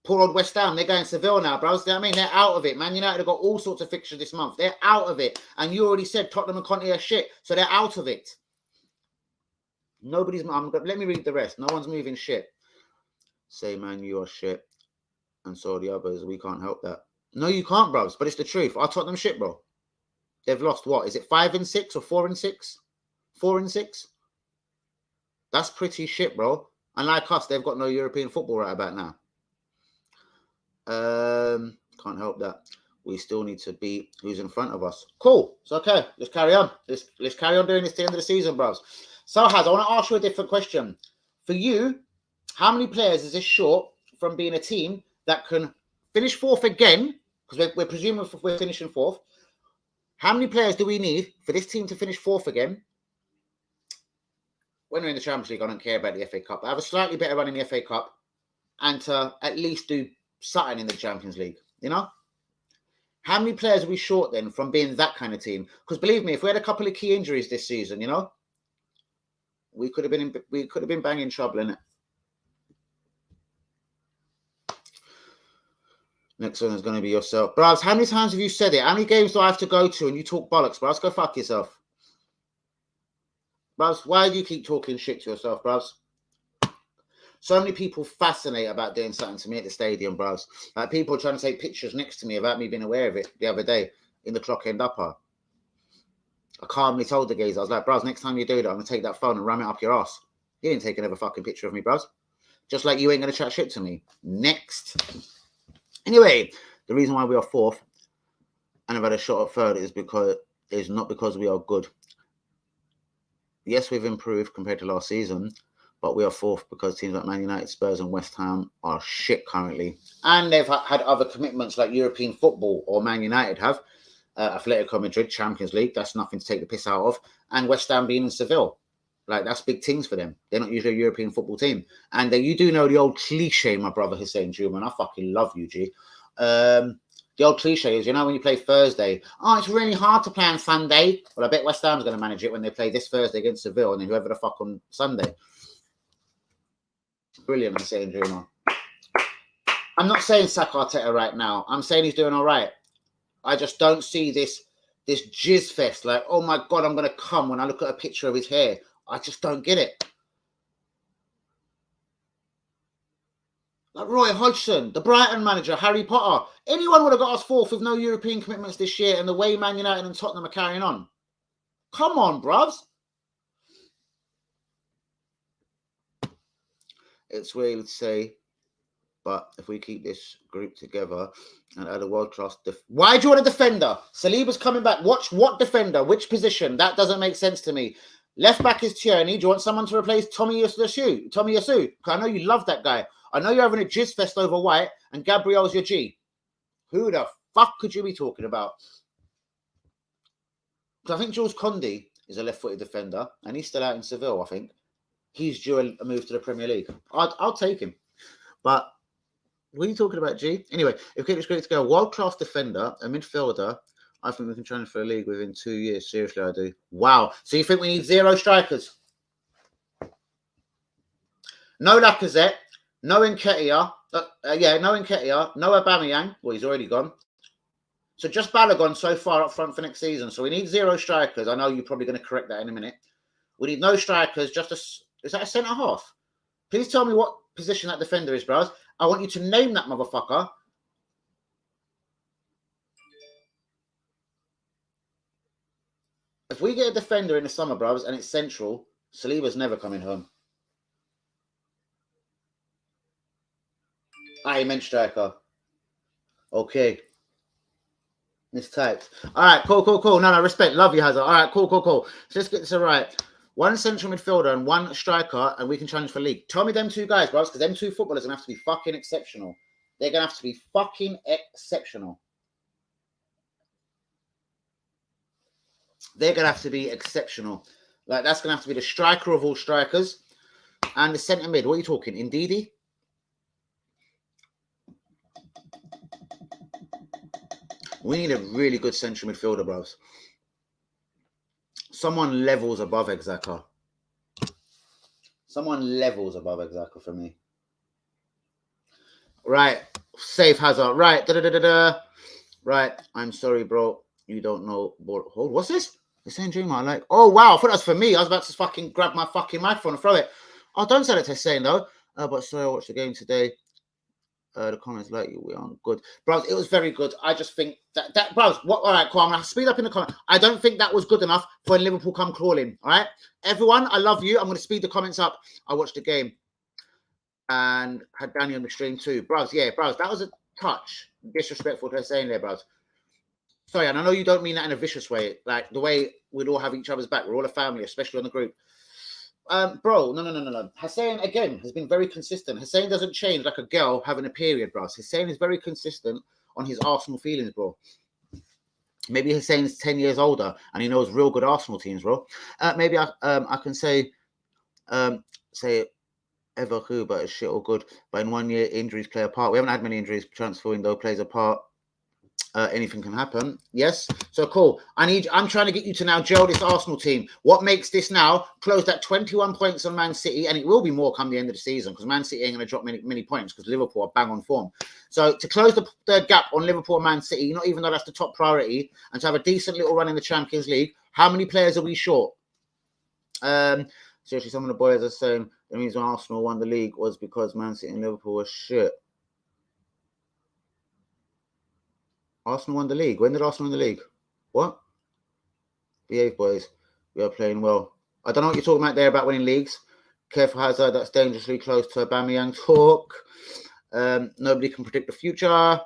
Poor old West Ham, they're going Seville now, bro. You know what I mean? They're out of it. Man United have got all sorts of fixtures this month. They're out of it. And you already said Tottenham and Conte are shit, so they're out of it. Nobody's... let me read the rest. No one's moving shit. Say, man, you are shit. And so are the others. We can't help that. No, you can't, bros. But it's the truth. Are Tottenham shit, bro? They've lost what? Is it 5 and 6 or 4 and 6? 4 and 6? That's pretty shit, bro. And like us, they've got no European football right about now. Can't help that. We still need to beat who's in front of us. Cool. It's okay. Let's carry on. Let's carry on doing this to the end of the season, bros. So, Haz, I want to ask you a different question. For you, how many players is this short from being a team that can finish 4th again? Because we're presuming we're finishing 4th. How many players do we need for this team to finish 4th again? When we're in the Champions League, I don't care about the FA Cup. I have a slightly better run in the FA Cup and to at least do something in the Champions League, you know? How many players are we short then from being that kind of team? Because believe me, if we had a couple of key injuries this season, you know, we could have been banging trouble in it. Next one is going to be yourself. Bros, how many times have you said it? How many games do I have to go to and you talk bollocks, bros? Go fuck yourself. Bros, why do you keep talking shit to yourself, bros? So many people fascinate about doing something to me at the stadium, bros. Like people trying to take pictures next to me without me being aware of it the other day in the clock end upper. I calmly told the geezer, I was like, bros, next time you do that, I'm going to take that phone and ram it up your ass. You didn't take another fucking picture of me, bros. Just like you ain't going to chat shit to me. Next. Anyway, the reason why we are 4th and have had a shot at 3rd is not because we are good. Yes, we've improved compared to last season, but we are 4th because teams like Man United, Spurs and West Ham are shit currently. And they've had other commitments like European football, or Man United have. Atletico Madrid, Champions League, that's nothing to take the piss out of. And West Ham being in Seville. Like, that's big things for them. They're not usually a European football team. And you do know the old cliche, my brother Hussein Juman. I fucking love you, G. The old cliche is, you know, when you play Thursday, oh, it's really hard to play on Sunday. Well, I bet West Ham's going to manage it when they play this Thursday against Seville and then whoever the fuck on Sunday. Brilliant, Hussein Juman. I'm not saying sack Arteta right now. I'm saying he's doing all right. I just don't see this jizz fest. Like, oh my God, I'm going to come when I look at a picture of his hair. I just don't get it. Like Roy Hodgson, the Brighton manager, Harry Potter. Anyone would have got us 4th with no European commitments this year and the way Man United and Tottenham are carrying on. Come on, bruvs. It's weird to say, but if we keep this group together and add a world-class... Why do you want a defender? Saliba's coming back. Watch what defender? Which position? That doesn't make sense to me. Left back is Tierney. Do you want someone to replace Tommy Yasu? I know you love that guy. I know you're having a jizz fest over White and Gabriel's your G. Who the fuck could you be talking about? Because I think Jules Koundé is a left-footed defender and he's still out in Seville, I think. He's due a move to the Premier League. I'll take him. But what are you talking about, G? Anyway, if we keep this great to go, world-class defender, a midfielder, I think we can challenge for a league within 2 years. Seriously, I do. Wow. So you think we need 0 strikers? No Lacazette, no Nketiah. No Nketiah, no Aubameyang. Well, he's already gone. So just Balogun so far up front for next season. So we need 0 strikers. I know you're probably going to correct that in a minute. We need no strikers. Is that a centre half? Please tell me what position that defender is, bros. I want you to name that motherfucker. If we get a defender in the summer, bros, and it's central, Saliba's never coming home. I meant striker. Okay. Mistyped. All right, cool. No, respect. Love you, Hazard. All right, cool. So let's get this right. 1 central midfielder and 1 striker, and we can challenge for league. Tell me them 2 guys, bros, because them 2 footballers are going to have to be fucking exceptional. They're going to have to be fucking exceptional. They're going to have to be exceptional. Like, that's going to have to be the striker of all strikers. And the centre mid, what are you talking? Ndidi? We need a really good central midfielder, bros. Someone levels above Exaka. Someone levels above Exaka for me. Right. Safe Hazard. Right. Right. I'm sorry, bro. You don't know. Hold. What's this? The same dream I like. Oh, wow. I thought that was for me. I was about to fucking grab my fucking microphone and throw it. Oh, don't say that to saying though. But sorry, I watched the game today. The comments like we aren't good, bros. It was very good. I just think that bros. What? All right, cool. I'm gonna speed up in the comments. I don't think that was good enough for when Liverpool come crawling. All right, everyone. I love you. I'm gonna speed the comments up. I watched the game and had Danny on the stream too, bros. Yeah, bros. That was a touch disrespectful to saying there, bros. Sorry, and I know you don't mean that in a vicious way. Like the way we'd all have each other's back. We're all a family, especially on the group. Bro, no. Hussein, again, has been very consistent. Hussein doesn't change like a girl having a period, bro. Hussein is very consistent on his Arsenal feelings, bro. Maybe Hussein's 10 years older and he knows real good Arsenal teams, bro. Maybe I can say ever who, but it's shit or good. But in 1 year, injuries play a part. We haven't had many injuries. Transfer window plays a part. Anything can happen. Yes. So cool. I'm trying to get you to now gel this Arsenal team. What makes this now close that 21 points on Man City, and it will be more come the end of the season because Man City ain't going to drop many points because Liverpool are bang on form. So to close the gap on Liverpool and Man City, not even though that's the top priority, and to have a decent little run in the Champions League, how many players are we short? Seriously, some of the boys are saying the reason Arsenal won the league was because Man City and Liverpool were shit. Arsenal won the league. When did Arsenal win the league? What? Behave, boys. We are playing well. I don't know what you're talking about there about winning leagues. Careful, Hazard. That's dangerously close to Aubameyang talk. Nobody can predict the future.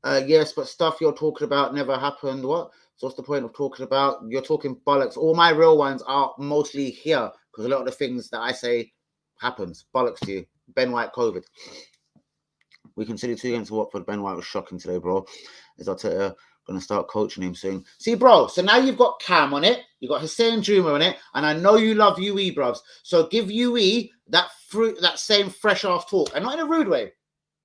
Yes, but stuff you're talking about never happened. What? So what's the point of talking about? You're talking bollocks. All my real ones are mostly here because a lot of the things that I say happens. Bollocks to you. Ben White, COVID. We conceded 2 against Watford. Ben White was shocking today, bro. Is Arteta going to start coaching him soon? See, bro, so now you've got Cam on it. You've got Hussein Juma on it. And I know you love UE, bros. So give UE that same fresh-ass talk. And not in a rude way.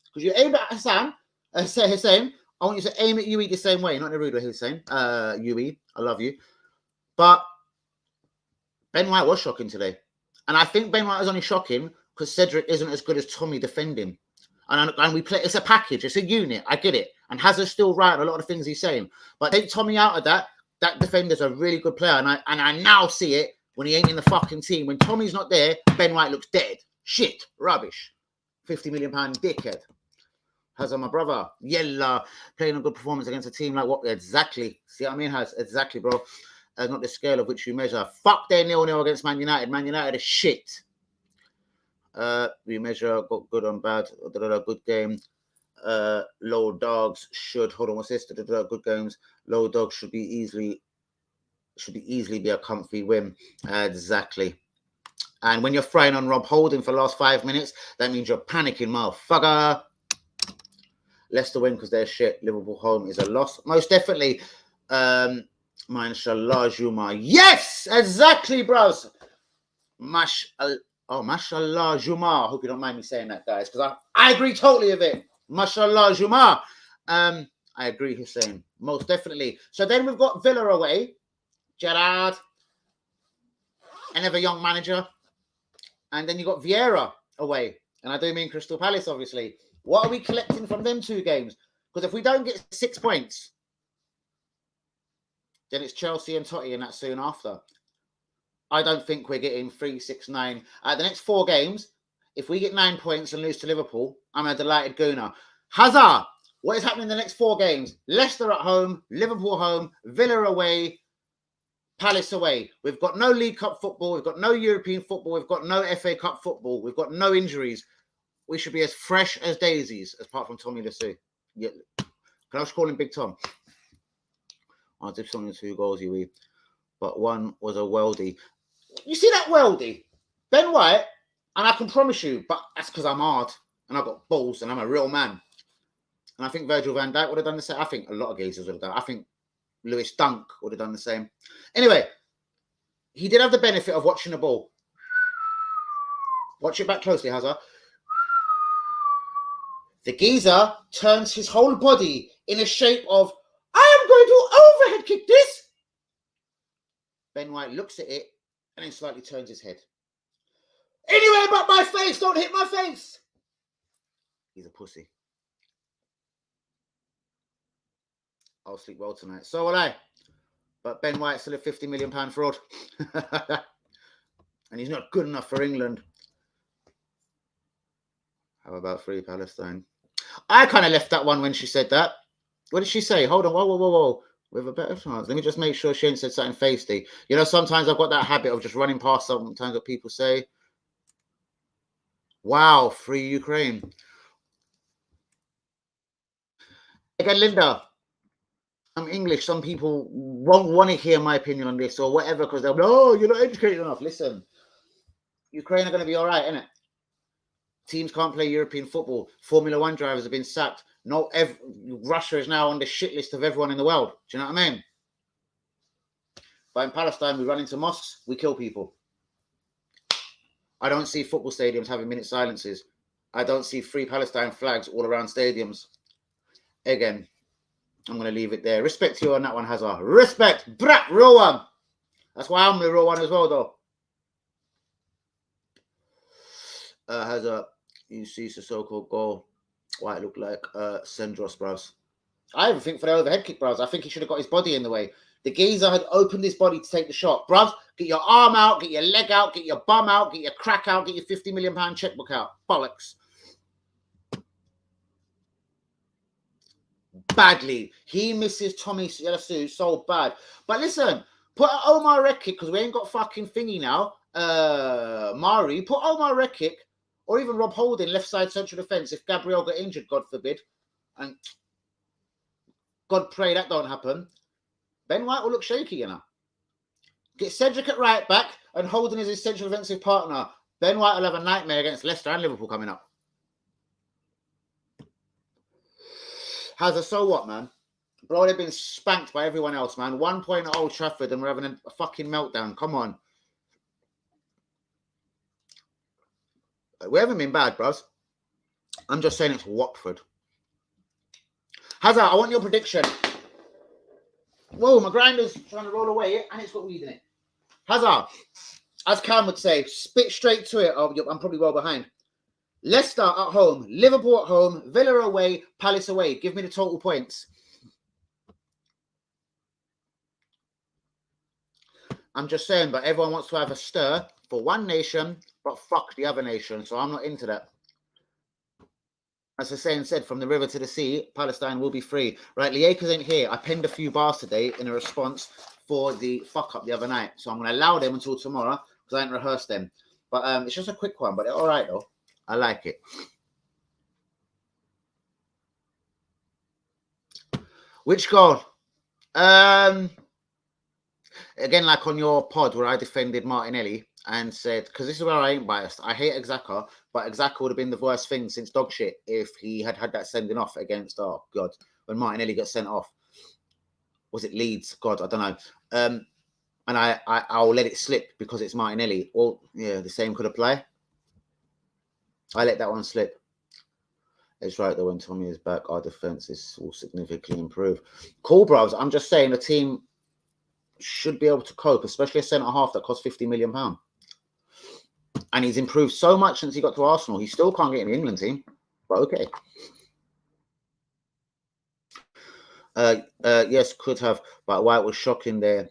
Because you aim at Hussein. I want you to aim at UE the same way. Not in a rude way, Hussein. UE, I love you. But Ben White was shocking today. And I think Ben White was only shocking because Cedric isn't as good as Tommy defending. And we play, it's a package, it's a unit, I get it. And Hazard's still right on a lot of things he's saying. But take Tommy out of that defender's a really good player. And I now see it when he ain't in the fucking team. When Tommy's not there, Ben White looks dead. Shit, rubbish. £50 million dickhead. Hazard, my brother. Yella, playing a good performance against a team like what? Exactly. See what I mean, Haz? Exactly, bro. Not the scale of which you measure. Fuck their 0-0 against Man United. Man United is shit. We measure got good and bad. Good game. Low dogs should hold on. What's this? Good games. Low dogs should easily be a comfy win. Exactly. And when you're frying on Rob Holding for the last 5 minutes, that means you're panicking, motherfucker. Leicester win because they're shit. Liverpool home is a loss. Most definitely. Mashallah Juma. Yes, exactly, bros. Mashallah Juma. I hope you don't mind me saying that, guys, because I agree totally with it. Mashallah Juma. And I agree, Hussein. Most definitely. So then we've got Villa away. Gerrard, another young manager. And then you've got Vieira away. And I do mean Crystal Palace, obviously. What are we collecting from them 2 games? Because if we don't get 6 points, then it's Chelsea and Totti and that soon after. I don't think we're getting 3, 6, 9. The next 4 games, if we get 9 points and lose to Liverpool, I'm a delighted gooner. Hazard, what is happening in the next 4 games? Leicester at home, Liverpool home, Villa away, Palace away. We've got no League Cup football. We've got no European football. We've got no FA Cup football. We've got no injuries. We should be as fresh as daisies, apart from Tommy Lassou. Yeah. Can I just call him Big Tom? I did something 2 goals, you but one was a worldie. You see that worldie? Ben White, and I can promise you, but that's because I'm hard and I've got balls and I'm a real man. And I think Virgil van Dijk would have done the same. I think a lot of geezers would have done. I think Lewis Dunk would have done the same. Anyway, he did have the benefit of watching the ball. Watch it back closely, Hazard. The geezer turns his whole body in a shape of, I am going to overhead kick this. Ben White looks at it and then slightly turns his head. Anyway, but my face, don't hit my face. He's a pussy. I'll sleep well tonight. So will I. But Ben White's still a £50 million fraud. And he's not good enough for England. How about Free Palestine? I kind of left that one when she said that. What did she say? Hold on. Whoa. We have a better chance. Let me just make sure she ain't said something feisty. You know, sometimes I've got that habit of just running past sometimes what people say. Wow, free Ukraine. Again, Linda, I'm English. Some people won't want to hear my opinion on this or whatever because they'll be, oh, you're not educated enough. Listen, Ukraine are going to be all right, innit? Teams can't play European football. Formula One drivers have been sacked. Russia is now on the shit list of everyone in the world. Do you know what I mean? But in Palestine, we run into mosques, we kill people. I don't see football stadiums having minute silences. I don't see Free Palestine flags all around stadiums. Again, I'm going to leave it there. Respect to you on that one, Hazard. Respect. Brat, real one. That's why I'm the real one as well, though. Hazard, you see Sissoko goal. Why it looked like Sendros, bros. I even think for the overhead kick, bros. I think he should have got his body in the way. The geezer had opened his body to take the shot. Bros, get your arm out, get your leg out, get your bum out, get your crack out, get your £50 million checkbook out. Bollocks. Badly. He misses Tommy Lassou so bad. But listen, put Omar Rekik, because we ain't got fucking thingy now. Mari, put Omar Rekik or even Rob Holding left side central defence if Gabriel got injured, God forbid. And God pray that don't happen. Ben White will look shaky, you know. Get Cedric at right back and Holding as his central defensive partner. Ben White will have a nightmare against Leicester and Liverpool coming up. Hazard, so what, man? Bro, they've been spanked by everyone else, man. 1 point at Old Trafford and we're having a fucking meltdown. Come on. We haven't been bad, bros. I'm just saying it's Watford. Hazard, I want your prediction. Whoa, my grinder's trying to roll away and it's got weed in it. Hazard, as Cam would say, spit straight to it. Oh, I'm probably well behind. Leicester at home, Liverpool at home, Villa away, Palace away. Give me the total points. I'm just saying, but everyone wants to have a stir for one nation, but fuck the other nation. So I'm not into that. As the saying said, from the river to the sea, Palestine will be free. Right, Liakers ain't here. I penned a few bars today in a response for the fuck up the other night. So I'm going to allow them until tomorrow because I ain't rehearsed them. But it's just a quick one, but they're all right, though. I like it. Which goal? Again, like on your pod where I defended Martinelli and said, because this is where I ain't biased. I hate Xhaka, but Xhaka would have been the worst thing since dog shit if he had had that sending off against, oh God, when Martinelli got sent off. Was it Leeds? God, I don't know. And I'll let it slip because it's Martinelli. Well, yeah, the same could apply. I let that one slip. It's right that when Tommy is back, our defense will significantly improve. Cool, bros. I'm just saying the team should be able to cope, especially a centre half that costs £50 million. And he's improved so much since he got to Arsenal. He still can't get in the England team, but okay. Yes, could have, but White was shocking there.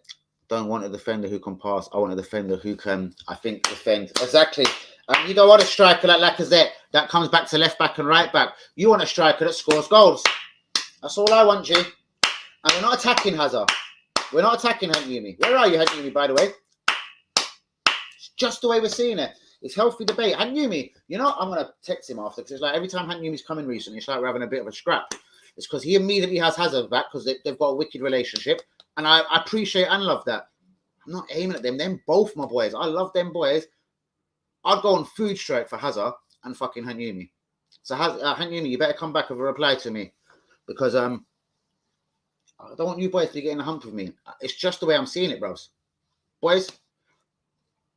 Don't want a defender who can pass. I want a defender who can, I think, defend. Exactly. You don't want a striker like Lacazette that comes back to left back and right back. You want a striker that scores goals. That's all I want, G. And we're not attacking Hazard. We're not attacking Hanyumi. Where are you, Hanyumi, by the way? It's just the way we're seeing it. It's healthy debate. Hanyumi, you know, I'm going to text him after because it's like every time Hanyumi's coming recently, it's like we're having a bit of a scrap. It's because he immediately has Hazard back because they've got a wicked relationship. And I appreciate and love that. I'm not aiming at them. Them both my boys. I love them boys. I'd go on food strike for Hazard and fucking Hanyumi. So Hanyumi, you better come back with a reply to me. Because I don't want you boys to get in the hump with me. It's just the way I'm seeing it, bros. Boys,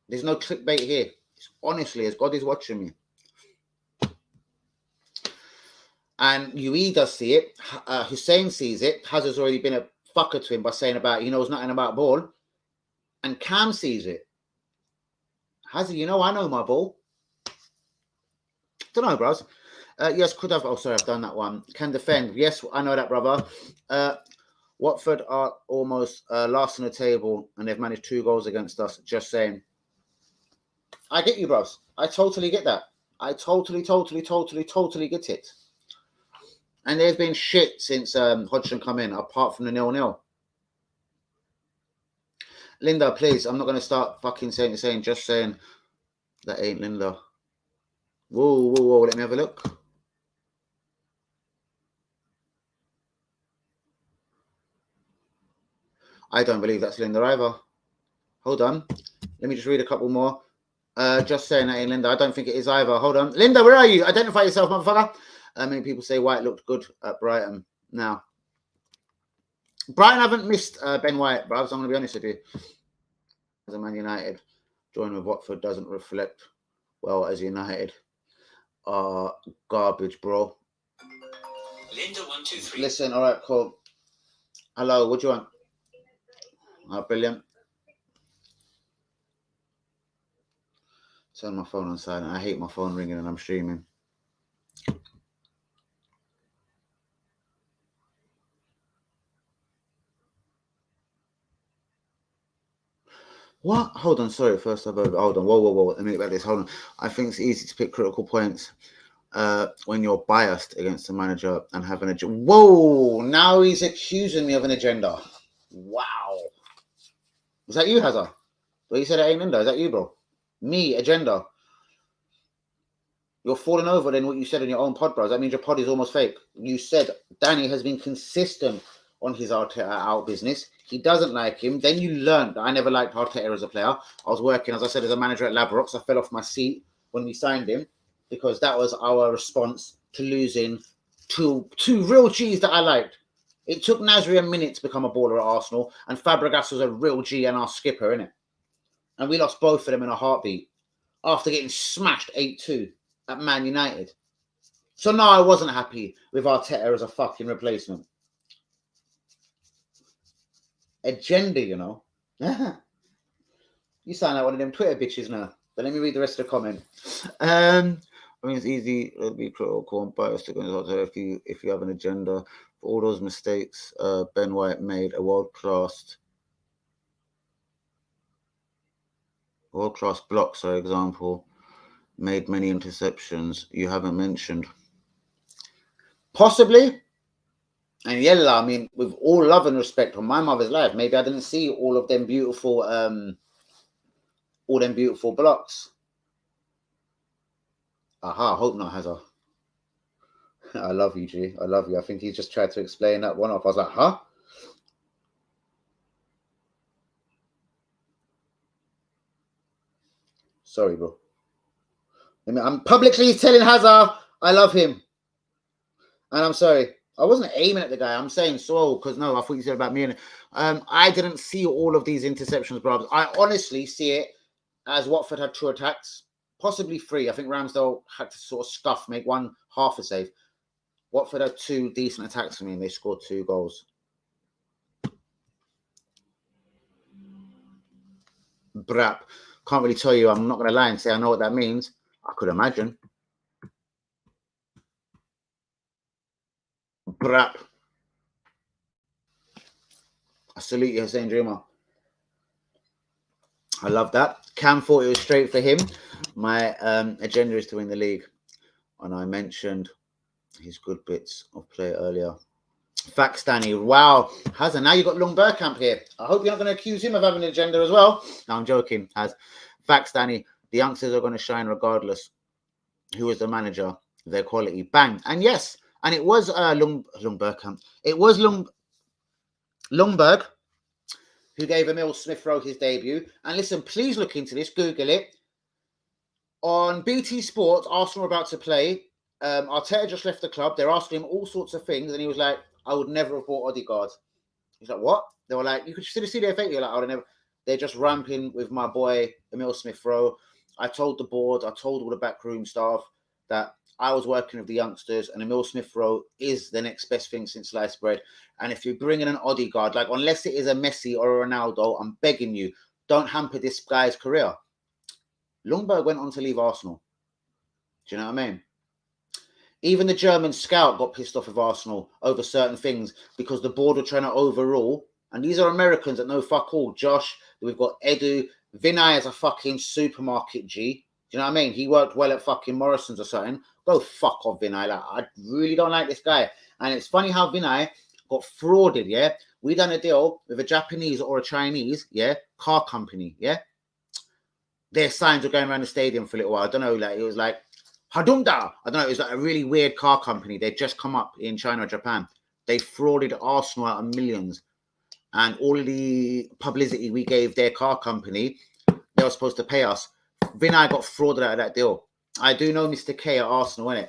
there's no clickbait here. It's honestly, as God is watching me. And UE does see it. Hussein sees it. Hazard's already been a fucker to him by saying about he knows nothing about ball. And Cam sees it. Hazard, you know I know my ball. Don't know, bros. Yes, could have. Oh, sorry, I've done that one. Can defend. Yes, I know that, brother. Watford are almost last on the table and they've managed 2 goals against us. Just saying. I get you, bros. I totally get that. I totally get it. And there's been shit since Hodgson come in, apart from the 0-0. Linda, please, I'm not going to start fucking saying, just saying that ain't Linda. Whoa, let me have a look. I don't believe that's Linda either. Hold on. Let me just read a couple more. Just saying that ain't Linda. I don't think it is either. Hold on. Linda, where are you? Identify yourself, motherfucker. Many people say White looked good at Brighton. Now, Brighton haven't missed Ben White, bro. So I'm going to be honest with you. As a Man United, joining with Watford doesn't reflect well as United are garbage, bro. Linda 1 2 3. Listen, all right, cool. Hello, what do you want? Oh, brilliant. Turn my phone on silent. I hate my phone ringing and I'm streaming. What? Hold on, sorry. First I've hold on. Whoa. A minute about this. Hold on. I think it's easy to pick critical points when you're biased against the manager and have an agenda. Whoa! Now he's accusing me of an agenda. Wow. Was that you, Hazard? Well, you said it ain't Linda. Is that you, bro? Me, agenda. You're falling over then what you said in your own pod, bro. That means your pod is almost fake. You said Danny has been consistent on his Arteta out business. He doesn't like him. Then you learned that I never liked Arteta as a player. I was working, as I said, as a manager at Labrooks. I fell off my seat when we signed him because that was our response to losing two real G's that I liked. It took Nasri a minute to become a baller at Arsenal, and Fabregas was a real G and our skipper, innit? And we lost both of them in a heartbeat after getting smashed 8-2 at Man United. So no, I wasn't happy with Arteta as a fucking replacement. Agenda, you know. You sound like one of them Twitter bitches now. But let me read the rest of the comment. I mean, it's easy to be critical and biased against if you have an agenda. For all those mistakes Ben White made, a world-class block, for example, made many interceptions you haven't mentioned. Possibly. And yella, I mean, with all love and respect on my mother's life, maybe I didn't see all of them beautiful blocks. Aha, hope not, Hazard. I love you, G. I love you. I think he's just tried to explain that one off. I was like, huh? Sorry, bro. I'm publicly telling Hazard I love him. And I'm sorry. I wasn't aiming at the guy. I'm saying so because no, I thought you said about me. And I didn't see all of these interceptions, bro. I honestly see it as Watford had 2 attacks, possibly 3. I think Ramsdale had to sort of make one half a save. Watford had 2 decent attacks for me and they scored 2 goals. Brap. Can't really tell you. I'm not going to lie and say I know what that means. I could imagine. Brap. I salute you, Hussein Dreamer. I love that. Cam thought it was straight for him. My agenda is to win the league. And I mentioned his good bits of play earlier. Facts, Danny. Wow. Hazard. Now you've got Long Burkamp here. I hope you're not going to accuse him of having an agenda as well. No, I'm joking. Facts, Danny. The youngsters are going to shine regardless. Who is the manager? Their quality. Bang. And yes. And it was Long Burkamp. It was Lundberg who gave Emil Smith Rowe his debut. And listen, please look into this. Google it. On BT Sports, Arsenal are about to play. Arteta just left the club. They're asking him all sorts of things. And he was like, I would never have bought Odegaard. He's like, what? They were like, you could see their face. You're like, I would never. They're just ramping with my boy, Emil Smith Rowe. I told the board, I told all the backroom staff that I was working with the youngsters and Emil Smith Rowe is the next best thing since sliced bread. And if you bring in an Odegaard, like unless it is a Messi or a Ronaldo, I'm begging you, don't hamper this guy's career. Lundberg went on to leave Arsenal. Do you know what I mean? Even the German scout got pissed off with Arsenal over certain things because the board were trying to overrule. And these are Americans that know fuck all. Josh, we've got Edu. Vinay is a fucking supermarket G. Do you know what I mean? He worked well at fucking Morrison's or something. Go fuck off, Vinay. Like, I really don't like this guy. And it's funny how Vinay got frauded, yeah? We done a deal with a Japanese or a Chinese, yeah, car company, yeah? Their signs were going around the stadium for a little while. I don't know, like, it was like, Hadumda. I don't know, it was like a really weird car company. They'd just come up in China or Japan. They frauded Arsenal out of millions. And all of the publicity we gave their car company, they were supposed to pay us. Vinay got frauded out of that deal. I do know Mr. K at Arsenal, innit?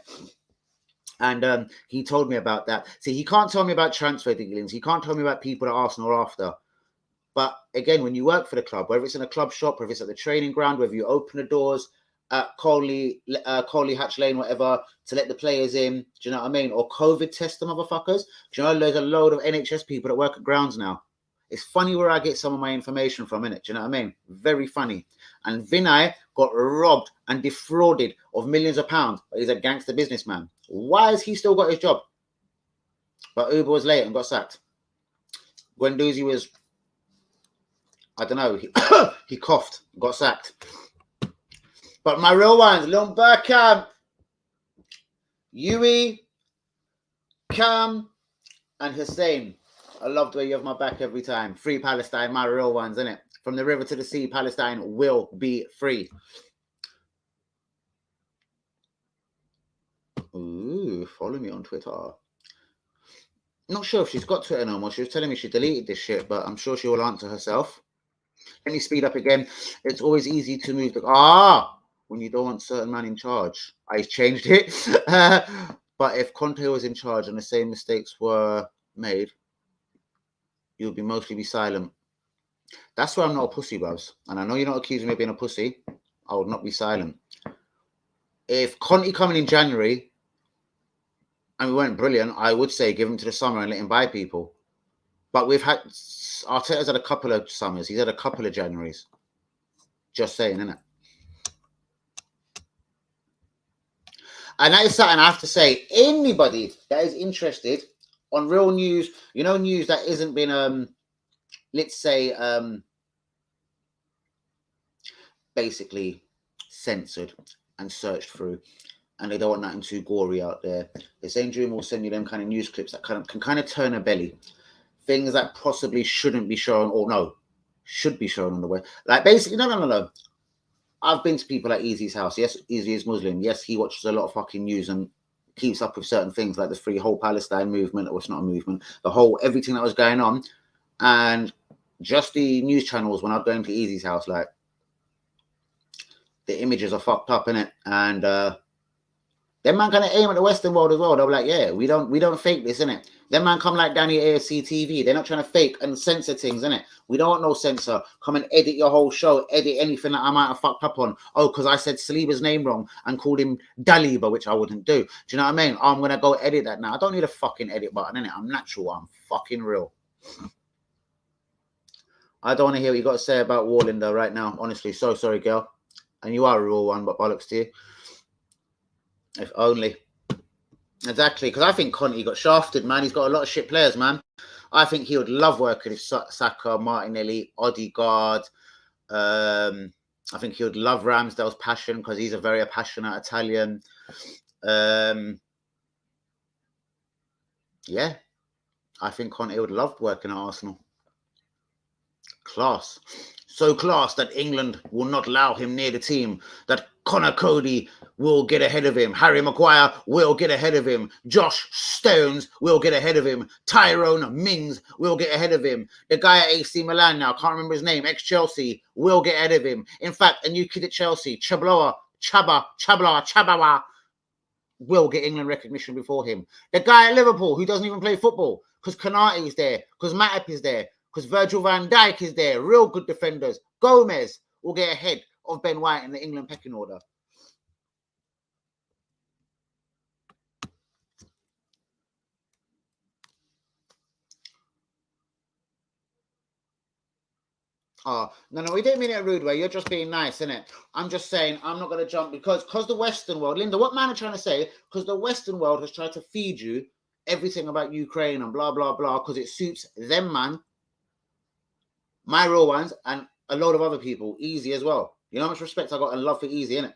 And he told me about that. See, he can't tell me about transfer dealings. He can't tell me about people at Arsenal are after. But again, when you work for the club, whether it's in a club shop, whether it's at the training ground, whether you open the doors at Coley Hatch Lane, whatever, to let the players in, do you know what I mean? Or COVID test the motherfuckers. Do you know there's a load of NHS people that work at grounds now? It's funny where I get some of my information from, innit? Do you know what I mean? Very funny. And Vinay got robbed and defrauded of millions of pounds, but he's a gangster businessman. Why has he still got his job? But Uber was late and got sacked. Guendouzi was, I don't know, he coughed, got sacked. But my real ones, Leon Burkamp, Yui, Cam, and Hussein. I love the way you have my back every time. Free Palestine, my real ones, innit? From the river to the sea, Palestine will be free. Ooh, follow me on Twitter. Not sure if she's got Twitter no more. She was telling me she deleted this shit, but I'm sure she will answer herself. Let me speed up again. It's always easy to move the... when you don't want certain man in charge. I changed it. But if Conte was in charge and the same mistakes were made, you'll be mostly silent. That's why I'm not a pussy, bros. And I know you're not accusing me of being a pussy. I would not be silent. If Conte coming in January and we weren't brilliant, I would say give him to the summer and let him buy people. But we've had... Arteta's had a couple of summers. He's had a couple of Januaries. Just saying, innit? And that is something I have to say. Anybody that is interested on real news, you know, news that isn't been, let's say, basically censored and searched through, and they don't want nothing too gory out there. The same dream will send you them kind of news clips that can kind of turn a belly. Things that possibly shouldn't be shown, or no, should be shown on the web. Like basically, no. I've been to people like Easy's house. Yes, Easy is Muslim. Yes, he watches a lot of fucking news and keeps up with certain things like the free whole Palestine movement, or it's not a movement, the whole everything that was going on. And just the news channels, when I'm going to Easy's house, like the images are fucked up, innit? And Them man kind of aim at the Western world as well. They'll be like, yeah, we don't fake this, innit? Them man come like Danny AFC TV. They're not trying to fake and censor things, innit? We don't want no censor. Come and edit your whole show, edit anything that I might have fucked up on. Oh, because I said Saliba's name wrong and called him Daliba, which I wouldn't do. Do you know what I mean? I'm gonna go edit that now. I don't need a fucking edit button, innit? I'm natural. I'm fucking real. I don't want to hear what you got to say about Walling though right now. Honestly, so sorry, girl. And you are a real one, but bollocks to you. If only. Exactly, because I think Conte got shafted, man. He's got a lot of shit players, man. I think he would love working with Saka, Martinelli, Odegaard. I think he would love Ramsdale's passion because he's a very passionate Italian. Yeah, I think Conte would love working at Arsenal. Class. So class that England will not allow him near the team, that Connor Cody will get ahead of him, Harry Maguire will get ahead of him, Josh Stones will get ahead of him, Tyrone Mings will get ahead of him, the guy at AC Milan now, can't remember his name, ex-Chelsea, will get ahead of him. In fact, a new kid at Chelsea, Chabawa, will get England recognition before him. The guy at Liverpool who doesn't even play football, because Konate is there, because Matip is there, because Virgil van Dijk is there, real good defenders. Gomez will get ahead of Ben White in the England pecking order. Oh, no, we didn't mean it a rude way. You're just being nice, innit? I'm just saying I'm not going to jump because the Western world, Linda, what man are trying to say? Because the Western world has tried to feed you everything about Ukraine and blah, blah, blah, because it suits them, man. My real ones and a load of other people, Easy as well. You know how much respect I got and love for Easy, innit?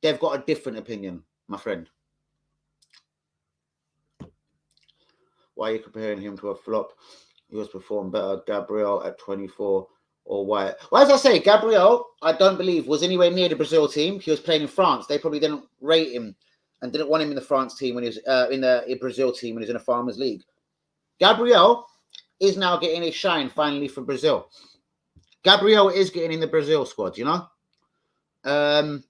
They've got a different opinion, my friend. Why are you comparing him to a flop? He was performed better. Gabriel at 24 or White. Well, as I say, Gabriel, I don't believe was anywhere near the Brazil team. He was playing in France. They probably didn't rate him and didn't want him in the France team when he was in the Brazil team when he was in a Farmers League. Gabriel is now getting his shine finally for Brazil. Gabriel is getting in the Brazil squad, you know? And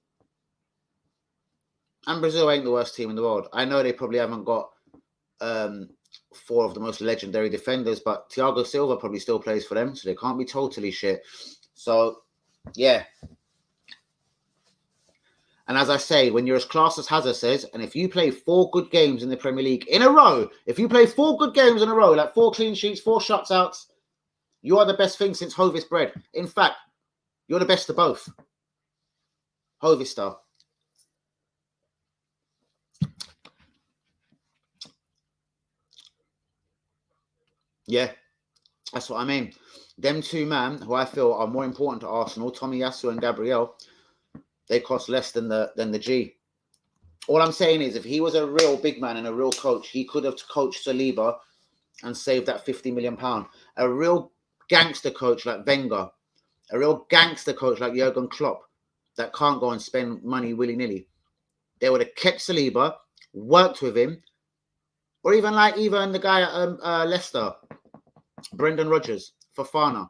Brazil ain't the worst team in the world. I know they probably haven't got 4 of the most legendary defenders, but Thiago Silva probably still plays for them, so they can't be totally shit. So, yeah. And as I say, when you're as class as Hazard says, and if you play 4 good games in the Premier League in a row, if you play 4 good games in a row, like 4 clean sheets, 4 shutouts, you are the best thing since Hovis bread. In fact, you're the best of both. Hovis style. Yeah, that's what I mean. Them 2 man, who I feel are more important to Arsenal, Tomiyasu and Gabriel, they cost less than the G. All I'm saying is, if he was a real big man and a real coach, he could have coached Saliba and saved that £50 million. A real gangster coach like Wenger, a real gangster coach like Jurgen Klopp, that can't go and spend money willy-nilly. They would have kept Saliba, worked with him, or even the guy at Leicester, Brendan Rodgers, Fofana.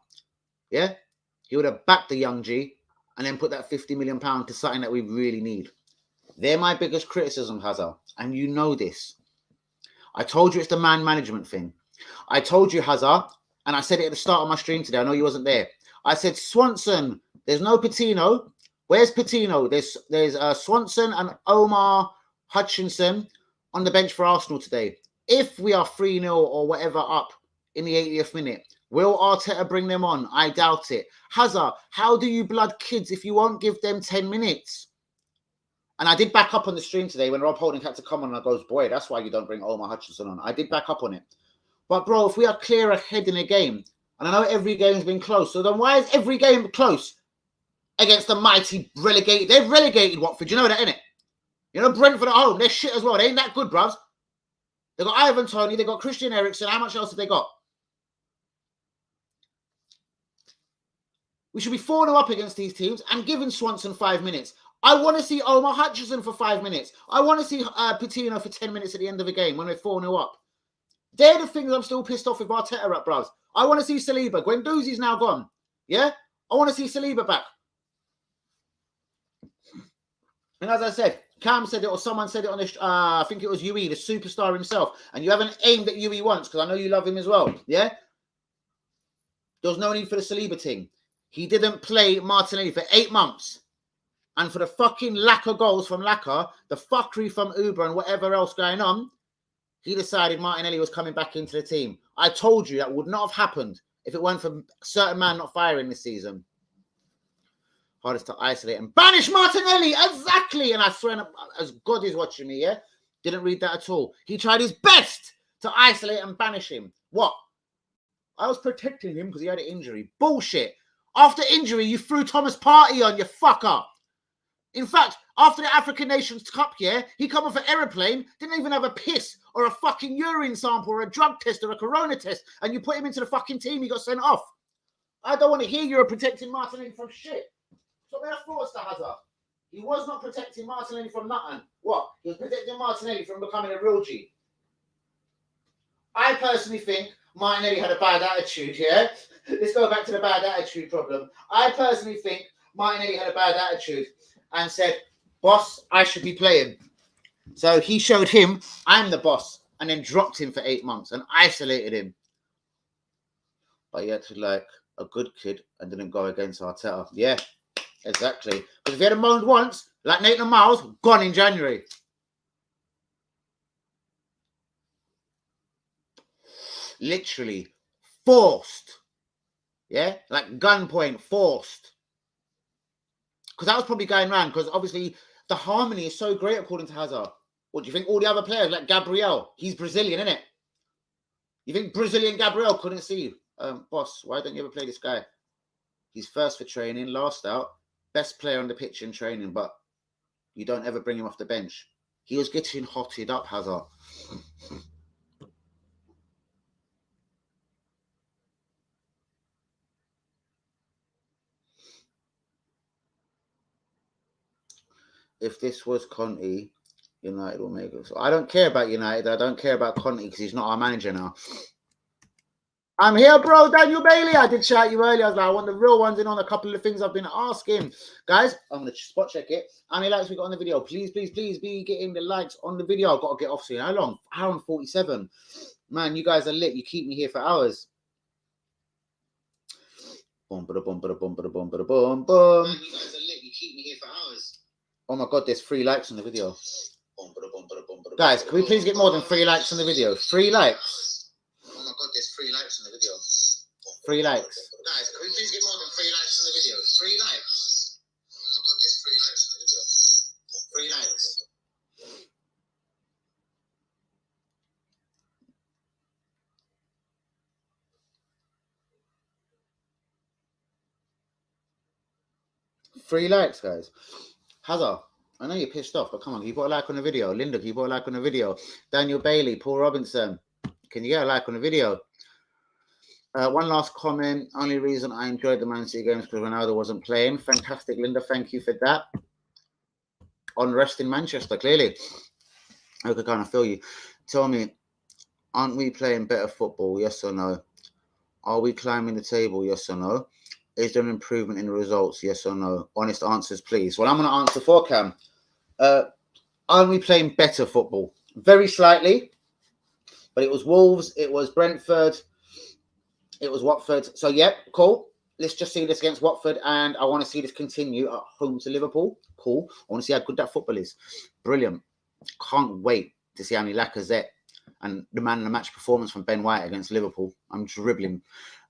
Yeah? He would have backed the young G and then put that £50 million to something that we really need. They're my biggest criticism, Hazard, and you know this. I told you it's the man management thing. I told you, Hazard, and I said it at the start of my stream today. I know you wasn't there. I said, Swanson, there's no Patino. Where's Patino? There's Swanson and Omar Hutchinson on the bench for Arsenal today. If we are 3-0 or whatever up in the 80th minute, will Arteta bring them on? I doubt it. Hazard, how do you blood kids if you won't give them 10 minutes? And I did back up on the stream today when Rob Holding had to come on and I goes, boy, that's why you don't bring Omar Hutchinson on. I did back up on it. But, bro, if we are clear ahead in a game, and I know every game's been close, so then why is every game close against the mighty relegated? They've relegated Watford. You know that, innit? You know, Brentford at home, they're shit as well. They ain't that good, bruvs. They got Ivan Toney, they got Christian Eriksen. How much else have they got? We should be 4-0 up against these teams and giving Swanson 5 minutes. I want to see Omar Hutchinson for 5 minutes. I want to see Patino for 10 minutes at the end of the game when we're 4-0 up. They're the things I'm still pissed off with Arteta at, bros. I want to see Saliba. Guendouzi's now gone. Yeah? I want to see Saliba back. And as I said, Cam said it, or someone said it on the, I think it was UE, the superstar himself. And you haven't aimed at UE once, because I know you love him as well. Yeah? There was no need for the Saliba thing. He didn't play Martinelli for 8 months. And for the fucking lack of goals from Laka, the fuckery from Uber and whatever else going on, he decided Martinelli was coming back into the team. I told you that would not have happened if it weren't for a certain man not firing this season. Hardest to isolate and banish Martinelli. Exactly. And I swear, as God is watching me, yeah, didn't read that at all. He tried his best to isolate and banish him. What? I was protecting him because he had an injury. Bullshit. After injury, you threw Thomas Partey on, you fucker. In fact, after the African Nations Cup, yeah, he come off an aeroplane, didn't even have a piss or a fucking urine sample or a drug test or a corona test, and you put him into the fucking team, he got sent off. I don't want to hear you're protecting Martinelli from shit. So that's Forster Hazard. He was not protecting Martinelli from nothing. What? He was protecting Martinelli from becoming a real G. I personally think Martinelli had a bad attitude, yeah? Let's go back to the bad attitude problem. I personally think Martinelli had a bad attitude and said, boss, I should be playing. So he showed him, I'm the boss, and then dropped him for 8 months and isolated him. But he acted like a good kid and didn't go against Arteta. Yeah, exactly. Because if he had moaned once, like Nathan Miles, gone in January. Literally forced. Yeah, like gunpoint, forced. Because that was probably going around, because obviously the harmony is so great according to Hazard. What do you think all the other players, like Gabriel, he's Brazilian, isn't it? You think Brazilian Gabriel couldn't see you? Boss, why don't you ever play this guy? He's first for training, last out, best player on the pitch in training, but you don't ever bring him off the bench. He was getting hotted up, Hazard. If this was Conte, United will make it. So I don't care about United. I don't care about Conte because he's not our manager now. I'm here, bro. Daniel Bailey. I did shout you earlier. I was like, I want the real ones in on a couple of things I've been asking. Guys, I'm going to spot check it. How many likes we got on the video? Please, please, please be getting the likes on the video. I've got to get off soon. How long? Hour and 47. Man, you guys are lit. You keep me here for hours. Boom, ba boom, ba boom, ba boom, ba boom, boom. Man, you guys are lit. You keep me here for hours. Oh my God, there's 3 likes on the video. Guys, can we please get more than 3 likes on the video? 3 likes. Oh my God, there's 3 likes on the video. 3 likes. Guys, can we please get more than 3 likes on the video? 3 likes. Oh my God, there's 3 likes on the video. 3 likes. Three likes, guys. Hazard, I know you're pissed off, but come on, can you put a like on the video? Linda, can you put a like on the video? Daniel Bailey, Paul Robinson, can you get a like on the video? One last comment. Only reason I enjoyed the Man City games because Ronaldo wasn't playing. Fantastic, Linda. Thank you for that. Unrest in Manchester, clearly. I could kind of feel you. Tell me, aren't we playing better football? Yes or no? Are we climbing the table? Yes or no? Is there an improvement in the results? Yes or no? Honest answers, please. Well, I'm going to answer for Cam. Aren't we playing better football? Very slightly. But it was Wolves. It was Brentford. It was Watford. So, yeah, cool. Let's just see this against Watford. And I want to see this continue at home to Liverpool. Cool. I want to see how good that football is. Brilliant. Can't wait to see how many Lacazette and the man in the match performance from Ben White against Liverpool. I'm dribbling.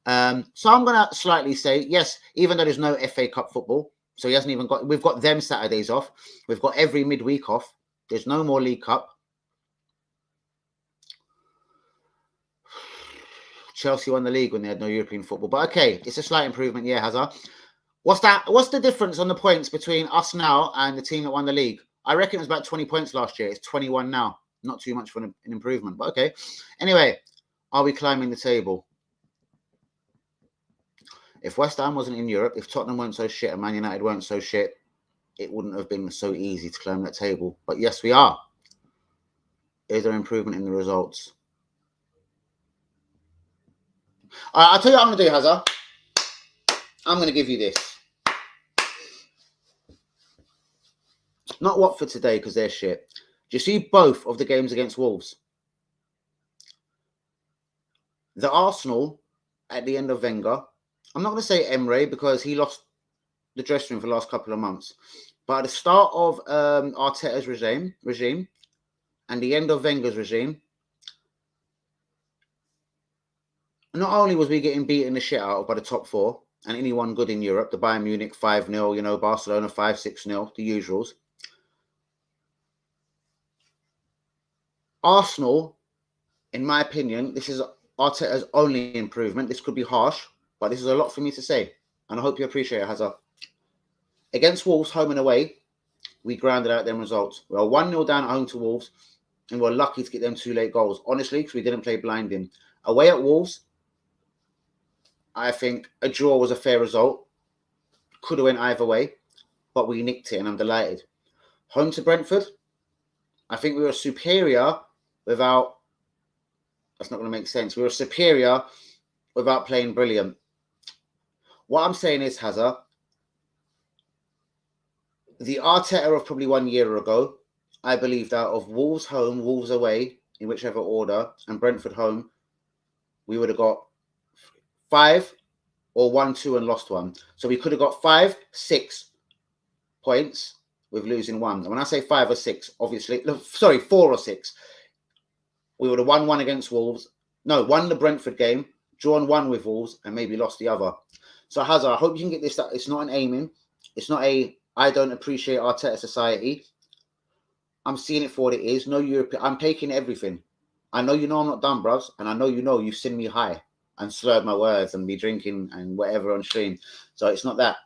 So I'm going to slightly say, yes, even though there's no FA Cup football, so he hasn't even got, we've got them Saturdays off. We've got every midweek off. There's no more League Cup. Chelsea won the league when they had no European football. But okay, it's a slight improvement. Yeah, Hazard. What's that? What's the difference on the points between us now and the team that won the league? I reckon it was about 20 points last year. It's 21 now. Not too much for an improvement, but okay. Anyway, are we climbing the table? If West Ham wasn't in Europe, if Tottenham weren't so shit and Man United weren't so shit, it wouldn't have been so easy to climb that table. But yes, we are. Is there improvement in the results? All right, I'll tell you what I'm going to do, Hazard. I'm going to give you this. Not Watford today because they're shit. Do you see both of the games against Wolves? The Arsenal at the end of Wenger, I'm not going to say Emre because he lost the dressing room for the last couple of months. But at the start of Arteta's regime and the end of Wenger's regime, not only was we getting beaten the shit out of by the top four and anyone good in Europe, the Bayern Munich 5-0, Barcelona 5-6-0, the usuals. Arsenal, in my opinion, this is Arteta's only improvement. This could be harsh, but this is a lot for me to say. And I hope you appreciate it, Hazard. Against Wolves, home and away, we grounded out them results. We were 1-0 down at home to Wolves, and we're lucky to get them 2 late goals. Honestly, because we didn't play blinding. Away at Wolves, I think a draw was a fair result. Could have went either way, but we nicked it, and I'm delighted. Home to Brentford, I think we were superior without... That's not going to make sense. We were superior without playing brilliant. What I'm saying is, Hazard, the Arteta of probably 1 year ago, I believe that of Wolves home, Wolves away, in whichever order, and Brentford home, we would have got 5 or 1-2 and lost 1. So we could have got 5-6 points with losing 1. And when I say 5 or 6, obviously, 4 or 6, we would have won 1 against Wolves. No, won the Brentford game, drawn 1 with Wolves, and maybe lost the other. So Hazard, I hope you can get this. That it's not an aiming. It's not a I don't appreciate Arteta society. I'm seeing it for what it is. No European. I'm taking everything. I know I'm not done, bros, and I know you've seen me high and slurred my words and be drinking and whatever on stream. So it's not that.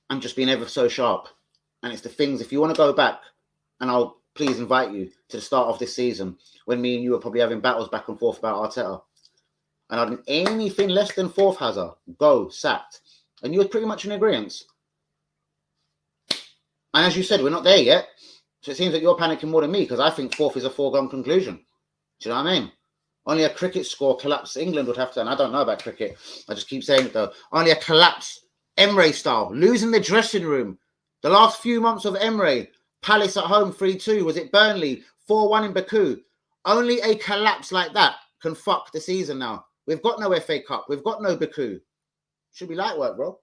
I'm just being ever so sharp. And it's the things, if you want to go back, and I'll please invite you to the start of this season when me and you were probably having battles back and forth about Arteta. And I'd anything less than 4th Hazard, go, sacked. And you were pretty much in agreement. And as you said, we're not there yet. So it seems that you're panicking more than me because I think 4th is a foregone conclusion. Do you know what I mean? Only a cricket score collapse England would have to, and I don't know about cricket. I just keep saying it though. Only a collapse, Emre style, losing the dressing room. The last few months of Emre, Palace at home 3-2. Was it Burnley 4-1 in Baku? Only a collapse like that can fuck the season now. We've got no FA Cup. We've got no Baku. Should be light work, bro.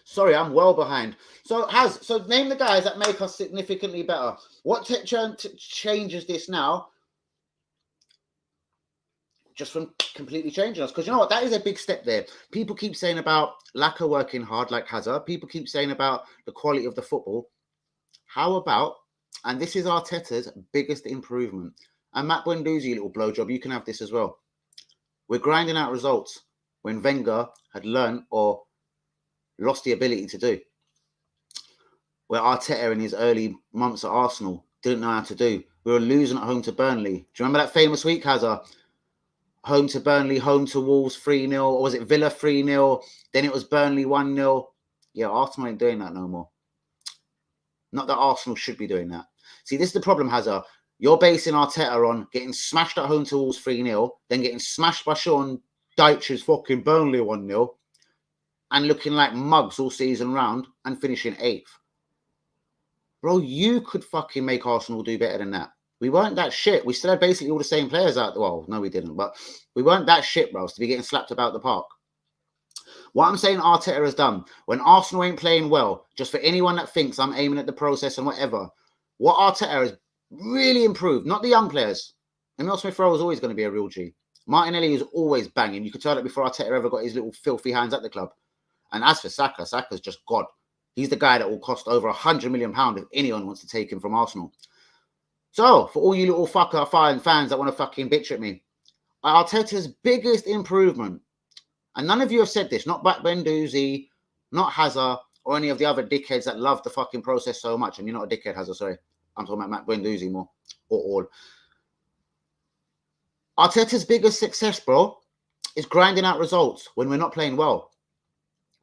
Sorry, I'm well behind. So name the guys that make us significantly better. What changes this now? Just from completely changing us. Because you know what? That is a big step there. People keep saying about lack of working hard like Hazard. People keep saying about the quality of the football. How about, and this is Arteta's biggest improvement. And Matt Guendouzi, little blowjob, you can have this as well. We're grinding out results when Wenger had learned or lost the ability to do. Where Arteta in his early months at Arsenal didn't know how to do. We were losing at home to Burnley. Do you remember that famous week, Hazard? Home to Burnley, home to Wolves 3-0, or was it Villa 3-0? Then it was Burnley 1-0. Yeah, Arsenal ain't doing that no more. Not that Arsenal should be doing that. See, this is the problem, Hazard. You're basing Arteta on getting smashed at home to Wolves 3-0, then getting smashed by Sean Dyche's fucking Burnley 1-0, and looking like mugs all season round and finishing 8th. Bro, you could fucking make Arsenal do better than that. We weren't that shit. We still had basically all the same players out. Well, no, we didn't. But we weren't that shit, bros, to be getting slapped about the park. What I'm saying Arteta has done, when Arsenal ain't playing well, just for anyone that thinks I'm aiming at the process and whatever, what Arteta has really improved, not the young players. Emile Smith-Rowe is always going to be a real G. Martinelli is always banging. You could tell that before Arteta ever got his little filthy hands at the club. And as for Saka, Saka's just God. He's the guy that will cost over £100 million if anyone wants to take him from Arsenal. So, for all you little fucker fans that want to fucking bitch at me, Arteta's biggest improvement, and none of you have said this, not Guendouzi, not Hazard, or any of the other dickheads that love the fucking process so much. And you're not a dickhead, Hazard, sorry. I'm talking about Matt Guendouzi more, or all. Arteta's biggest success, bro, is grinding out results when we're not playing well.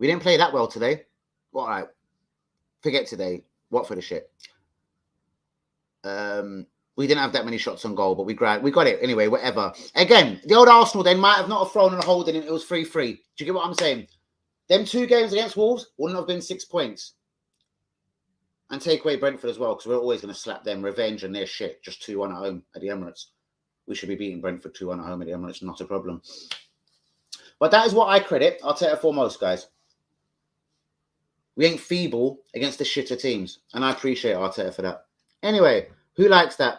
We didn't play that well today. All right. Forget today. Watford is shit. We didn't have that many shots on goal, but we got it anyway, whatever. Again, the old Arsenal then might have not have thrown and a holding it. It was 3-3. Do you get what I'm saying? Them 2 games against Wolves wouldn't have been 6 points. And take away Brentford as well, because we're always going to slap them revenge and their shit. Just 2-1 at home at the Emirates. We should be beating Brentford 2-1 at home at the Emirates. Not a problem. But that is what I credit Arteta foremost, guys. We ain't feeble against the shitter teams. And I appreciate Arteta for that. Anyway, who likes that?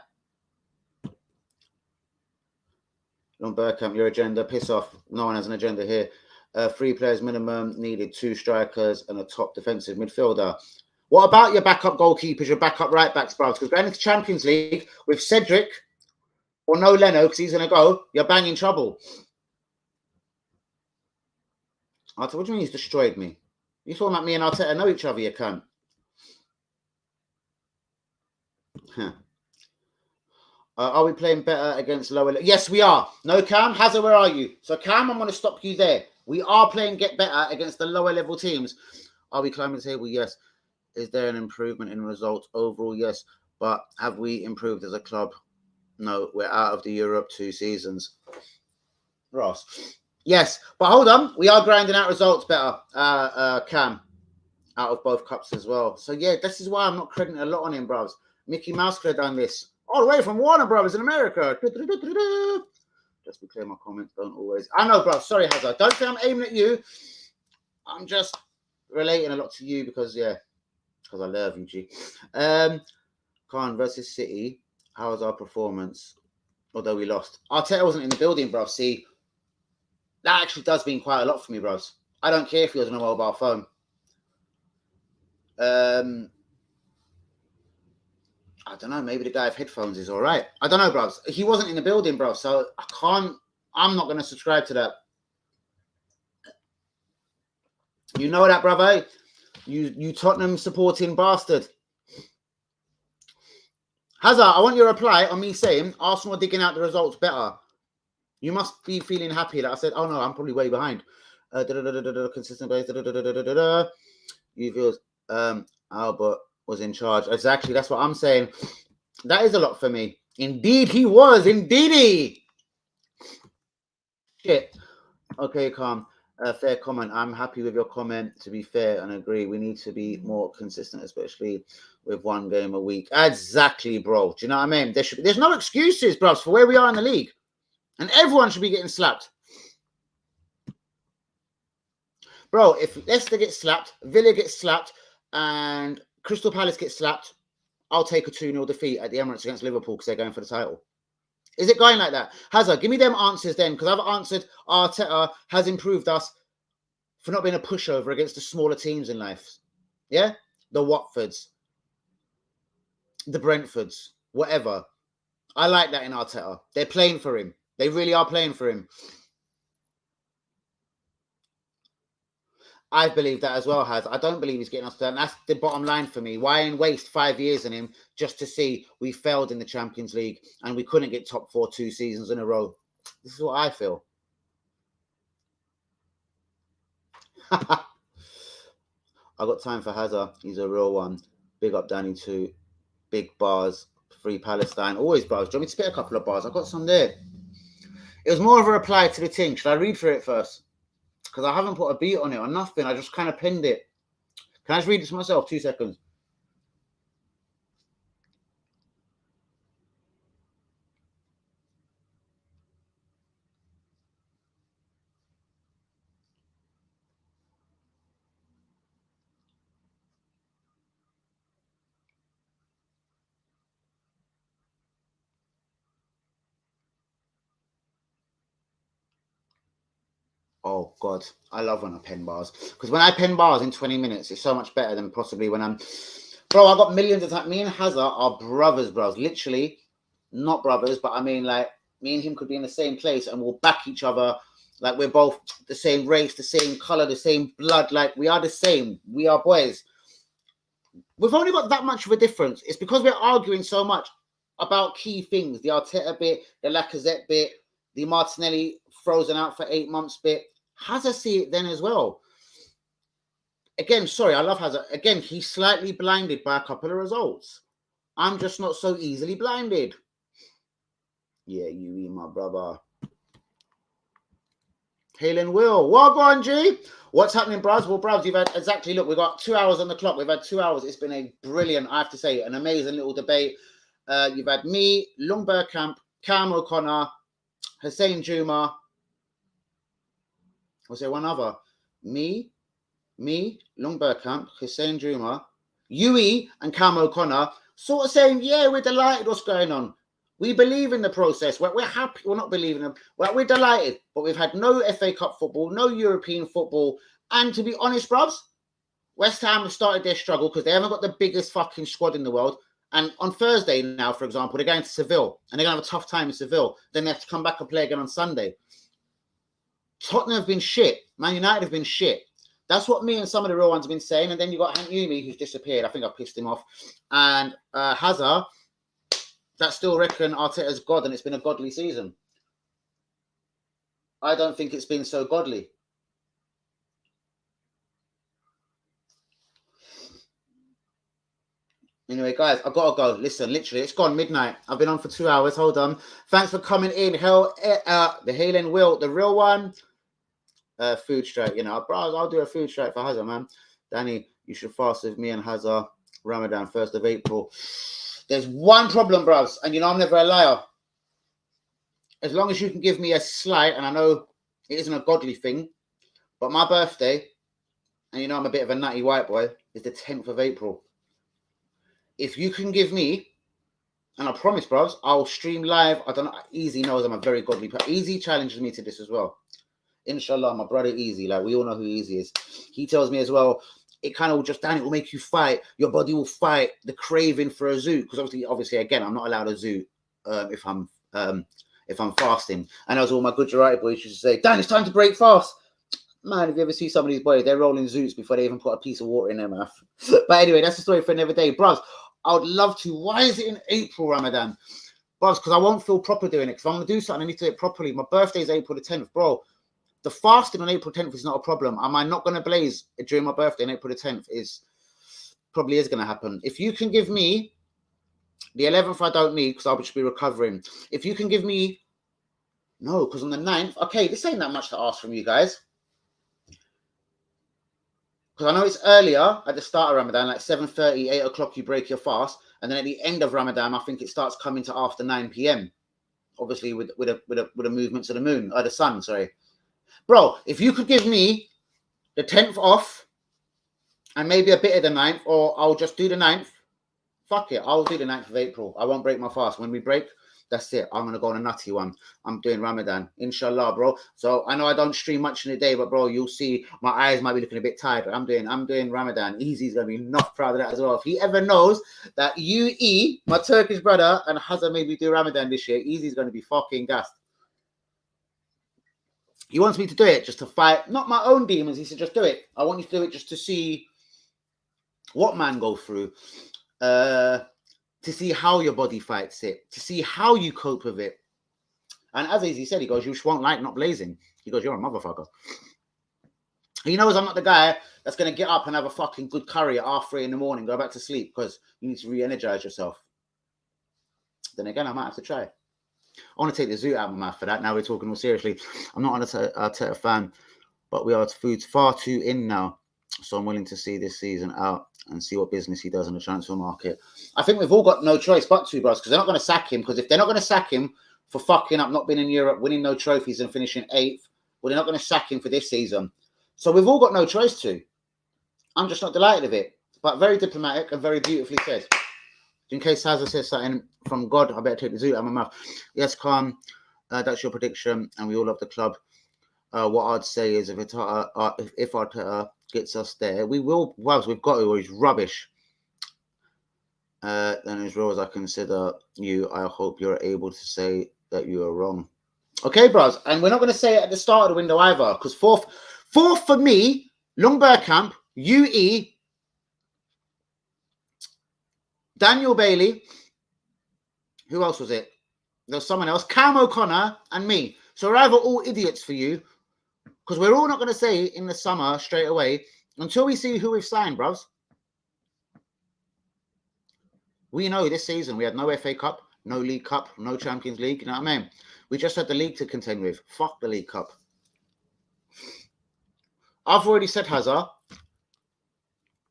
John Burkamp, your agenda, piss off. No one has an agenda here. 3 players minimum, needed 2 strikers and a top defensive midfielder. What about your backup goalkeepers, your backup right backs, bro? Because going into Champions League with Cedric or no Leno, because he's going to go, you're banging trouble. Arteta, what do you mean he's destroyed me? You talking about me and Arteta know each other, you cunt. Huh. Are we playing better against lower? Yes, we are. No, Cam? Hazard, where are you? So, Cam, I'm going to stop you there. We are playing get better against the lower level teams. Are we climbing the table? Yes. Is there an improvement in results overall? Yes. But have we improved as a club? No, we're out of the Europe 2 seasons. Ross. Yes, but hold on. We are grinding out results better, Cam, out of both cups as well. So, yeah, this is why I'm not crediting a lot on him, bros. Mickey Mouse could have done this. All the way from Warner Brothers in America. Just be clear, my comments don't always. I know, bro. Sorry, Hazard. Don't think I'm aiming at you. I'm just relating a lot to you because, yeah, because I love you, G. Khan versus City. How was our performance? Although we lost. Arteta wasn't in the building, bro. See, that actually does mean quite a lot for me, bros. I don't care if he was on a mobile phone. I don't know. Maybe the guy with headphones is all right. I don't know, bros. He wasn't in the building, bro. So I can't. I'm not going to subscribe to that. You know that, brother. You Tottenham supporting bastard. Hazard, I want your reply on me saying Arsenal are digging out the results better. You must be feeling happy that I said, oh no, I'm probably way behind. Consistent base. You feel Albert was in charge. Exactly. That's what I'm saying. That is a lot for me. Indeed, he was. Indeedy. Shit. Okay, calm. Fair comment. I'm happy with your comment, to be fair, and agree. We need to be more consistent, especially with 1 game a week. Exactly, bro. Do you know what I mean? There's no excuses, bros, for where we are in the league. And everyone should be getting slapped. Bro, if Leicester gets slapped, Villa gets slapped, and Crystal Palace gets slapped, I'll take a 2-0 defeat at the Emirates against Liverpool because they're going for the title. Is it going like that? Hazard, give me them answers then, because I've answered Arteta has improved us for not being a pushover against the smaller teams in life. Yeah? The Watfords, the Brentfords, whatever. I like that in Arteta. They're playing for him. They really are playing for him. I believe that as well, Has. I don't believe he's getting us to that. And that's the bottom line for me. Why waste 5 years on him just to see we failed in the Champions League and we couldn't get top 4 2 seasons in a row? This is what I feel. I got time for Hazard. He's a real one. Big up Danny too. Big bars. Free Palestine. Always bars. Do you want me to spit a couple of bars? I got some there. It was more of a reply to the thing. Should I read through it first? Because I haven't put a beat on it or nothing. I just kind of pinned it. Can I just read it to myself? 2 seconds. Oh, God. I love when I pen bars. Because when I pen bars in 20 minutes, it's so much better than possibly when I'm... Bro, I got millions of times. Me and Hazard are brothers, bros. Literally, not brothers, but I mean, like, me and him could be in the same place and we'll back each other. Like, we're both the same race, the same color, the same blood. Like, we are the same. We are boys. We've only got that much of a difference. It's because we're arguing so much about key things. The Arteta bit, the Lacazette bit, the Martinelli frozen out for 8 months bit. Hazard see it then as well. Again, sorry, I love Hazard. Again, he's slightly blinded by a couple of results. I'm just not so easily blinded. Yeah, you eat my brother. Halen Will. Well, go on, G. What's happening, bros? Well, bros, you've had exactly, look, we've got 2 hours on the clock. We've had 2 hours. It's been a brilliant, I have to say, an amazing little debate. You've had me, Lung Bergkamp, Cam O'Connor, Hussein Juma. Was there one other? Me, Lung Bergkamp, Hussein Juma, Yui, and Cam O'Connor, sort of saying, yeah, we're delighted what's going on. We believe in the process. We're happy. We're not believing them. We're delighted. But we've had no FA Cup football, no European football. And to be honest, bruvs, West Ham have started their struggle because they haven't got the biggest fucking squad in the world. And on Thursday now, for example, they're going to Seville. And they're going to have a tough time in Seville. Then they have to come back and play again on Sunday. Tottenham have been shit. Man United have been shit. That's what me and some of the real ones have been saying. And then you got Hank Yumi, who's disappeared. I think I pissed him off. And Hazard, that still reckon Arteta's God and it's been a godly season. I don't think it's been so godly. Anyway, guys, I've got to go. Listen, literally, it's gone midnight. I've been on for 2 hours. Hold on. Thanks for coming in. The Halen Will, the real one. Food strike, you know. Bro, I'll do a food strike for Hazard, man. Danny, you should fast with me and Hazard. Ramadan, 1st of April. There's one problem, bros, and you know I'm never a liar. As long as you can give me a slight, and I know it isn't a godly thing, but my birthday, and you know I'm a bit of a nutty white boy, is the 10th of April. If you can give me, and I promise, bros, I'll stream live. I don't know. Easy knows I'm a very godly person. Easy challenges me to this as well. Inshallah, my brother Easy, like we all know who Easy is. He tells me as well, it kind of will just, Dan, it will make you fight. Your body will fight the craving for a zoo. Because obviously, again, I'm not allowed a zoo if I'm fasting. And as all my Gujarati boys used to say, Dan, it's time to break fast. Man, if you ever see some of these boys, they're rolling zoots before they even put a piece of water in their mouth. But anyway, that's the story for another day. Bros, I would love to. Why is it in April, Ramadan? Bros, because I won't feel proper doing it. Because if I'm going to do something, I need to do it properly. My birthday is April the 10th, bro. The fasting on April 10th is not a problem. Am I not going to blaze during my birthday on April the 10th? Probably is going to happen. If you can give me the 11th, I don't need because I'll just be recovering. If you can give me, no, because on the 9th, okay, this ain't that much to ask from you guys. Because I know it's earlier at the start of Ramadan, like 7:30, 8 o'clock, you break your fast. And then at the end of Ramadan, I think it starts coming to after 9 p.m. Obviously, with a movement to the moon, or the sun, sorry. Bro, if you could give me the 10th off and maybe a bit of the 9th, or I'll just do the 9th. Fuck it, I'll do the 9th of April. I won't break my fast. When we break, that's it. I'm going to go on a nutty one. I'm doing Ramadan. Inshallah, bro. So I know I don't stream much in the day, but bro, you'll see my eyes might be looking a bit tired, but I'm doing Ramadan. Easy's going to be not proud of that as well. If he ever knows that UE, my Turkish brother, and Hazard maybe do Ramadan this year, Easy's going to be fucking gassed. He wants me to do it just to fight, not my own demons. He said, just do it. I want you to do it just to see what man go through, to see how your body fights it, to see how you cope with it. And as he said, he goes, you won't like not blazing. He goes, you're a motherfucker. He knows I'm not the guy that's going to get up and have a fucking good curry at 3:30 in the morning, go back to sleep because you need to re-energize yourself. Then again, I might have to try. I want to take the zoot out of my mouth for that. Now we're talking all seriously. I'm not an Arteta fan, but we are food's far too in now. So I'm willing to see this season out and see what business he does in the transfer market. I think we've all got no choice but to, bros, because they're not going to sack him. Because if they're not going to sack him for fucking up, not being in Europe, winning no trophies and finishing 8th, well, they're not going to sack him for this season. So we've all got no choice to. I'm just not delighted of it. But very diplomatic and very beautifully said. In case Hazard says something from God, I better take the zoot out of my mouth. Yes, Khan, that's your prediction, and we all love the club. What I'd say is if Arteta gets us there, we will. Well, we've got to, or he's rubbish. Then as real as I consider you, I hope you're able to say that you are wrong. Okay, bros, and we're not going to say it at the start of the window either, because fourth for me, Lung Bergkamp, UE, Daniel Bailey, who else was it? There's someone else, Cam O'Connor and me. So we're either all idiots for you, because we're all not going to say in the summer straight away until we see who we've signed, bros. We know this season we had no FA Cup, No League Cup, no Champions League. You know what I mean? We just had the league to contend with. Fuck the League Cup. I've already said, Hazard,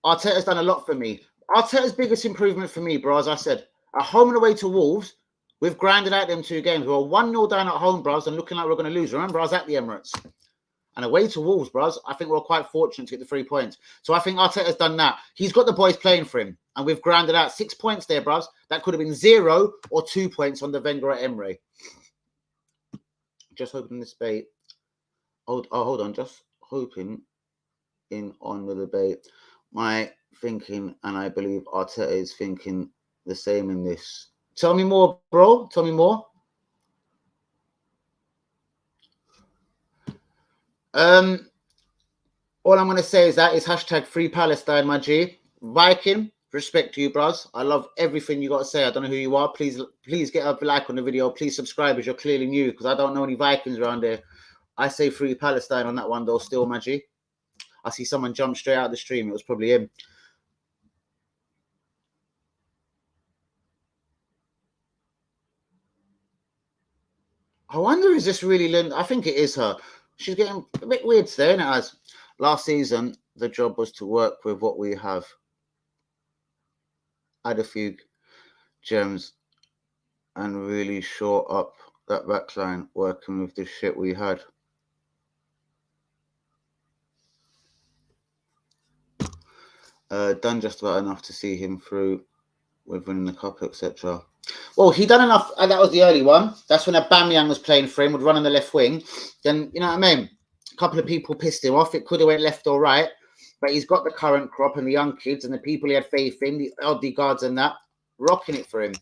Arteta's done a lot for me. Arteta's biggest improvement for me, bro, as I said, at home and away to Wolves, we've grinded out them 2 games. We were 1-0 down at home, bros, and looking like we're going to lose. Remember, I was at the Emirates. And away to Wolves, bros, I think we're quite fortunate to get the 3 points. So I think Arteta's done that. He's got the boys playing for him. And we've grinded out 6 points there, bros. That could have been 0 or 2 points on the Wenger at Emery. Just hoping this debate. Hold on. Just hoping in on the debate. My thinking, and I believe Arteta is thinking the same in this. Tell me more, bro. Tell me more. All I'm going to say is that is hashtag Free Palestine, my G. Viking, respect to you, bros. I love everything you got to say. I don't know who you are. Please get a like on the video. Please subscribe as you're clearly new because I don't know any Vikings around there. I say Free Palestine on that one, though, still, my G. I see someone jump straight out of the stream. It was probably him. I wonder, is this really Lynn? I think it is her. She's getting a bit weird today, isn't it? As last season, the job was to work with what we have. Add a few gems and really shore up that backline working with the shit we had. Done just about enough to see him through with winning the cup, etc. Well, he done enough. That was the early one. That's when Aubameyang was playing for him, would run on the left wing. Then, you know what I mean? A couple of people pissed him off. It could have went left or right. But he's got the current crop and the young kids and the people he had faith in, the LD guards and that, rocking it for him.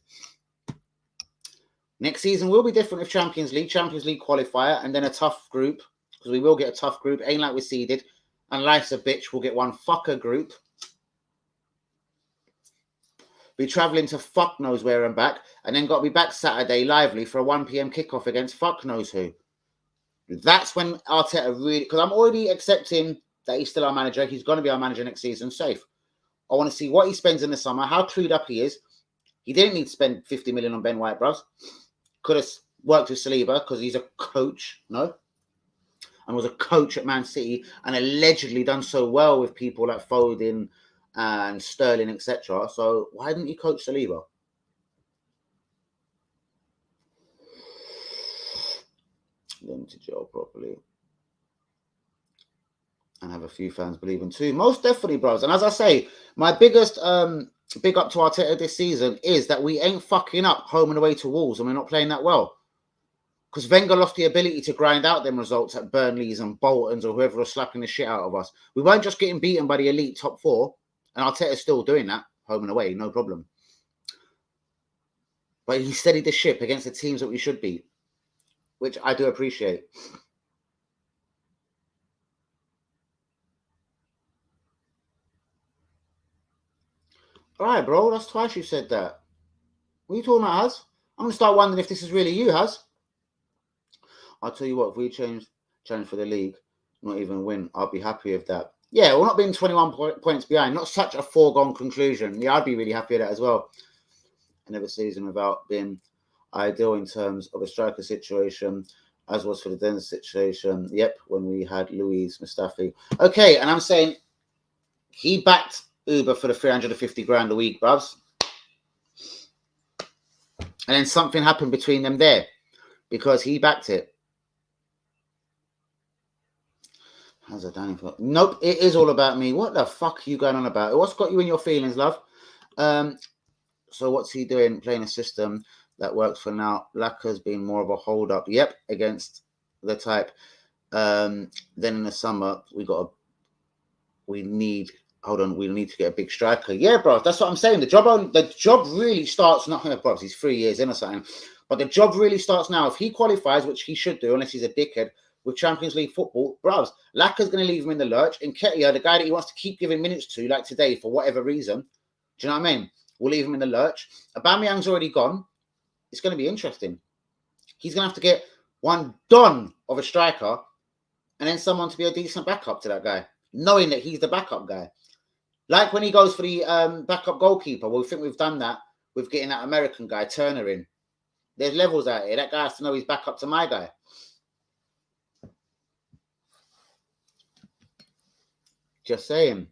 Next season will be different with Champions League qualifier, and then a tough group, because we will get a tough group. Ain't like we're seeded. And life's a bitch. We'll get one fucker group. Be travelling to fuck knows where and back, and then got to be back Saturday lively for a 1 p.m. kickoff against fuck knows who. That's when Arteta really, because I'm already accepting that he's still our manager. He's going to be our manager next season, safe. I want to see what he spends in the summer, how clued up he is. He didn't need to spend 50 million on Ben White, bros. Could have worked with Saliba because he's a coach, no? And was a coach at Man City and allegedly done so well with people like Foden and Sterling, etc. So why didn't you coach Saliba? Them to gel properly. And have a few fans believing too. Most definitely, bros. And as I say, my biggest big up to Arteta this season is that we ain't fucking up home and away to Wolves and we're not playing that well. Because Wenger lost the ability to grind out them results at Burnley's and Bolton's or whoever was slapping the shit out of us. We weren't just getting beaten by the elite top 4. And Arteta's still doing that, home and away, no problem. But he steadied the ship against the teams that we should beat, which I do appreciate. All right, bro, that's twice you said that. What are you talking about, Haz? I'm going to start wondering if this is really you, Haz. I'll tell you what, if we challenge for the league, not even win, I'll be happy with that. Yeah, we're not being 21 points behind. Not such a foregone conclusion. Yeah, I'd be really happy with that as well. Another season without being ideal in terms of a striker situation, as was for the Denver situation. Yep, when we had Luis Mustafi. Okay, and I'm saying he backed Uber for the 350 grand a week, bruvs. And then something happened between them there because he backed it. How's it done? Nope, it is all about me. What the fuck are you going on about? What's got you in your feelings, love? So what's he doing? Playing a system that works for now. Lacker's been more of a hold-up. Yep, against the type. Then in the summer, we need to get a big striker. Yeah, bro, that's what I'm saying. The job really starts, not here, bro, he's 3 years in or something. But the job really starts now. If he qualifies, which he should do, unless he's a dickhead, with Champions League football, bros, Lacker's going to leave him in the lurch. And Ketia, the guy that he wants to keep giving minutes to, like today, for whatever reason, do you know what I mean? We'll leave him in the lurch. Aubameyang's already gone. It's going to be interesting. He's going to have to get one don of a striker and then someone to be a decent backup to that guy, knowing that he's the backup guy. Like when he goes for the backup goalkeeper, we think we've done that with getting that American guy, Turner, in. There's levels out here. That guy has to know he's back up to my guy. Just saying.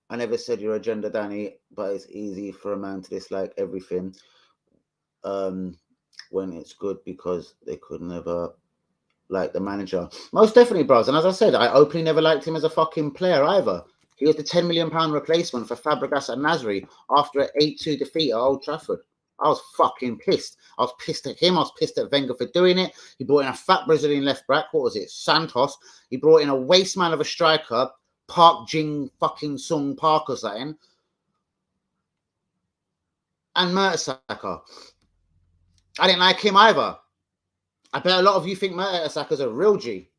I never said your agenda, Danny, but it's easy for a man to dislike everything when it's good because they could never like the manager. Most definitely, bros. And as I said, I openly never liked him as a fucking player either. He was the £10 million replacement for Fabregas and Nasri after an 8-2 defeat at Old Trafford. I was fucking pissed. I was pissed at him. I was pissed at Wenger for doing it. He brought in a fat Brazilian left back. What was it? Santos. He brought in a waste man of a striker, Park Jing fucking Sung Park or something, and Mertesacker. I didn't like him either. I bet a lot of you think Mertesacker's a real G.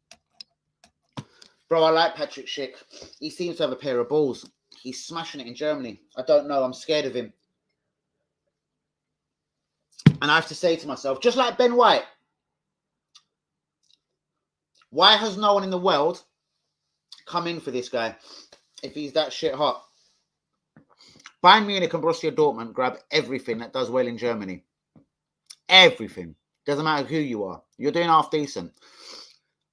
Bro, I like Patrick Schick. He seems to have a pair of balls. He's smashing it in Germany. I don't know. I'm scared of him. And I have to say to myself, just like Ben White, why has no one in the world come in for this guy if he's that shit hot? Bayern Munich and Borussia Dortmund grab everything that does well in Germany. Everything. Doesn't matter who you are. You're doing half decent.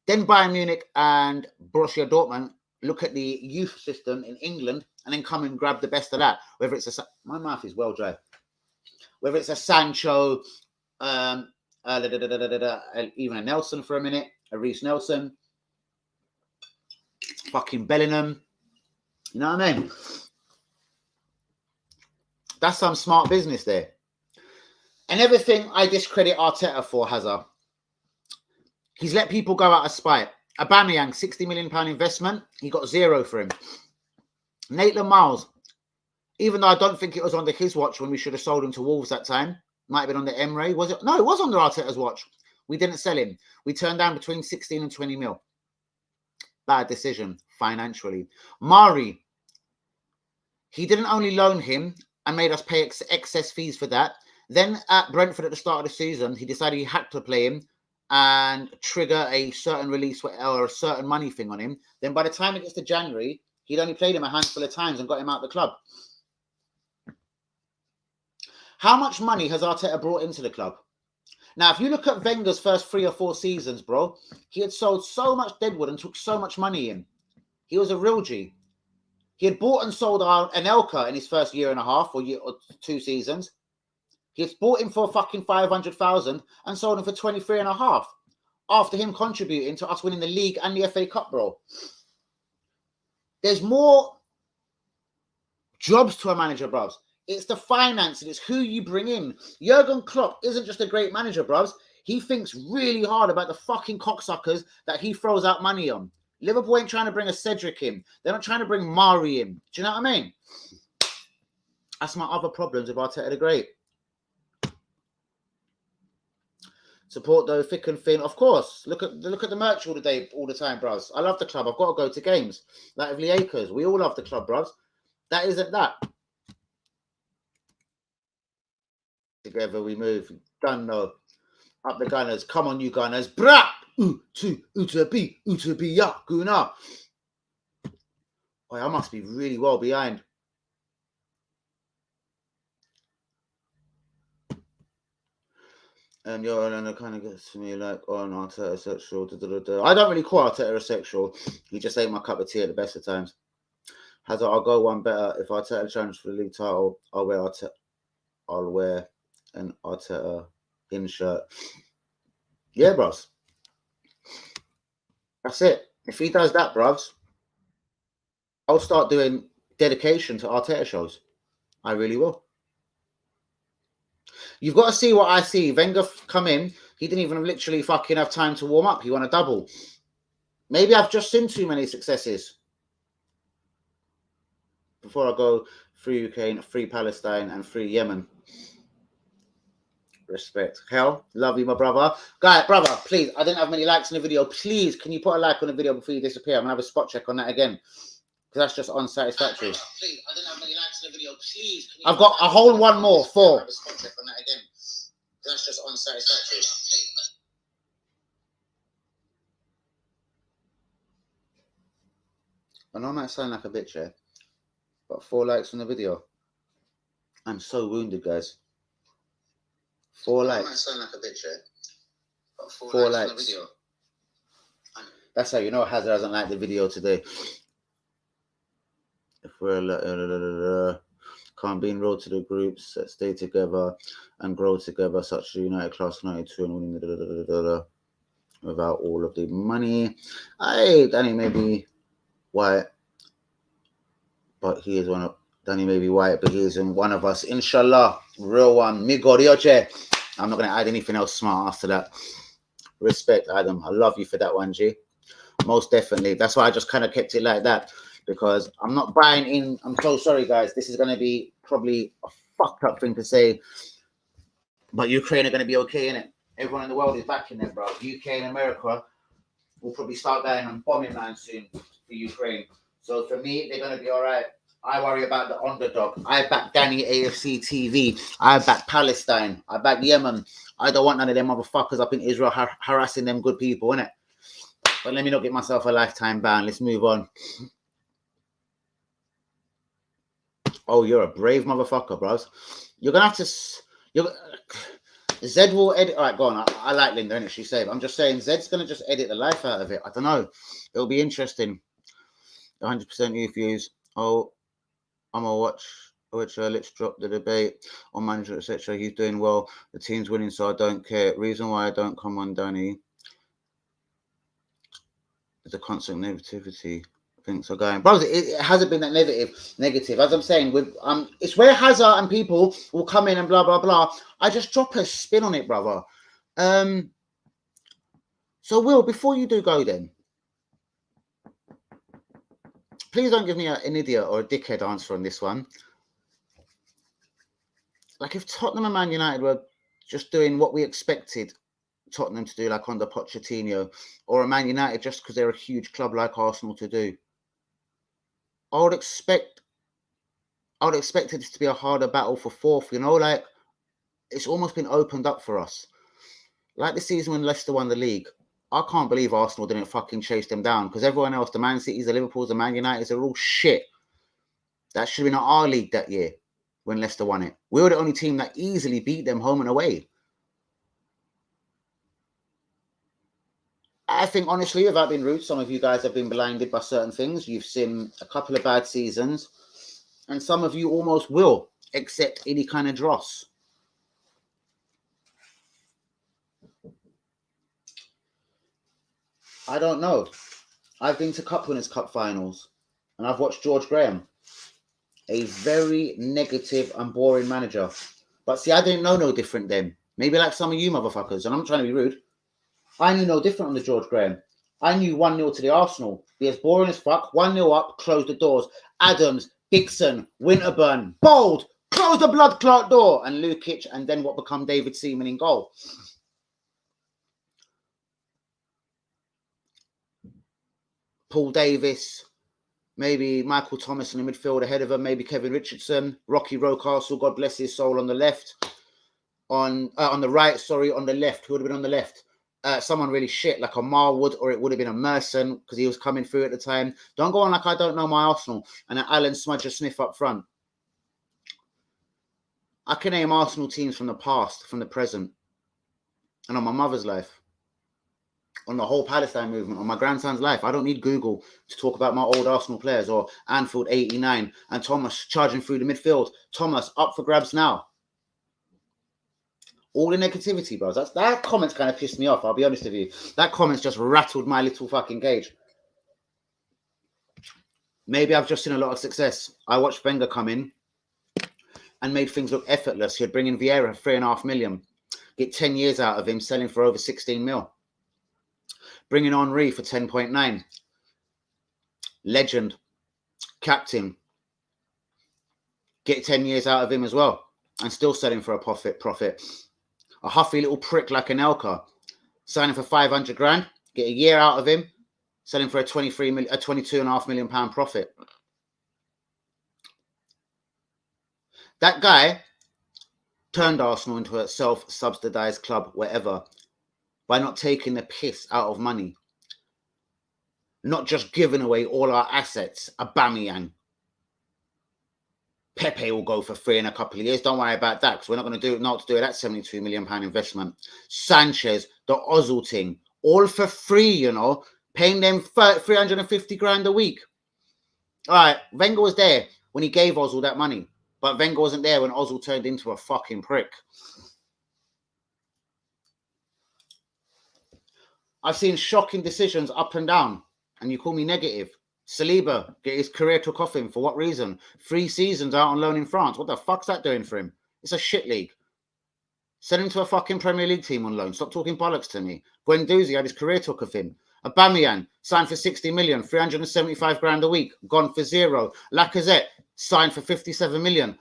Then Bayern Munich and Borussia Dortmund look at the youth system in England and then come and grab the best of that. Whether it's a... My mouth is well dry. Whether it's a Sancho, even a Nelson for a minute, a Reece Nelson, fucking Bellingham. You know what I mean? That's some smart business there. And everything I discredit Arteta for, Hazard. He's let people go out of spite. Aubameyang, £60 million investment. He got 0 for him. Maitland Miles, even though I don't think it was under his watch when we should have sold him to Wolves that time. Might have been under Emre. Was it? No, it was under Arteta's watch. We didn't sell him. We turned down between 16 and 20 mil. Bad decision financially. Mari, he didn't only loan him and made us pay excess fees for that. Then at Brentford at the start of the season, he decided he had to play him and trigger a certain release or a certain money thing on him. Then by the time it gets to January, he'd only played him a handful of times and got him out of the club. How much money has Arteta brought into the club? Now, if you look at Wenger's first 3 or 4 seasons, bro, he had sold so much deadwood and took so much money in. He was a real G. He had bought and sold Anelka in his first year and a half or 2 seasons. He had bought him for fucking 500,000 and sold him for 23.5 after him contributing to us winning the league and the FA Cup, bro. There's more jobs to a manager, bros. It's the finance and it's who you bring in. Jurgen Klopp isn't just a great manager, bros. He thinks really hard about the fucking cocksuckers that he throws out money on. Liverpool ain't trying to bring a Cedric in. They're not trying to bring Mari in. Do you know what I mean? That's my other problems with Arteta the Great. Support though, thick and thin. Of course. Look at the merch all the time, bros. I love the club. I've got to go to games. Like Lively Acres. We all love the club, bros. That isn't that. Together we move. Gunno. Up the Gunners. Come on, you Gunners. Bra! Uta B, ya, Guna. Oh, I must be really well behind. And you're and it kind of gets to me like, oh, no, Arteta sexual. I don't really call Arteta a sexual. He just ain't my cup of tea at the best of times. I'll go one better. If Arteta challenge for the league title, I'll wear an Arteta in shirt. Yeah, bros. That's it. If he does that, bros, I'll start doing dedication to Arteta shows. I really will. You've got to see what I see. Wenger come in. He didn't even literally fucking have time to warm up. He won a double. Maybe I've just seen too many successes. Before I go, free Ukraine, free Palestine, and free Yemen. Respect. Hell, love you, my brother. Guy, brother, please, I didn't have many likes in the video. Please, can you put a like on the video before you disappear? I'm going to have a spot check on that again. Because that's just unsatisfactory. Please, I didn't have many likes in the video. Please, I've got a whole one more, 4. Have a spot check on that again. That's just unsatisfactory. I know I might sound like a bitch here, but 4 likes on the video. I'm so wounded, guys. 4 likes. I might sound like a bitch, yeah? 4 likes on the video. That's how you know Hazard hasn't liked the video today. If we're can't be enrolled to the groups that stay together and grow together, such as United Class 92 and winning without all of the money. Danny may be white, but he is one of Danny may be white, but he is one of us. Inshallah, real one. Mi gorioche. I'm not going to add anything else smart after that. Respect, Adam. I love you for that one, G. Most definitely. That's why I just kind of kept it like that, because I'm not buying in. I'm so sorry, guys. This is going to be probably a fucked up thing to say, but Ukraine are going to be okay, innit? Everyone in the world is backing them, bro. UK and America will probably start going on bombing line soon for Ukraine. So for me, they're going to be all right. I worry about the underdog. I back Danny AFC TV. I back Palestine. I back Yemen. I don't want none of them motherfuckers up in Israel harassing them good people, innit? But let me not get myself a lifetime ban. Let's move on. Oh, you're a brave motherfucker, bros. You're going to have to... Zed will edit. All right, go on. I like Linda, innit? She's safe. I'm just saying Zed's going to just edit the life out of it. I don't know. It'll be interesting. 100% youth views. Oh, I'm going to watch... let's drop the debate on manager, etc. He's doing well. The team's winning, so I don't care. Reason why I don't come on Danny is the constant negativity. Things are going, bro. It hasn't been that negative. As I'm saying, with it's where Hazard and people will come in and blah blah blah. I just drop a spin on it, brother. So Will, before you do go, then please don't give me an idiot or a dickhead answer on this one. Like, if Tottenham and Man United were just doing what we expected Tottenham to do, like under Pochettino, or a Man United just because they're a huge club like Arsenal to do, I would expect it to be a harder battle for fourth. You know, like, it's almost been opened up for us. Like the season when Leicester won the league, I can't believe Arsenal didn't fucking chase them down, because everyone else, the Man Cities, the Liverpools, the Man Uniteds, are all shit. That should have been our league that year when Leicester won it. We were the only team that easily beat them home and away. I think, honestly, without being rude, some of you guys have been blinded by certain things. You've seen a couple of bad seasons, and some of you almost will accept any kind of dross. I don't know. I've been to Cup Winners' Cup finals, and I've watched George Graham, a very negative and boring manager. But see, I didn't know no different then. Maybe like some of you motherfuckers, and I'm not trying to be rude. I knew no different on the George Graham. I knew 1-0 to the Arsenal. Be as boring as fuck. 1-0 up, close the doors. Adams, Dixon, Winterburn, Bold, close the blood clot door. And Lukic, and then what become David Seaman in goal. Paul Davis, maybe Michael Thomas in the midfield ahead of him, maybe Kevin Richardson, Rocky Rocastle, God bless his soul, on the left. On the right, sorry, on the left. Who would have been on the left? Someone really shit, like a Marwood, or it would have been a Merson, because he was coming through at the time. Don't go on like I don't know my Arsenal. And an Alan Smudger-Smith up front. I can name Arsenal teams from the past, from the present, and on my mother's life, on the whole Palestine movement, on my grandson's life. I don't need Google to talk about my old Arsenal players, or Anfield 89, and Thomas charging through the midfield. Thomas up for grabs now. All the negativity, bros. That comment's kind of pissed me off, I'll be honest with you. That comment's just rattled my little fucking cage. Maybe I've just seen a lot of success. I watched Wenger come in and made things look effortless. He'd bring in Vieira for 3.5 million. Get 10 years out of him, selling for over 16 mil. Bringing Henry for 10.9. Legend. Captain. Get 10 years out of him as well. And still selling for a profit. A huffy little prick like Anelka, signing for 500 grand, get a year out of him, selling for a 22.5 million pound profit. That guy turned Arsenal into a self-subsidized club, wherever, by not taking the piss out of money, not just giving away all our assets. Aubameyang, Pepe will go for free in a couple of years. Don't worry about that because we're not going to do that £72 million investment. Sanchez, the Ozil thing, all for free, you know, paying them 350 grand a week. All right, Wenger was there when he gave Ozil that money, but Wenger wasn't there when Ozil turned into a fucking prick. I've seen shocking decisions up and down, and you call me negative. Saliba, get his career took off him. For what reason? 3 seasons out on loan in France. What the fuck's that doing for him? It's a shit league. Send him to a fucking Premier League team on loan. Stop talking bollocks to me. Guendouzi had his career took of him. Aubameyang signed for 60 million, 375 grand a week, gone for zero. Lacazette signed for 57 million,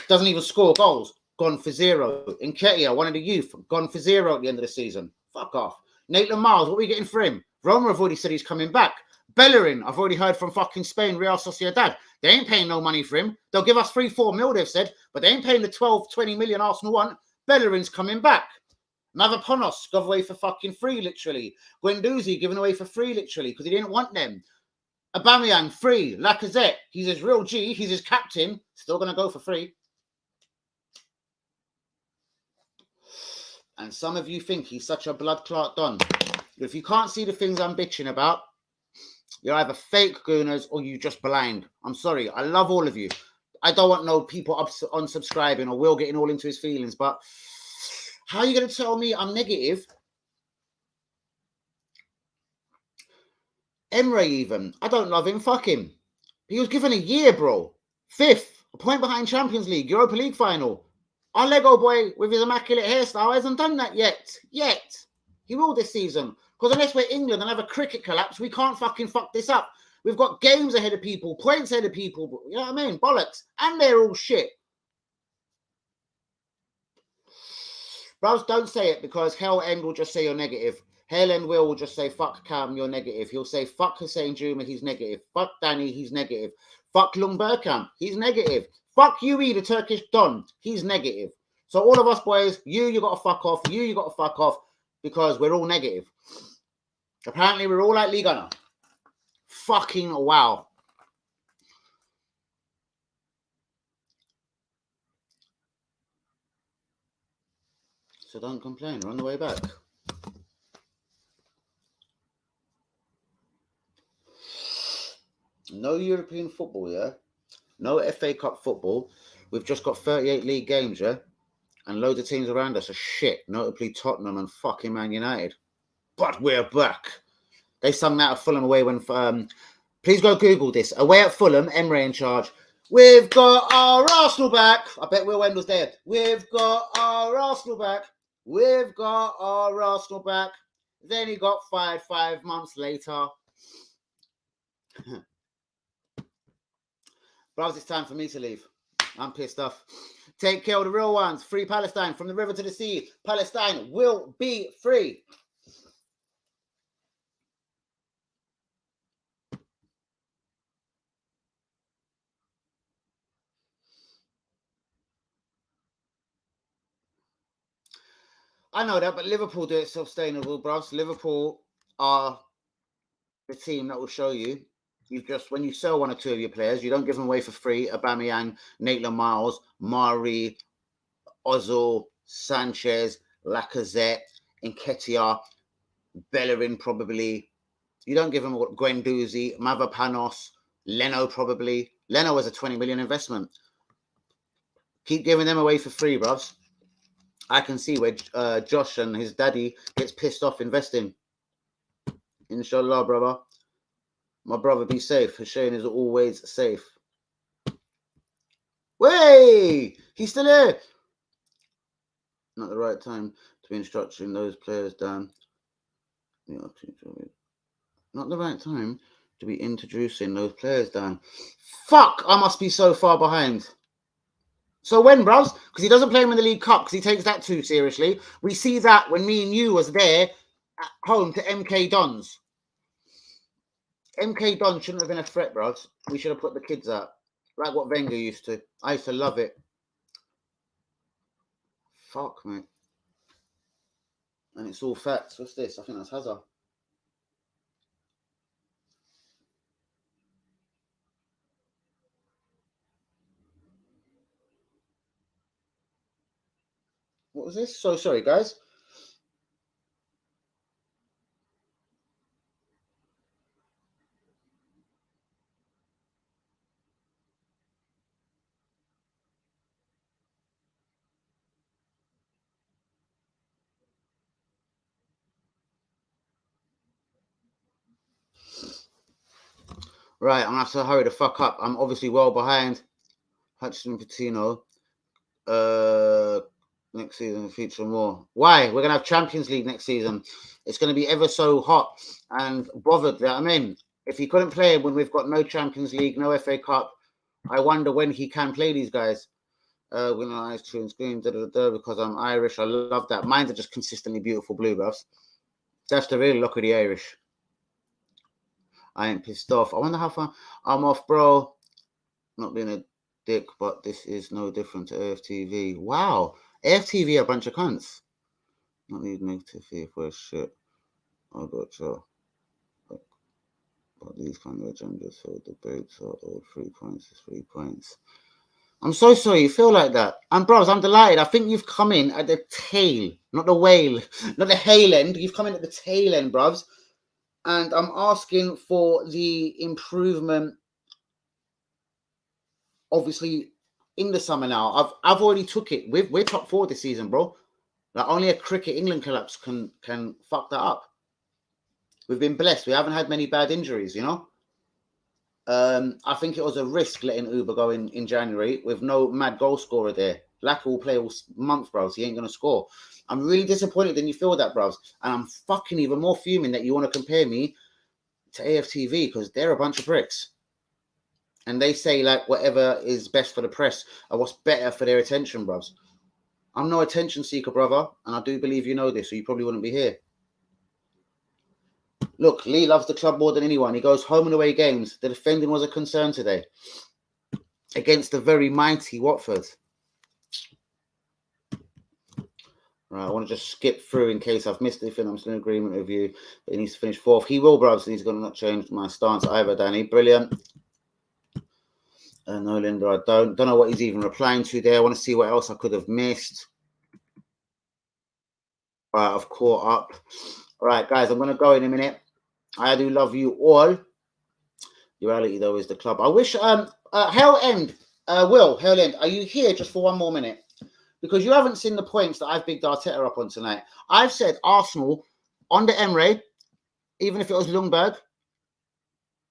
doesn't even score goals, gone for zero. Nketiah, one of the youth, gone for zero at the end of the season. Fuck off. Maitland Miles, what are we getting for him? Roma have already said he's coming back. Bellerin, I've already heard from fucking Spain, Real Sociedad. They ain't paying no money for him. They'll give us 3-4 mil, they've said, but they ain't paying the 12-20 million Arsenal want. Bellerin's coming back. Mavropanos gave away for fucking free, literally. Guendouzi given away for free, literally, because he didn't want them. Aubameyang, free. Lacazette, he's his real G, he's his captain. Still going to go for free. And some of you think he's such a blood clot don. If you can't see the things I'm bitching about, you're either fake gooners or you just blind. I'm sorry. I love all of you. I don't want no people unsubscribing or Will getting all into his feelings. But how are you going to tell me I'm negative? Emre even. I don't love him. Fuck him. He was given a year, bro. 5th. A point behind Champions League. Europa League final. Our Lego boy with his immaculate hairstyle hasn't done that yet. He will this season. Because unless we're England and have a cricket collapse, we can't fucking fuck this up. We've got games ahead of people, points ahead of people. You know what I mean? Bollocks. And they're all shit. Bros, don't say it because Hell End will just say you're negative. Hell End will just say, fuck Cam, you're negative. He'll say, fuck Hussein Juma, he's negative. Fuck Danny, he's negative. Fuck Lungberkamp, he's negative. Fuck Yui, the Turkish Don, he's negative. So all of us boys, you got to fuck off. You got to fuck off because we're all negative. Apparently, we're all like Liga now. Fucking wow. So don't complain. We're on the way back. No European football, yeah? No FA Cup football. We've just got 38 league games, yeah? And loads of teams around us are shit, notably Tottenham and fucking Man United. But we're back. They sung that at Fulham away when... please go Google this. Away at Fulham, Emre in charge. We've got our Arsenal back. I bet Will Wendell's there. We've got our Arsenal back. We've got our Arsenal back. Then he got fired 5 months later. Bros, it's time for me to leave. I'm pissed off. Take care of the real ones. Free Palestine from the river to the sea. Palestine will be free. I know that, but Liverpool do it sustainable, bros. Liverpool are the team that will show you. You just, when you sell 1 or 2 of your players, you don't give them away for free. Aubameyang, Maitland Miles, Mari, Ozil, Sanchez, Lacazette, Nketiah, Bellerin probably. You don't give them Guendouzi, Mavropanos, Leno probably. Leno was a 20 million investment. Keep giving them away for free, bros. I can see where Josh and his daddy gets pissed off investing. Inshallah, brother. My brother, be safe. Hussein is always safe. Way! He's still here. Not the right time to be instructing those players down. Not the right time to be introducing those players down. Fuck! I must be so far behind. So when, bros? Because he doesn't play him in the League Cup because he takes that too seriously. We see that when me and you was there at home to MK Dons. MK Don shouldn't have been a threat, bros. We should have put the kids out. Like what Wenger used to. I used to love it. Fuck, mate. And it's all facts. What's this? I think that's Hazard. What was this? So sorry, guys. Right, I'm gonna have to hurry the fuck up. I'm obviously well behind Hutchinson and Patino. Next season feature more. Why? We're gonna have Champions League next season. It's gonna be ever so hot and bothered. You know what I mean? If he couldn't play when we've got no Champions League, no FA Cup, I wonder when he can play these guys. When I eyes true and scream because I'm Irish. I love that. Mines are just consistently beautiful blue, bros. That's the real look of the Irish. I ain't pissed off. I wonder how far I'm off, bro. Not being a dick, but this is no different to AFTV. Wow. AFTV are a bunch of cunts. Not need negative here for shit. I got you. But these kind of agendas, so debates are all 3 points is 3 points. I'm so sorry you feel like that. And bros, I'm delighted. I think you've come in at the tail, not the whale, not the hail end. You've come in at the tail end, bros. And I'm asking for the improvement, obviously, in the summer now. I've already took it. We're top 4 this season, bro. Like only a cricket England collapse can fuck that up. We've been blessed. We haven't had many bad injuries, you know. I think it was a risk letting Uber go in January with no mad goal scorer there. Laka will play all month, bros. He ain't going to score. I'm really disappointed that you feel that, bros. And I'm fucking even more fuming that you want to compare me to AFTV because they're a bunch of bricks. And they say, like, whatever is best for the press or what's better for their attention, bros. I'm no attention seeker, brother. And I do believe you know this, so you probably wouldn't be here. Look, Lee loves the club more than anyone. He goes home and away games. The defending was a concern today against the very mighty Watford. Right, I want to just skip through in case I've missed anything. I'm still in agreement with you. But he needs to finish 4th. He will, bros, and he's going to not change my stance either, Danny. Brilliant. No, Linda, I don't know what he's even replying to there. I want to see what else I could have missed. Right, I've caught up. All right, guys, I'm going to go in a minute. I do love you all. The reality, though, is the club. I wish, Hell End, Will, Hell End, are you here just for one more minute? Because you haven't seen the points that I've bigged Arteta up on tonight. I've said Arsenal on the Emre, even if it was Ljungberg,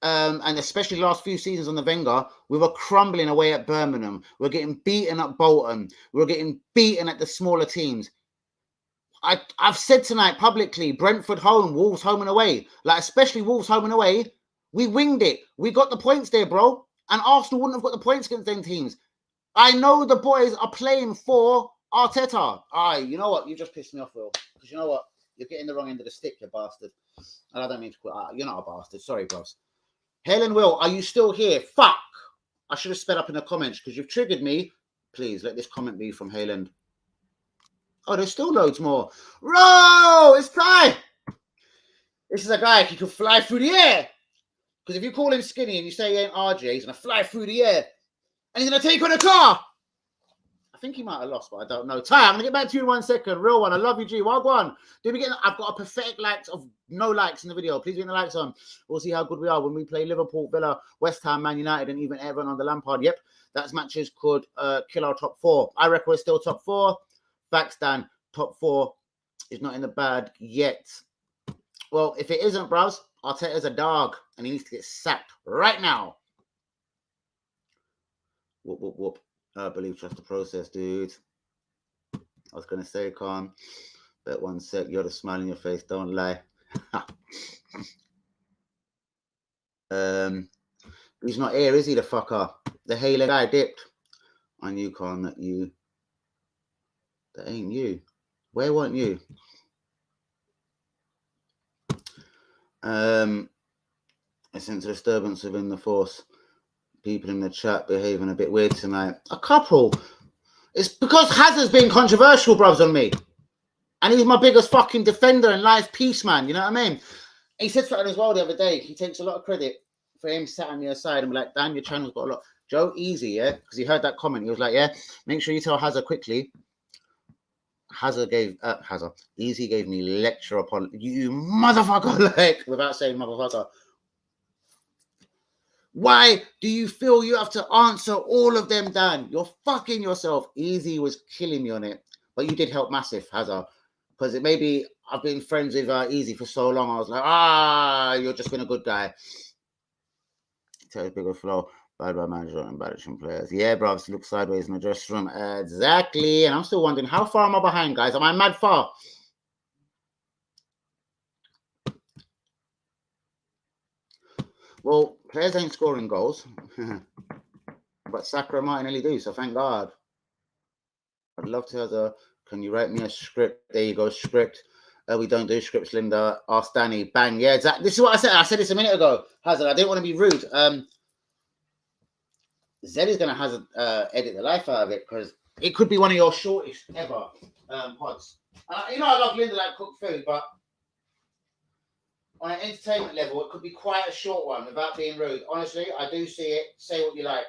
and especially last few seasons on the Wenger, we were crumbling away at Birmingham. We're getting beaten at Bolton. We're getting beaten at the smaller teams. I've said tonight publicly, Brentford home, Wolves home and away, like especially Wolves home and away, we winged it. We got the points there, bro. And Arsenal wouldn't have got the points against them teams. I know the boys are playing for Arteta. You know what? You just pissed me off, Will. Because you know what? You're getting the wrong end of the stick, you bastard. And I don't mean to quit. You're not a bastard. Sorry, bros. Helen, Will, are you still here? Fuck. I should have sped up in the comments because you've triggered me. Please, let this comment be from Helen. Oh, there's still loads more. Bro, it's Kai. This is a guy who can fly through the air. Because if you call him skinny and you say he ain't RJ, he's going to fly through the air. And he's going to take on a car. I think he might have lost, but I don't know. Ty, I'm going to get back to you in 1 second. Real one. I love you, G. Well, go on. I've got a pathetic likes of no likes in the video. Please get the likes on. We'll see how good we are when we play Liverpool, Villa, West Ham, Man United, and even Everton on the Lampard. Yep, that's matches could kill our top 4. I reckon we're still top 4. Facts, Dan. Top 4 is not in the bag yet. Well, if it isn't, bros, Arteta's a dog, and he needs to get sacked right now. Whoop, whoop, whoop. I believe trust the process, dude. I was going to say, Khan, but 1 sec, you're the smile in your face, don't lie. He's not here, is he, the fucker? The Halo guy dipped. I knew, Khan, that ain't you. Where weren't you? I sense a disturbance within the force. People in the chat behaving a bit weird tonight. A couple. It's because Hazard's being controversial, bros, on me. And he's my biggest fucking defender and live peace man. You know what I mean? He said something as well the other day. He takes a lot of credit for him sat on the other side and be like, damn, your channel's got a lot. Joe, easy, yeah? Because he heard that comment. He was like, yeah, make sure you tell Hazard quickly. Easy gave me lecture upon you motherfucker, like without saying motherfucker. Why do you feel you have to answer all of them, Dan? You're fucking yourself. Easy was killing me on it, but you did help massive, Hazard, because it maybe I've been friends with Easy for so long. I was like, you're just been a good guy. Tell us bigger flow. Bad manager and bad players. Yeah, bro, look sideways in the dressing room. Exactly. And I'm still wondering, how far am I behind, guys? Am I mad far? Well, players ain't scoring goals. But Saka and Martinelli do, so thank God. I'd love to have can you write me a script? There you go, script. We don't do scripts, Linda. Ask Danny. Bang. Yeah, exactly. This is what I said. I said this a minute ago. Hazard, I didn't want to be rude. Zed is going to Hazard edit the life out of it because it could be one of your shortest ever pods. I love Linda like cook food, but on an entertainment level, it could be quite a short one without being rude. Honestly, I do see it. Say what you like.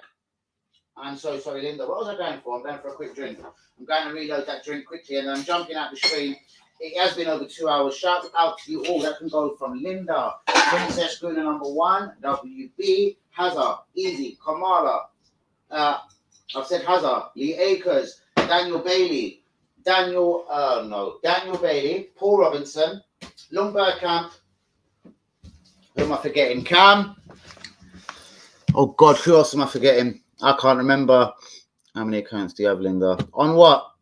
I'm so sorry, Linda. What was I going for? I'm going for a quick drink. I'm going to reload that drink quickly and I'm jumping out the screen. It has been over 2 hours. Shout out to you all. That can go from Linda, Princess Schooner #1, WB, Hazard, Easy, Kamala. I've said Hazard, Lee Akers, Daniel Bailey, Daniel Bailey, Paul Robinson, Lundbergkamp. Who am I forgetting? Cam. Oh God, who else am I forgetting? I can't remember. How many accounts do you have, Linda? On what?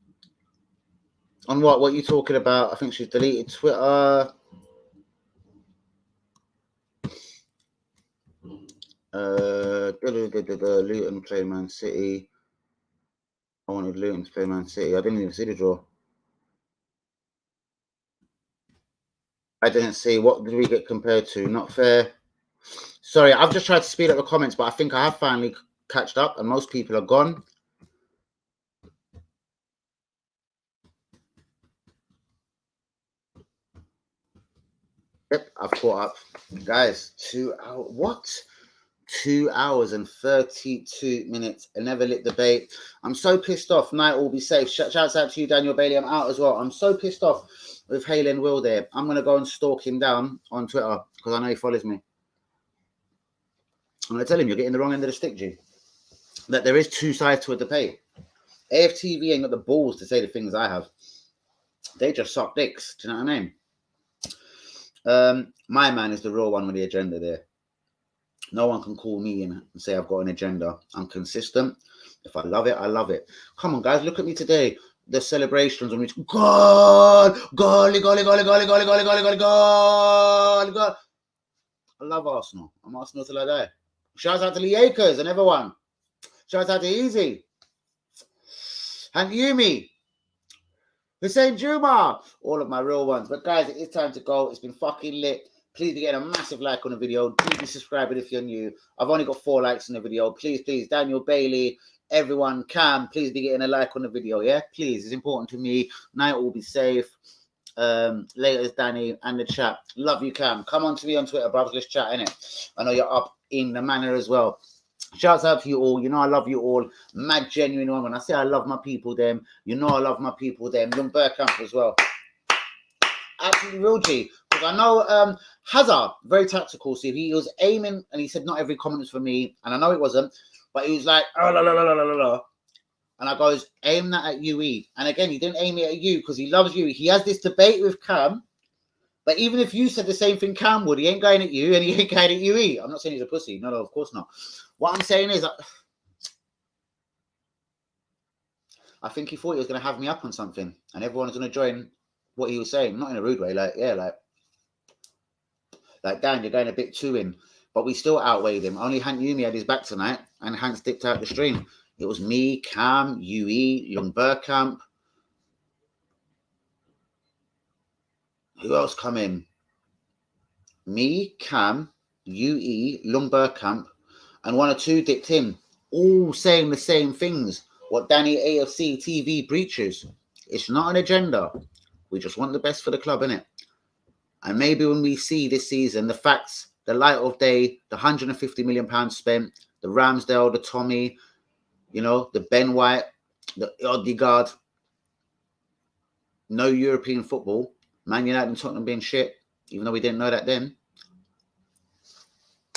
On what? What are you talking about? I think she's deleted Twitter. Luton play Man City. I wanted Luton to play Man City. I didn't even see the draw. I didn't see. What did we get compared to? Not fair. Sorry, I've just tried to speed up the comments, but I think I have finally catched up and most people are gone. Yep, I've caught up. Guys, 2 hours. What? 2 hours and 32 minutes. I never lit debate. I'm so pissed off. Night will be safe. Shouts out to you, Daniel Bailey. I'm out as well. I'm so pissed off with Haley and Will there. I'm going to go and stalk him down on Twitter because I know he follows me. I'm going to tell him you're getting the wrong end of the stick, G. That there is two sides to a debate. AFTV ain't got the balls to say the things I have. They just suck dicks. Do you know what I mean? My man is the real one with the agenda there. No one can call me in and say I've got an agenda. I'm consistent. If I love it, I love it. Come on, guys, look at me today. The celebrations on which God. I love Arsenal. I'm Arsenal till I die. Shout out to Lee Akers and everyone. Shout out to Easy. And Yumi. Hussein Juma. All of my real ones. But guys, it is time to go. It's been fucking lit. Please be getting a massive like on the video. Please be subscribing if you're new. I've only got 4 likes on the video. Please, Daniel Bailey, everyone, Cam, please be getting a like on the video, yeah? Please, it's important to me. Night will be safe. Later is Danny and the chat. Love you, Cam. Come on to me on Twitter, brothers. Let's chat, innit? I know you're up in the manor as well. Shouts out to you all. You know I love you all. Mad, genuine one. When I say I love my people, them, you know I love my people, them. Lundbergkamp as well. Absolutely real G. Because I know Hazard, very tactical. See, he was aiming and he said not every comment was for me. And I know it wasn't. But he was like, oh, la, la, la, la, la, la. And I goes, aim that at UE. And again, he didn't aim it at you because he loves you. He has this debate with Cam. But even if you said the same thing Cam would, he ain't going at you and he ain't going at UE. I'm not saying he's a pussy. No, of course not. What I'm saying is, I think he thought he was going to have me up on something. And everyone was going to join what he was saying. Not in a rude way. Like, Dan, you're going a bit too in. But we still outweighed him. Only Hank Yumi had his back tonight. And Hank dipped out the stream. It was me, Cam, UE, Lundbergkamp. Who else come in? Me, Cam, UE, Lundbergkamp, and 1 or 2 dipped in. All saying the same things. What Danny AFC TV preaches. It's not an agenda. We just want the best for the club, innit? And maybe when we see this season, the facts, the light of day, the £150 million spent, the Ramsdale, the Tommy, you know, the Ben White, the Odegaard. no European football. Man United and Tottenham being shit, even though we didn't know that then.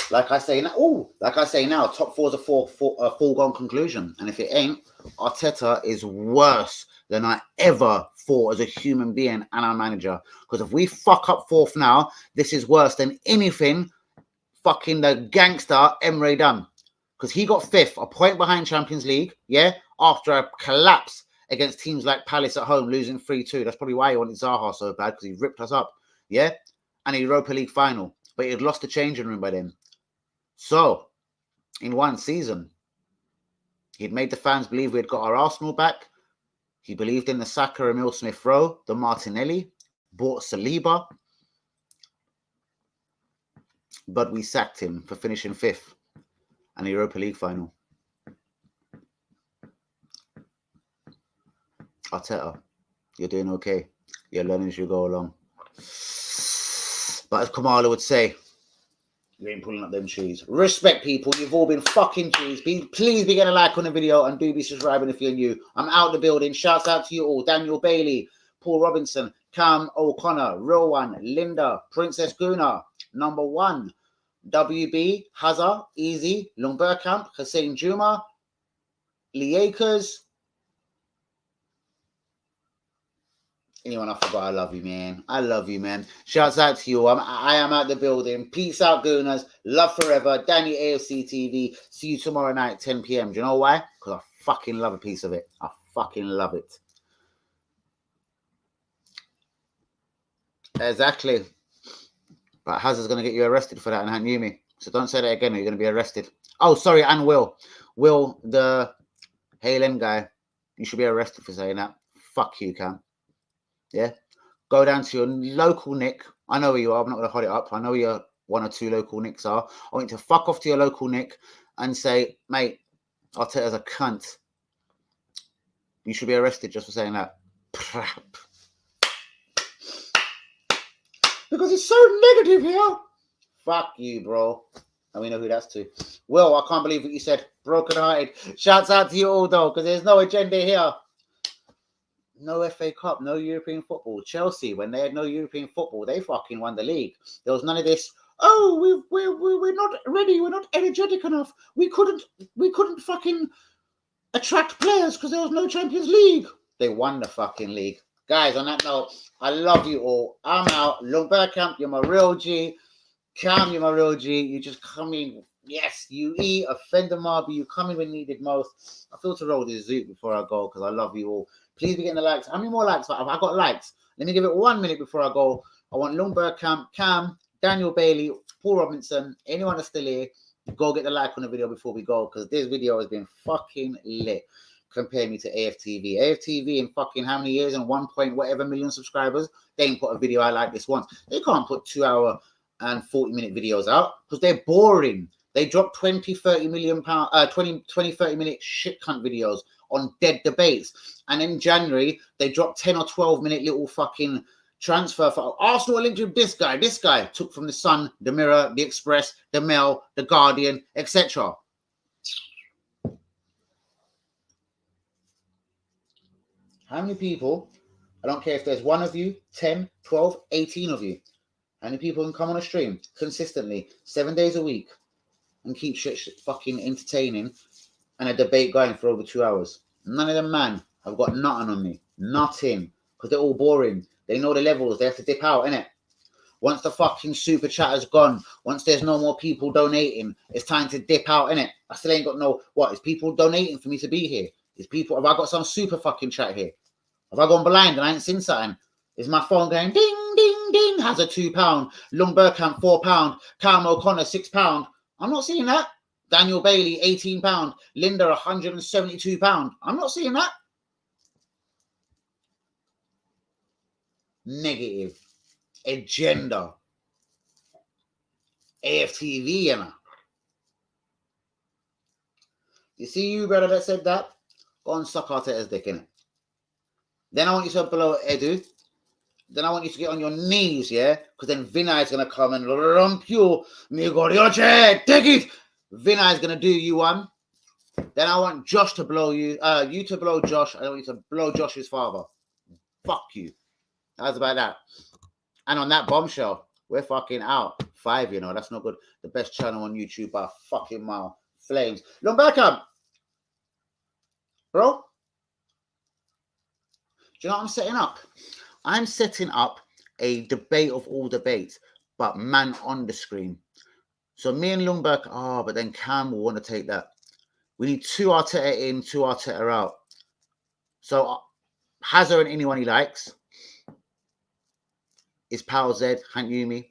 Like I say now, top four is a foregone conclusion. And if it ain't, Arteta is worse than I ever thought as a human being and our manager. Because if we fuck up fourth now, this is worse than anything fucking the gangster Emre done. Because he got fifth, a point behind Champions League, yeah, after a collapse against teams like Palace at home, losing 3-2. That's probably why he wanted Zaha so bad, because he ripped us up, yeah? And a Europa League final. But he had lost the changing room by then. So, in one season, he'd made the fans believe we had got our Arsenal back. He believed in the Saka, Emil Smith-Rowe, the Martinelli, bought Saliba. But we sacked him for finishing fifth and the Europa League final. Arteta, you're doing okay. You're learning as you go along. But as Kamala would say, you ain't pulling up them trees. Respect, people. You've all been fucking trees. Please be getting a like on the video and do be subscribing if you're new. I'm out the building. Shouts out to you all. Daniel Bailey, Paul Robinson, Cam O'Connor, Rowan, Linda, Princess Guna, number 1, WB, Hazard, Easy, Lungbergkamp, Hussein Juma, Lee Akers. Anyone I forgot, I love you, man. I love you, man. Shouts out to you. I am out the building. Peace out, Gooners. Love forever. Danny AFC TV. See you tomorrow night, 10 p.m. Do you know why? Because I fucking love a piece of it. I fucking love it. Exactly. But Hazard's going to get you arrested for that and you me. So don't say that again or you're going to be arrested. Oh, sorry, and Will. Will, the Halen guy. You should be arrested for saying that. Fuck you, Cam. Yeah, go down to your local Nick. I know where you are. I'm not going to hold it up. I know where your 1 or 2 local Nicks are. I want you to fuck off to your local Nick and say, mate, Arteta's a cunt. You should be arrested just for saying that. Because it's so negative here. Fuck you, bro. And we know who that's to. Will, I can't believe what you said. Broken hearted. Shouts out to you all, though, because there's no agenda here. No FA Cup, no European football. Chelsea, when they had no European football, they fucking won the league. There was none of this. Oh, we're not ready. We're not energetic enough. We couldn't fucking attract players because there was no Champions League. They won the fucking league, guys. On that note, I love you all. I'm out. Lungbergkamp, you're my real G. Cam, you're my real G. You just come in. Yes, you eat offender Marby. You come in when needed most. I feel to roll this zoot before I go because I love you all. Please be getting the likes. How many more likes have I got? Likes. Let me give it 1 minute before I go. I want Lungbergkamp, Cam, Daniel Bailey, Paul Robinson, anyone that's still here, go get the like on the video before we go because this video has been fucking lit. Compare me to AFTV. AFTV in fucking how many years and 1 point whatever million subscribers, they ain't put a video out like this once. They can't put 2 hour and 40-minute videos out because they're boring. They drop 20, 30 minute shit cunt videos on dead debates. And in January, they dropped 10 or 12 minute little fucking transfer for Arsenal linked with this guy took from the Sun, the Mirror, the Express, the Mail, the Guardian, etc. How many people, I don't care if there's 1 of you, 10, 12, 18 of you, how many people can come on a stream consistently 7 days a week and keep shit fucking entertaining and a debate going for over 2 hours? None of them, man, have got nothing on me. Nothing. Because they're all boring. They know the levels. They have to dip out, innit? Once the fucking super chatter's gone, once there's no more people donating, it's time to dip out, innit? I still ain't got no... What? Is people donating for me to be here? Have I got some super fucking chat here? Have I gone blind and I ain't seen something? Is my phone going ding, ding, ding? Has a £2. Lungbergkamp, £4. Cam O'Connor, £6. I'm not seeing that. Daniel Bailey, £18. Linda, £172. I'm not seeing that. Negative. Agenda. AFTV, you know. You see you, brother, that said that? Go and suck Arteta's dick, innit? Then I want you to blow Edu. Then I want you to get on your knees, yeah? Because then Vinay is going to come and rump you. Take it. Vinay is going to do you one. Then I want Josh to blow you. You to blow Josh. I want you to blow Josh's father. Fuck you. How's about that? And on that bombshell, we're fucking out. 5, you know, that's not good. The best channel on YouTube by a fucking mile. Flames. Long back up. Bro. Do you know what I'm setting up? I'm setting up a debate of all debates, but man on the screen. So me and Lundberg, but then Cam will want to take that. We need 2 Arteta in, 2 Arteta out. So Hazard and anyone he likes. Is Pal Z, Hank Yumi.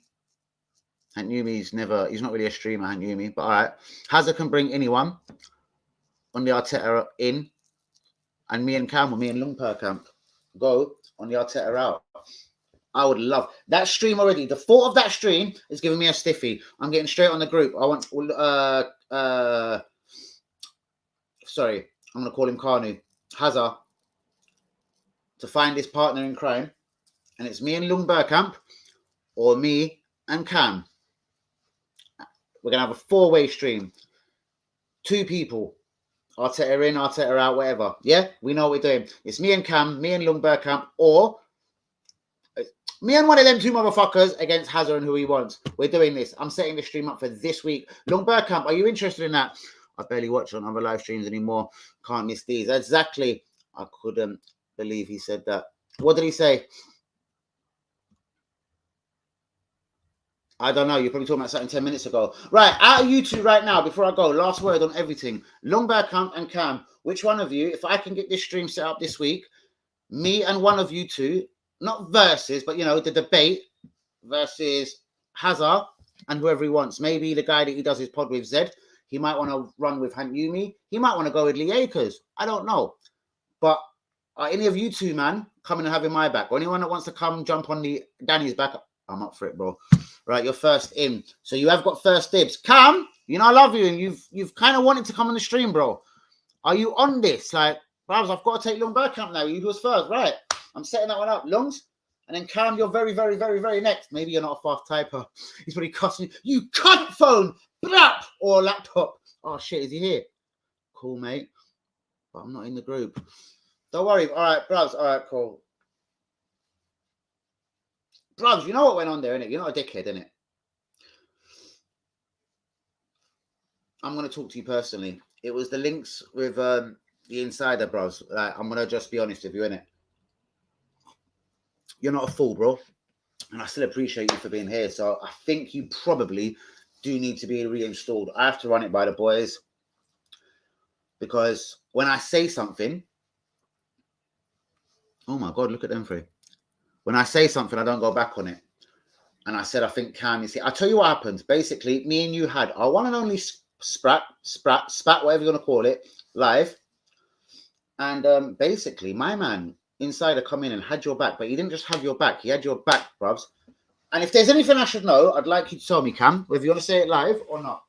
Hank Yumi's he's not really a streamer, Hank Yumi, but all right. Hazard can bring anyone on the Arteta in, and me and Cam, or me and Lundberg camp, go on the Arteta out. I would love that stream already. The thought of that stream is giving me a stiffy. I'm getting straight on the group. I want sorry, I'm gonna call him Kanu. Hazard to find his partner in crime. And it's me and Lundberg camp or me and Cam. We're gonna have a 4-way stream. 2 people. Arteta in, Arteta out, whatever. Yeah, we know what we're doing. It's me and Cam, me and Lundberg camp, or me and one of them 2 motherfuckers against Hazard and who he wants. We're doing this. I'm setting the stream up for this week. Lundberg camp, are you interested in that? I barely watch on other live streams anymore. Can't miss these. Exactly. I couldn't believe he said that. What did he say? I don't know. You're probably talking about something 10 minutes ago. Right, out of you 2 right now, before I go, last word on everything. Lundberg camp and Cam, which one of you, if I can get this stream set up this week, me and one of you 2, not versus, but, you know, the debate versus Hazard and whoever he wants. Maybe the guy that he does his pod with, Zed. He might want to run with Hank Yumi. He might want to go with Lee Akers. I don't know. But any of you 2, man, coming and having my back. Or anyone that wants to come jump on the Danny's back, I'm up for it, bro. Right, you're first in. So you have got first dibs. Cam, you know I love you, and you've kind of wanted to come on the stream, bro. Are you on this? Like, bros, I've got to take Lundberg camp now. You was first, right? I'm setting that one up. Lungs. And then Cam, you're very, very, very, very next. Maybe you're not a fast typer. He's probably cussing you. Cunt phone. Blap. Or laptop. Oh, shit. Is he here? Cool, mate. But I'm not in the group. Don't worry. All right, bros. All right, cool. Bros, you know what went on there, innit? You're not a dickhead, innit? I'm going to talk to you personally. It was the links with the insider, bros. Like, I'm going to just be honest with you, innit? You're not a fool, bro. And I still appreciate you for being here. So I think you probably do need to be reinstalled. I have to run it by the boys. Because when I say something... Oh, my God, look at them 3. When I say something, I don't go back on it. And I said, I think Cam is here. I'll tell you what happened. Basically, me and you had our one and only spat, whatever you're going to call it, live. And basically, my man, Insider, come in and had your back. But he didn't just have your back. He had your back, bruvs. And if there's anything I should know, I'd like you to tell me, Cam, whether you want to say it live or not.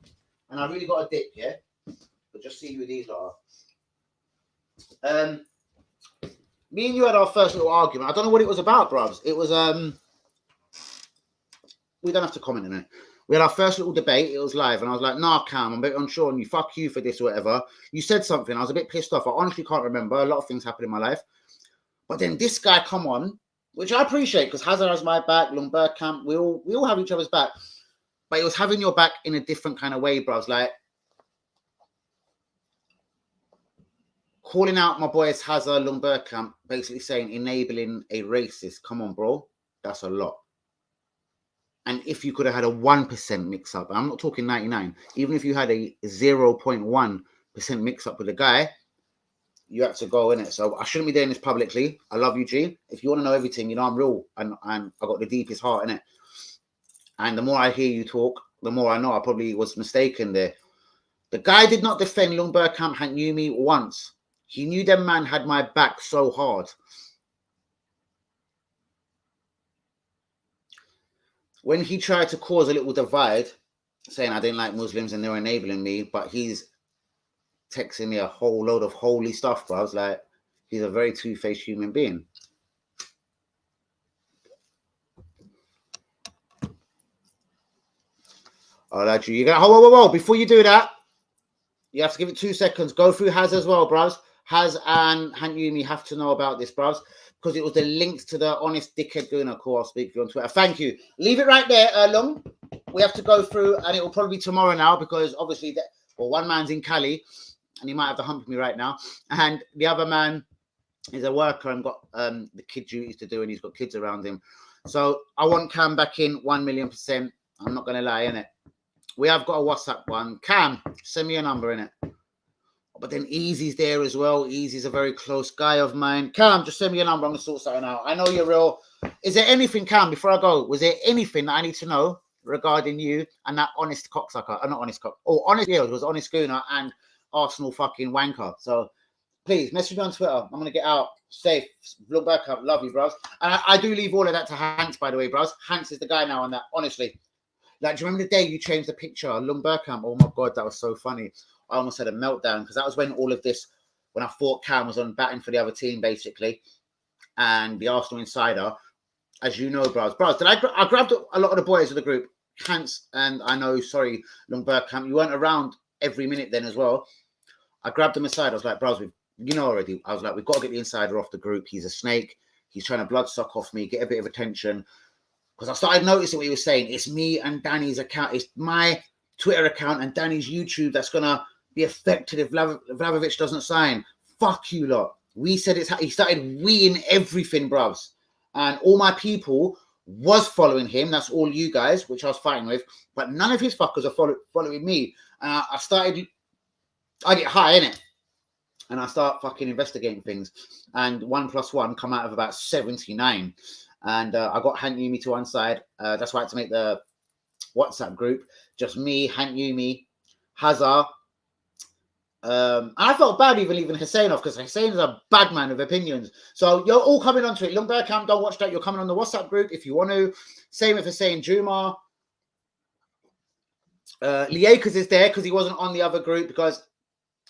And I really got a dip, yeah? But just see who these are. Me and you had our first little argument. I don't know what it was about, bruvs. It was, we don't have to comment on it. We had our first little debate. It was live. And I was like, nah, Cam, I'm a bit unsure on you. Fuck you for this or whatever. You said something. I was a bit pissed off. I honestly can't remember. A lot of things happened in my life. But then this guy come on, which I appreciate because Hazard has my back, Lundberg camp. We all have each other's back. But it was having your back in a different kind of way, bruvs. Like, calling out my boys Hazard, Lundberg camp, basically saying enabling a racist. Come on, bro. That's a lot. And if you could have had a 1% mix-up, I'm not talking 99, even if you had a 0.1% mix-up with a guy, you have to go in it. So I shouldn't be doing this publicly. I love you, G. If you want to know everything, you know I'm real and I got the deepest heart in it. And the more I hear you talk, the more I know I probably was mistaken there. The guy did not defend Lundberg camp Hank Yumi once. He knew that man had my back so hard. When he tried to cause a little divide, saying I didn't like Muslims and they're enabling me, but he's texting me a whole load of holy stuff, bro. I was like, he's a very two-faced human being. Oh, that's you. You got whoa. Before you do that, you have to give it 2 seconds. Go through Haz as well, bros. Haz and Hank Yumi have to know about this, bros. because it was the links to the honest dickhead Gooner. Cool, I'll speak to you on Twitter. Thank you. Leave it right there, Long. We have to go through, and it will probably be tomorrow now, because obviously, one man's in Cali, and he might have to hump me right now, and the other man is a worker and got the kid duties to do, and he's got kids around him. So I want Cam back in 1,000,000%. I'm not going to lie, innit? We have got a WhatsApp one. Cam, send me a number, innit? But then Easy's there as well. Easy's a very close guy of mine. Cam, just send me a number. I'm going to sort something out. I know you're real. Is there anything, Cam, before I go, was there anything that I need to know regarding you and that honest cocksucker? Not honest cock. Oh, honest, yeah, it was honest Gooner and Arsenal fucking wanker. So please message me on Twitter. I'm going to get out safe. Look back up. Love you, bros. And I do leave all of that to Hans, by the way, bros. Hans is the guy now on that, honestly. Like, do you remember the day you changed the picture? Lung Bergkamp. Oh my God, that was so funny. I almost had a meltdown, because that was when all of this, when I thought Cam was on batting for the other team, basically, and the Arsenal insider, as you know, bros. Did I grabbed a lot of the boys of the group, Hans, and I know, sorry, Lung Bergkamp, you weren't around every minute then as well. I grabbed them aside. I was like, bros, you know already. I was like, we've got to get the insider off the group. He's a snake. He's trying to bloodsuck off me, get a bit of attention. Because I started noticing what he was saying. It's me and Danny's account. It's my Twitter account and Danny's YouTube that's going to be affected if Vlahovic doesn't sign. Fuck you lot. We said he started weeing everything, bruvs. And all my people was following him. That's all you guys, which I was fighting with. But none of his fuckers are following me. And I get high, innit? And I start fucking investigating things. And 1 + 1 come out of about 79. And I got Hank Yumi to one side. That's why I had to make the WhatsApp group. Just me, Hank Yumi, Hazard. I felt bad even leaving Hussein off, because Hussein is a bad man with opinions. So you're all coming onto it. Lungberg Camp, don't watch that. You're coming on the WhatsApp group if you want to. Same with Hussein Juma. Liakers is there because he wasn't on the other group, because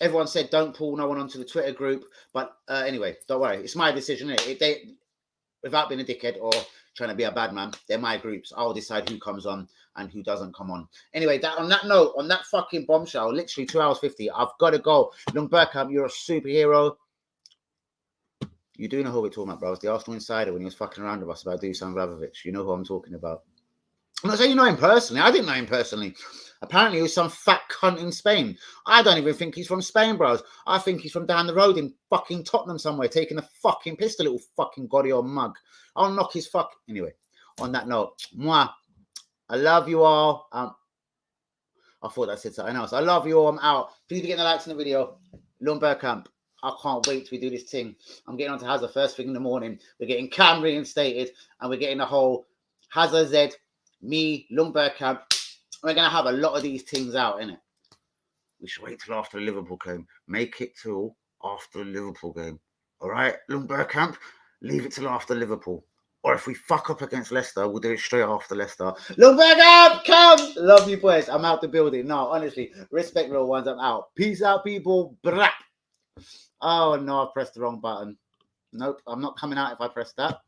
everyone said don't pull no one onto the Twitter group. But anyway, don't worry. It's my decision. Without being a dickhead or trying to be a bad man, they're my groups. I'll decide who comes on and who doesn't come on. Anyway, on that note, on that fucking bombshell, literally 2 hours 50, I've got to go. Lung Bergkamp, you're a superhero. You do know who we're talking about, bro. It's the Arsenal insider when he was fucking around with us about Dusan Vlahovic. You know who I'm talking about. I'm not saying you know him personally. I didn't know him personally. Apparently, he was some fat cunt in Spain. I don't even think he's from Spain, bros. I think he's from down the road in fucking Tottenham somewhere, taking a fucking piss, the little fucking goddy or mug. I'll knock his fuck. Anyway, on that note, mwah. I love you all. I thought I said something else. I love you all. I'm out. Please be getting the likes in the video. Lung Bergkamp. I can't wait till we do this thing. I'm getting on to Hazard first thing in the morning. We're getting Cam reinstated, and we're getting the whole Hazard Z, me, Lung Bergkamp. We're going to have a lot of these things out, innit? We should wait till after the Liverpool game. Make it till after the Liverpool game. All right, Lung Bergkamp, leave it till after Liverpool. Or if we fuck up against Leicester, we'll do it straight after Leicester. Lung Bergkamp, come! Love you, boys. I'm out the building. No, honestly, respect real ones. I'm out. Peace out, people. Brap. Oh, no, I pressed the wrong button. Nope, I'm not coming out if I press that.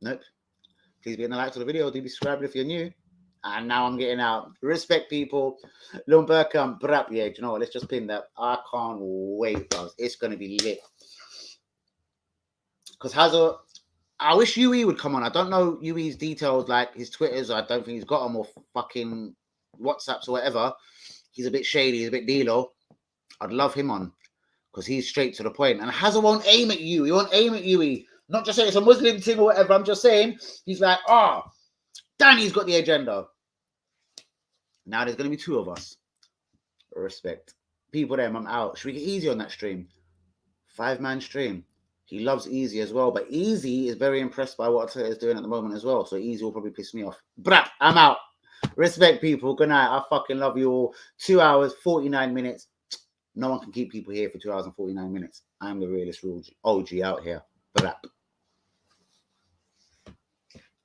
Nope. Please be in the likes of the video. Do be subscribed if you're new. And now I'm getting out. Respect, people. Lung Bergkamp, brap. Yeah, do you know what? Let's just pin that. I can't wait, guys. It's going to be lit. Because Hazard, I wish UE would come on. I don't know UE's details, like his Twitters. I don't think he's got them, or fucking WhatsApps or whatever. He's a bit shady. He's a bit dealo. I'd love him on, because he's straight to the point. And Hazard won't aim at you. He won't aim at UE. Not just saying it's a Muslim thing or whatever. I'm just saying he's like, Danny's got the agenda. Now there's going to be 2 of us. Respect. People there, I'm out. Should we get Easy on that stream? 5-man stream. He loves Easy as well. But Easy is very impressed by what Twitter is doing at the moment as well. So Easy will probably piss me off. Brap, I'm out. Respect, people. Good night. I fucking love you all. 2 hours, 49 minutes. No one can keep people here for 2 hours and 49 minutes. I'm the realest OG out here. Brap.